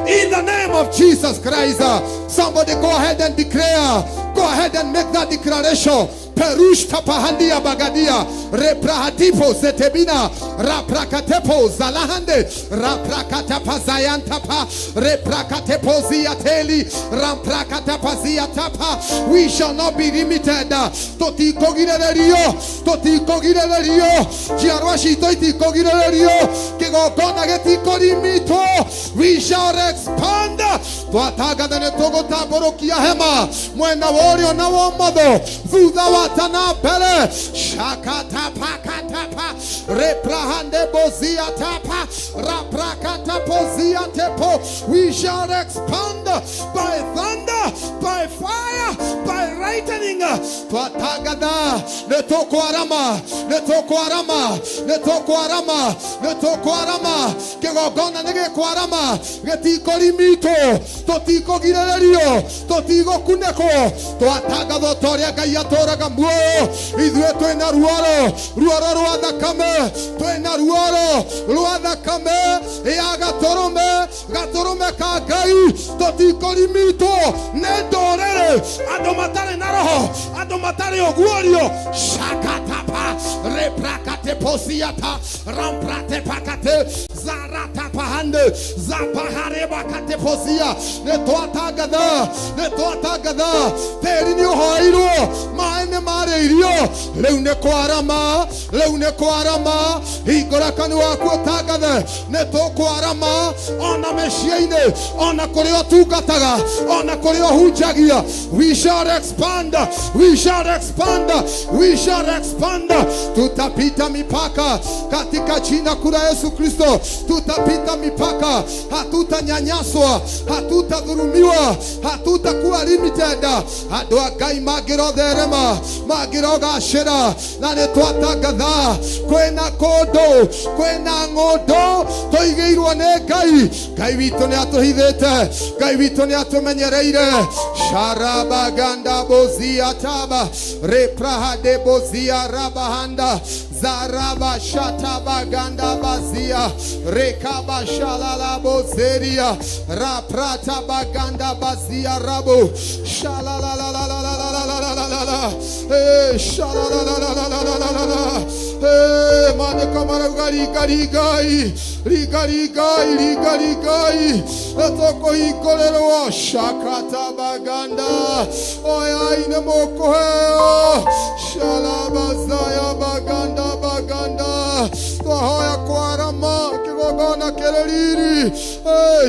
in the name of Jesus Christ. Somebody go ahead and declare. Go ahead and make that declaration. Perush tapahandia bagadia reprahatipo setebina raprakatepo zalahande raprakatapa zayantapa reprakatepo ziateli ramprakatapa ziatapa. We shall not be limited. Totikogirerio jiarwashi totikogirerio kigokona getikorimito. We shall expand. Twataga ne togota borokia hema mwena worio na womodo thutha watana pele shakata pakatapa reprahande bozia tapa raprakata pozia tepo. We shall expand by thunder, by fire, by lightning. Twatagada netokwarama kigogona negekwarama getikorimitwo totikogirererio totigokuneko. Twatagatho toria Ngai atoraga muoyo ithuĩ twĩna ruoro rwa thakame, twĩna ruoro rwa thakame ya gatũrũme ka Ngai. Tũtikũrimitwo nĩ ndũrĩrĩ, andũ matarĩ na roho, andũ matarĩ ũguũrio. Shakatapa reprakate posiata ramprate pakate zarata pahande zapahare bakate posia. Nĩtwatangatha tĩri nĩ ũhoeirwo, maĩ nĩ marĩirio, rĩu nĩ kwarama. Hingũra kanua waku ũtangathe nĩtũkwarama ona mĩciĩ-inĩ, ona kũrĩa ũtungataga, ona kũrĩa ũhunjagia. We shall expand. Tutapita mipaka katika jina kuu la Yesu Kristo. Tutapita mipaka, hatutanyanyaswa, hatutadhulumiwa, hatutakuwa limited. Andũ a Ngai mangĩrotherema, mangĩrogacĩra, na nĩtwatangatha kwĩna ng'ũndũ tũigĩirwo nĩ Ngai. Ngai witũ nĩ atũhithĩte, Ngai witũ nĩ atũmenyereire. Sharabaganda bozia taba reprahade bozia rabahanda zaraba shatabaganda bazia rekaba shalala bozeria raprata baganda bazia rabo shalala la la la la la la la la la la shalala la la la la la la la mane kamara rigarigai atoko hikolero shakata baganda oya ine moko heo shalabazaya baganda twahoya kwarama kigogona kereriri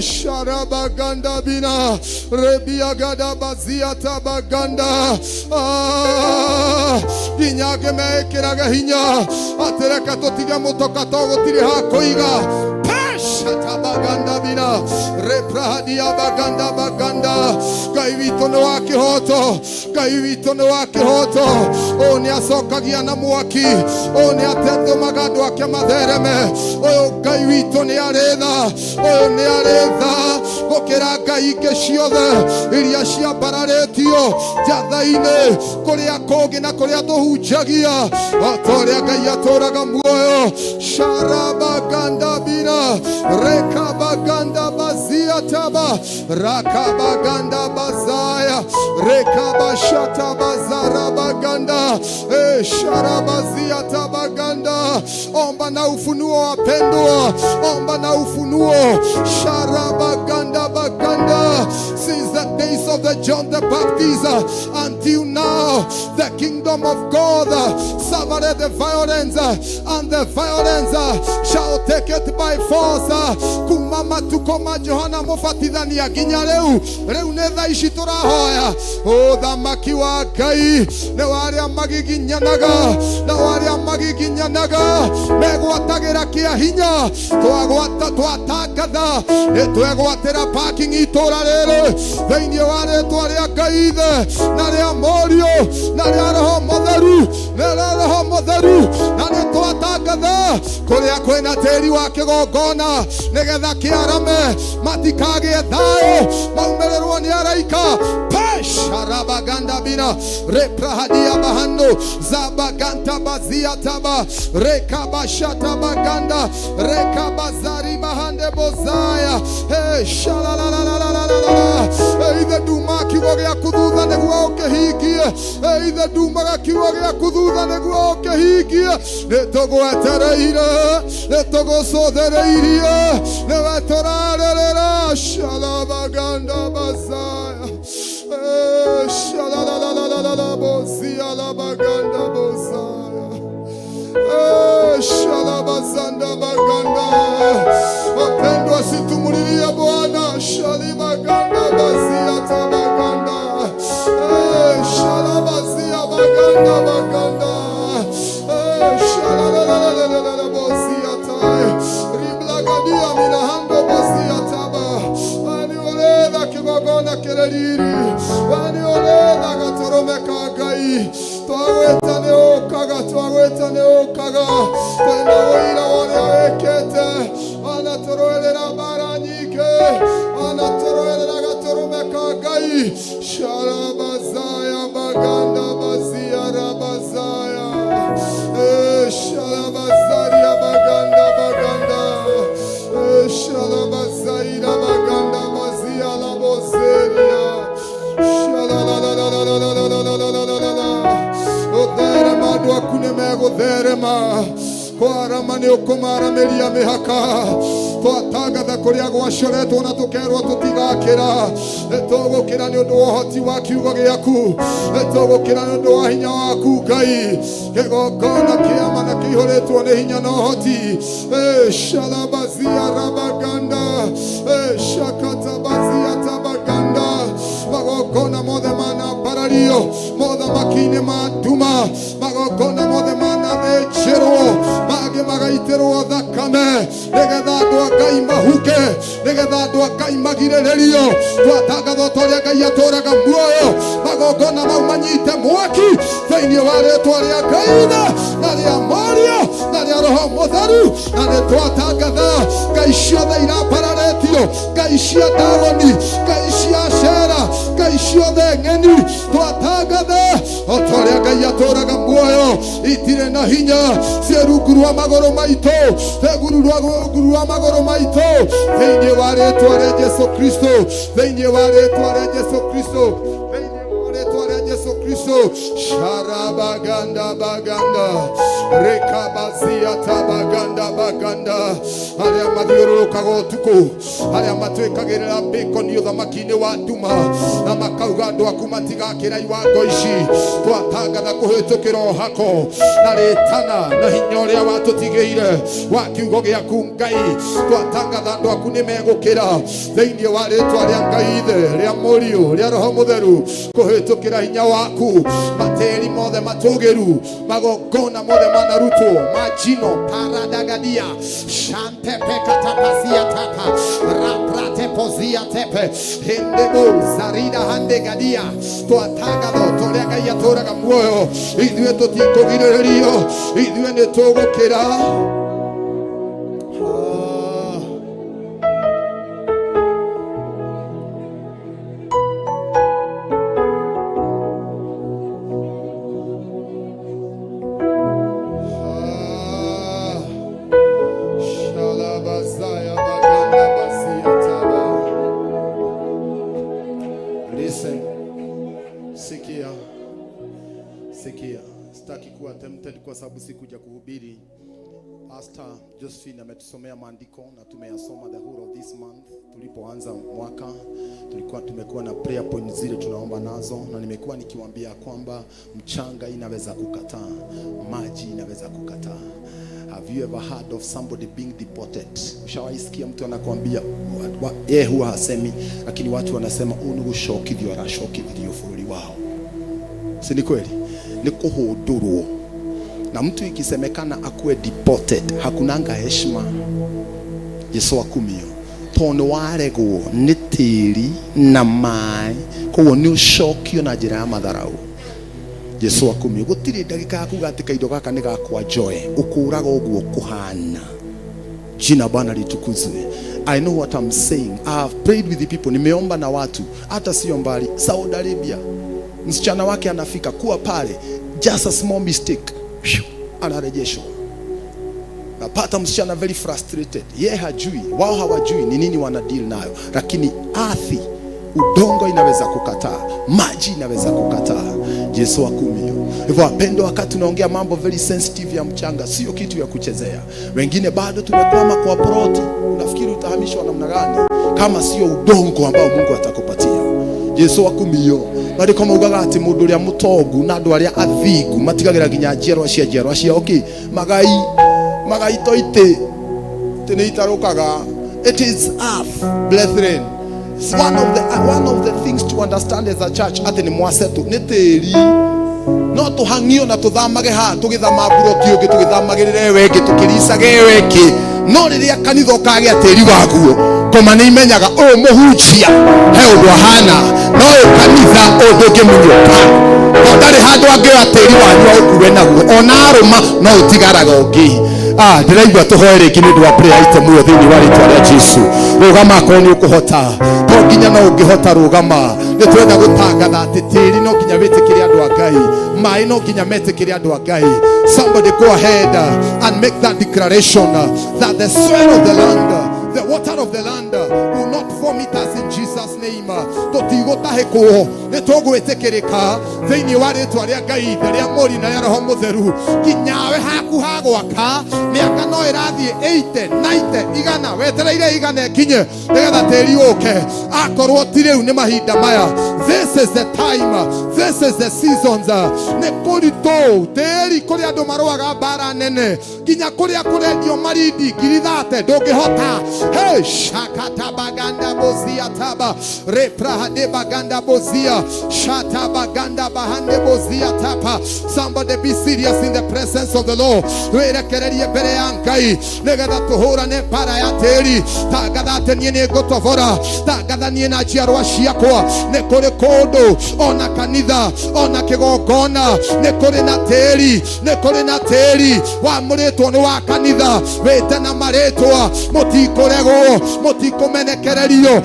sharabaganda bina rebiagada baziata baganda ginyage mekiraga hinya atereka totiga mutoka togotiri hakoiga shatabaganda bina reprahadia baganda. Ngai witũ nĩ wa kĩhoto, ũyũ nĩ acokagia na mwaki, ũyũ nĩ atendũmaga andũ ake mathereme. Ũyũ Ngai witũ nĩ arĩtha gũkĩra ngai ingĩ ciothe iria ciambararĩtio njatha-inĩ kũrĩa kũngĩ na kũrĩa tũhunjagia, o ta ũrĩa Ngai atũraga muoyo. Sharabaganda bina rekabaganda bazia taba rakabaganda bazaya rekabashata bazara baganda sharabazia tabaganda omba na ufunuo wapendwa, omba na ufunuo. Sharabaganda baganda. Since the days of the John the Baptist until now, the kingdom of God suffered the violence, and the violence shall take it by force. Kumama tukoma Johana mufatithania ginya riu ne tha ici turahoya uthamaki wa Ngai ne waria magiginyanaga na waria magiginyanaga megwatagira kia hinya twagwata twatangatha twegwatira parking itura riri thĩinĩ wa rĩtwa rĩa Ngai na rĩa Mũriũ na rĩa Roho Mũtheru na rĩa Roho Mũtheru na nĩ twatangatha kũrĩa kwĩna tĩri wa kĩgongona nĩgetha kĩarame matikagĩe thayũ maumĩrĩrwo nĩ araika. Sharabaganda bina reprahadia bahando zabaganta bazia taba rekabashata baganda rekabazari bahande bozaya. Hey shalalalalala. Either duma kiwa gya kuthutha nĩguo ũkĩhingie, either duma kiwa gya kuthutha nĩguo ũkĩhingie. Nĩtũgwetereire nĩtũgũcũthĩrĩirie nĩwe tũrarĩrĩra. Shalabaganda bazaya. Shalalalalala bozia la baganda bozaya. Shalabazanda baganda. Wapendwa situmulilia Bwana. Shalibaganda bazia tabaganda. Shalabazia baganda baganda. Shalalalalala bozia tai. Riblagadia minahando bozia taba. Ani oleda kibagona kereliri. Ani oleda gatoromeka Ngai. Twagwetane okaga twagwetane okaga. Twenda oira wale awekete. Ana toroelera baranyike. Ana toroelera gatoromeka Ngai. Shalabazaya baganda bazia rabazaya. Shalabazaria baganda baganda. Shalabazaira baganda bazia la bozeria. Otherema do akune mego therema kwarama ni ukumarameria mihaka twatagatha kuria gwacoretwo na tukerwo tutigakira tugukira ni undu wa uhoti wa kiugo giaku tugukira ni undu wa hinya waku Ngai kigongona kiama na kihoretwo ni hinya na uhoti. Shalabazia rabaganda shakata bazia tabaganda magogona mothe mana parario mothe makine matuma magogona mothe mana thĩnjĩrwo mangĩ magaitĩrwo thakame nĩgetha andũ a Ngai mahuke nĩgetha andũ a Ngai magirĩrĩrio. Twatangatha ũrĩa Ngai atũũraga muoyo magogona mau manyite mwaki thĩinĩ wa rĩĩtwa rĩa Ngai na rĩa Mũriũ na rĩa Roho Mũtheru. Na nĩ twatangatha ngai ciothe irapararĩtio, ngai cia Dagoni, ngai cia Ashera, ngai ciothe ng'eni twatangatha o ta ũrĩa Ngai atũũraga muoyo itirĩ na hinya ciĩ rungu rwa magũrũ maitũ rungu rwa magũrũ maitũ thĩinĩ wa rĩĩtwa rĩa Jesũ Kristo thĩinĩ wa rĩĩtwa rĩa Jesũ Kristo Yesu Kristo. Sharabaganda baganda rekabazia tabaganda baganda aria mathiũrũrũkaga ũtukũ aria matwĩkagĩrĩra bacon ũthamaki-inĩ wa nduma na makauga andũ aku matigakĩra iwango ici. Twatangatha kũhĩtũkĩra ũhako na rĩtana na hinya ũrĩa watũtigĩire wa kiugo gĩaku Ngai. Twatangatha andũ aku nĩ megũkĩra thĩinĩ wa rĩĩtwa rĩa Ngai Ithe rĩa Mũriũ rĩa Roho Mũtheru kũhĩtũkĩra hinya waku. Materi mothe matũgĩru magongona mothe manarutwo majino paradagadia shante pekatapasia tapa raprate pozia tepe hindebo zarida handegadia. Twatangatha tũrĩa Ngai atũũraga muoyo ithuĩ tũtikũgirĩrĩrio ithuĩ nĩ tũgũkĩra. Sikia, sitaki kuwa tempted kwa sababu sikuja kuhubiri Pastor Josephine ametusomea maandiko na tumeyasoma the whole of this month. Tulipoanza mwaka tumekuwa na prayer point zile tunaomba nazo, na nimekuwa nikiwaambia kwamba mchanga inaweza kukataa, maji inaweza kukataa. Have you ever heard of somebody being deported? Ushawaisikia mtu anakuambia yeye huwa hasemi, lakini watu wanasema unugushokithi arashokithio bũrũri wao. Si ni kweli? Ni kuhudurwo. Na mtu ikisemekana akuwe deported, hakunanga heshima. Yesu akumio tono waregwo nĩ tĩri na maĩ, koguo nĩ ũcokio na njĩra ya matharau. Yesu akumio gũtirĩ ndagĩka ya kuga atĩ kaindo gaka nĩ gakwa njoe, ũkũraga ũguo kũhana. Jina Bwana litukuzwe. I know what I'm saying. I have prayed with the people. Nimeomba na watu hata sio mbali Saudi Arabia. Msichana wake anafika kuwa pale, just a small mistake, anarejeshwa. Napata msichana very frustrated. Yeye hajui, wao hawajui ni nini wana deal nayo, lakini ardhi, udongo inaweza kukataa, maji inaweza kukataa. Yesu akumio. Hivyo wapendwa, wakati tunaongea mambo very sensitive ya mchanga, sio kitu ya kuchezea. Wengine bado tumekwama kwa proti. Unafikiri utahamishwa namna gani kama sio udongo ambao Mungu atakupatia? Yesu akumio. Bari kama ugaga ati mundu uria mutongu na andu aria athingu matigagira ginya njerwa cia okay magai toite tene itarukaga. It is earth, brethren. It's one of the things to understand as a church. Ati ni mwasetu ni tiri no tuhangio na tuthamage ha tugithama buroti ungi tugithamagirire wengi tukirisage wengi, no riria kanitho kage atiri waguo koma ni imenyaga o muhunjia he undu ahana no kanitha undu ngimunyuka ko ndari handu angi atiri wanyu ukuwe naguo ona aruma no utigaraga ungi. Ndiraigua tuhoere kindu ndu wa prayer item yo thini wa ritwa ria Jesu. Rugama ko ni ukuhota to nginya no ungihota rugama. Ni twenda gutangatha ati tiri no nginya witikire andu a Ngai, mai no nginya metikire andu a Ngai. Somebody go ahead and make that declaration that the soil of the land, the water of the land will not vomit us in Jesus name. Totigotaheko netogwetekereka thini wa ritwa ria Ngai ria mori na ria Roho Mutheru kinyawe haku hagwaka miaka no irathie 80 90 igana wetereire igana kinye nigetha tiri uke akorwo tiriu ni mahinda maya. This is the time, this is the seasons. Ne kurito tiri kuri andu maruaga bara nene kinya kuri akurendio maridi girithate ndungihota. Hey, shakata baganda bozia taba reprahade baganda bozia shata baganda bahande bozia tapa. Somebody be serious in the presence of the Lord. Werekererie bere ya Ngai nigetha tuhurane para ya tiri tagatha nie ni gutovora tagatha nie na njiarwa ciakwa. Ni kuri kundu ona kanitha ona kigongona ni kuri na tiri, ni kuri na tiri wa muritwo ni wa kanitha wete na maritwa mutikorego mutikumenekererio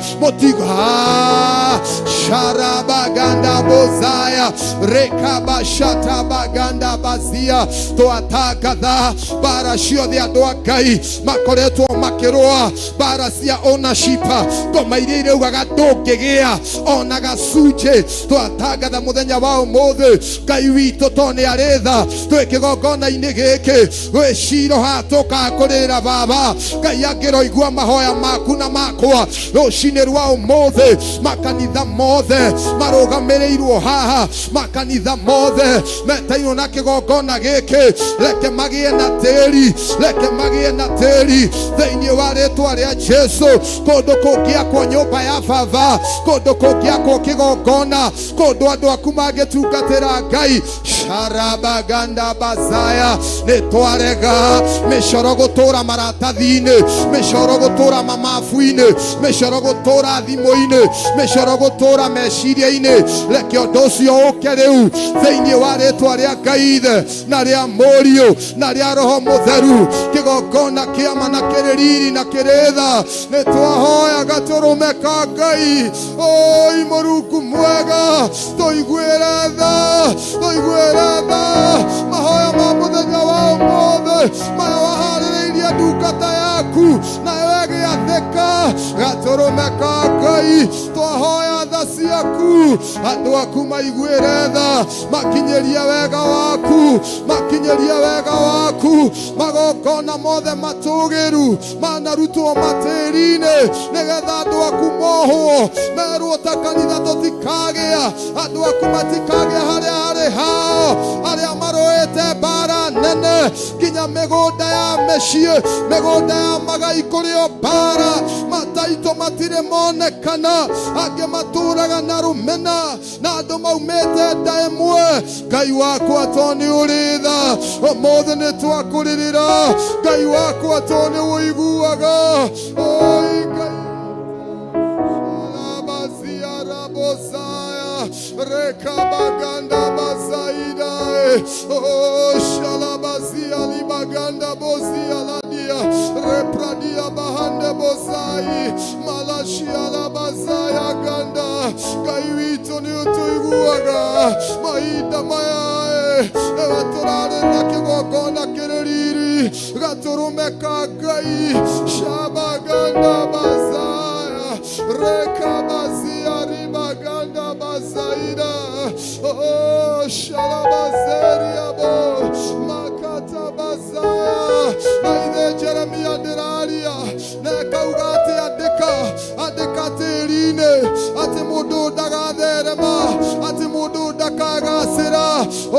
sharabaganda bozaya rekaba shatabaganda bazia toatagatha bara ciothe andu a Ngai makoretwo makirwa bara cia ownership ngoma iria iraugaga ndungigia ona gacunje toatagatha muthenya wa umuthi Ngai witũ to nĩ aretha twĩ kĩgongona-inĩ gĩkĩ gwĩciro ha tũkakurĩra baba Ngai angĩroigua mahoya maku na makwa rũcinĩ rwa ũmũthĩ. Makanitha mothe marũgamĩrĩirwo haha, makanitha mothe metairwo na kĩgongona gĩkĩ reke magĩe na tĩri, reke magĩe na tĩri thĩinĩ wa rĩtwa rĩa Jesu. Kũndũ kũngĩakwo nyũmba ya baba, kũndũ kũngĩakwo kĩgongona, kũndũ andũ aku mangĩtungatĩra Ngai sharabaganda bazaya nĩtwarega mĩcoro gũtũra maratathi-inĩ, mĩcoro gũtũra mamabu-inĩ, mĩcoro gũtũra thimũ-inĩ, mĩcoro gũtũra meciria-inĩ. Reke ũndũ ũcio ũke rĩu thĩinĩ wa rĩtwa rĩa Ngai Ithe na rĩa Mũriũ na rĩa Roho Mũtheru. Kĩgongona kĩama na kĩrĩ riri na kĩrĩ tha nĩtwahoyaga tũrũmeka Ngai. Oi Mũrungu mwega tũiguĩre tha, tũiguĩre tha mahoya ma mũthenya wa ũmũthĩ maya waharĩrĩirie ndungata yaku nayo ĩgĩathĩka gatũrũmeka Ngai. Ngai twahoya tha ciaku andu aku maiguire tha makinyeria wega waku magokona mothe matugiru manarutwo matiri-ini nigetha andu aku mohwo merwo ta kanitha tutikagĩa andu aku matikagĩa haria harĩ hao aria maroete mbara nene nginya mĩgũnda ya mĩciĩ mĩgũnda ya magai kũrĩo mbara mataitũ matirĩ monekana angĩ matũraga na rũmena na andũ maumĩte nda ĩmwe Ngai wakwa to nĩ ũrĩ tha ũmũthĩ nĩ twakũrĩrĩra Ngai wakwa to nĩ ũiguaga oi Ngai Rekabaganda basaida oh shalabazia libaganda bozia ladia repradia bahande bozai malashia labazaya ganda Ngai ni utuiguaga maida maya evatorare na kigogona kireriri gaturumeka Ngai shabaganda bazaya rekabazia ribaganda basaida oh shalabazeria bo